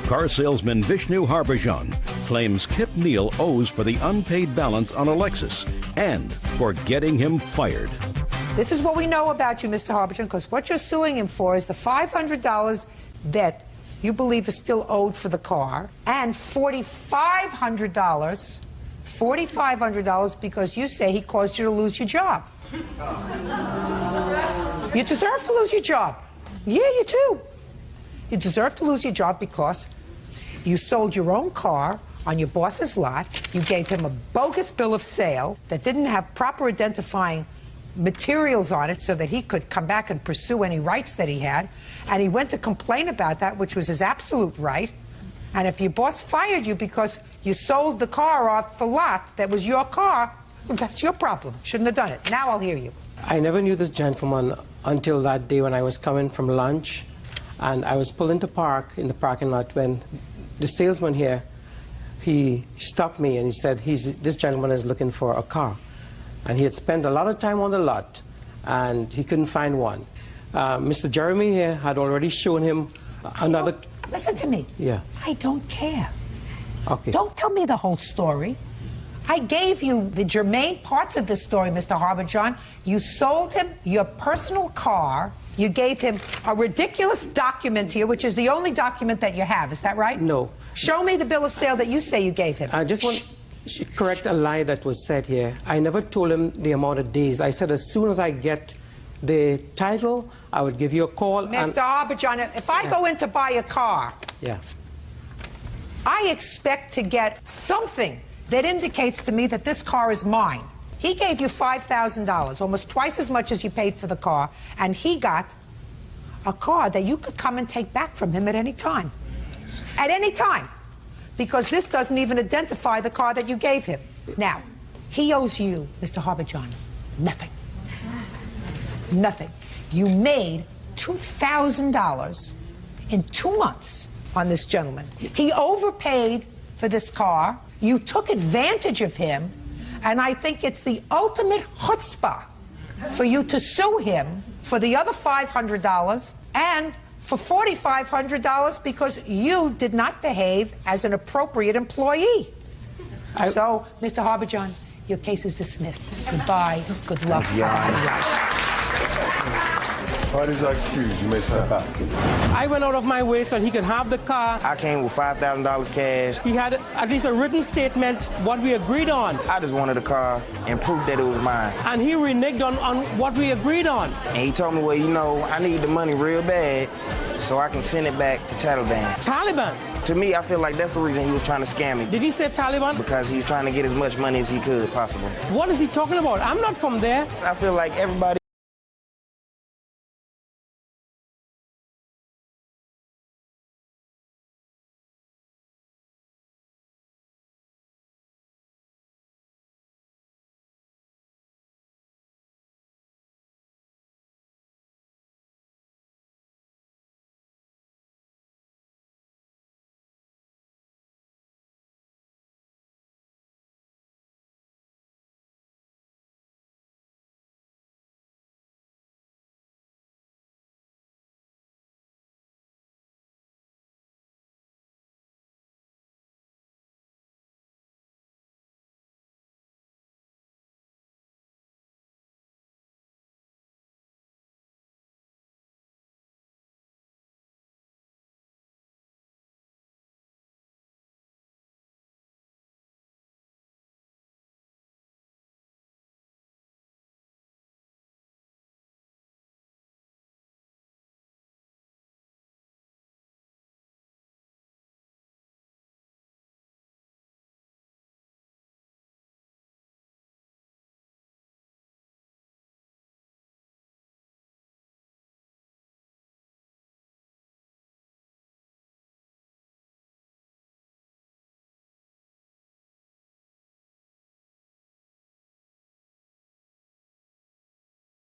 Car salesman Vishnu Harbhajan claims Kip Neal owes for the unpaid balance on a Lexus and for getting him fired. This is what we know about you, Mr. Harbhajan, because what you're suing him for is the $500 that you believe is still owed for the car, and $4,500 because you say he caused you to lose your job. You deserve to lose your job. Yeah, you do. You deserve to lose your job because you sold your own car on your boss's lot. You gave him a bogus bill of sale that didn't have proper identifying materials on it so that he could come back and pursue any rights that he had. And he went to complain about that, which was his absolute right. And if your boss fired you because you sold the car off the lot that was your car, well, that's your problem. Shouldn't have done it. Now I'll hear you. I never knew this gentleman until that day when I was coming from lunch, and I was pulled into park in the parking lot when the salesman here, he stopped me and he said, this gentleman is looking for a car. And he had spent a lot of time on the lot, and he couldn't find one. Mr. Jeremy here had already shown him another... Listen to me. Yeah. I don't care. Okay. Don't tell me the whole story. I gave you the germane parts of this story, Mr. Harbhajan. You sold him your personal car. You gave him a ridiculous document here, which is the only document that you have. Is that right? No. Show me the bill of sale that you say you gave him. I just want to correct a lie that was said here. I never told him the amount of days. I said as soon as I get the title, I would give you a call. Mr. Harbhajan, if I go in to buy a car, I expect to get something that indicates to me that this car is mine. He gave you $5,000, almost twice as much as you paid for the car, and he got a car that you could come and take back from him at any time. At any time. Because this doesn't even identify the car that you gave him. Now, he owes you, Mr. Harbhajan, nothing. Nothing. You made $2,000 in 2 months on this gentleman. He overpaid for this car. You took advantage of him, and I think it's the ultimate chutzpah for you to sue him for the other $500 and for $4,500 because you did not behave as an appropriate employee. So, Mr. Harbhajan, your case is dismissed. Goodbye. Good luck. Parties are excused. You may step out. I went out of my way so that he could have the car. I came with $5,000 cash. He had at least a written statement, what we agreed on. I just wanted the car and proof that it was mine. And he reneged on what we agreed on. And he told me, well, you know, I need the money real bad so I can send it back to Taliban. Taliban? To me, I feel like that's the reason he was trying to scam me. Did he say Taliban? Because he was trying to get as much money as he could possible. What is he talking about? I'm not from there. I feel like everybody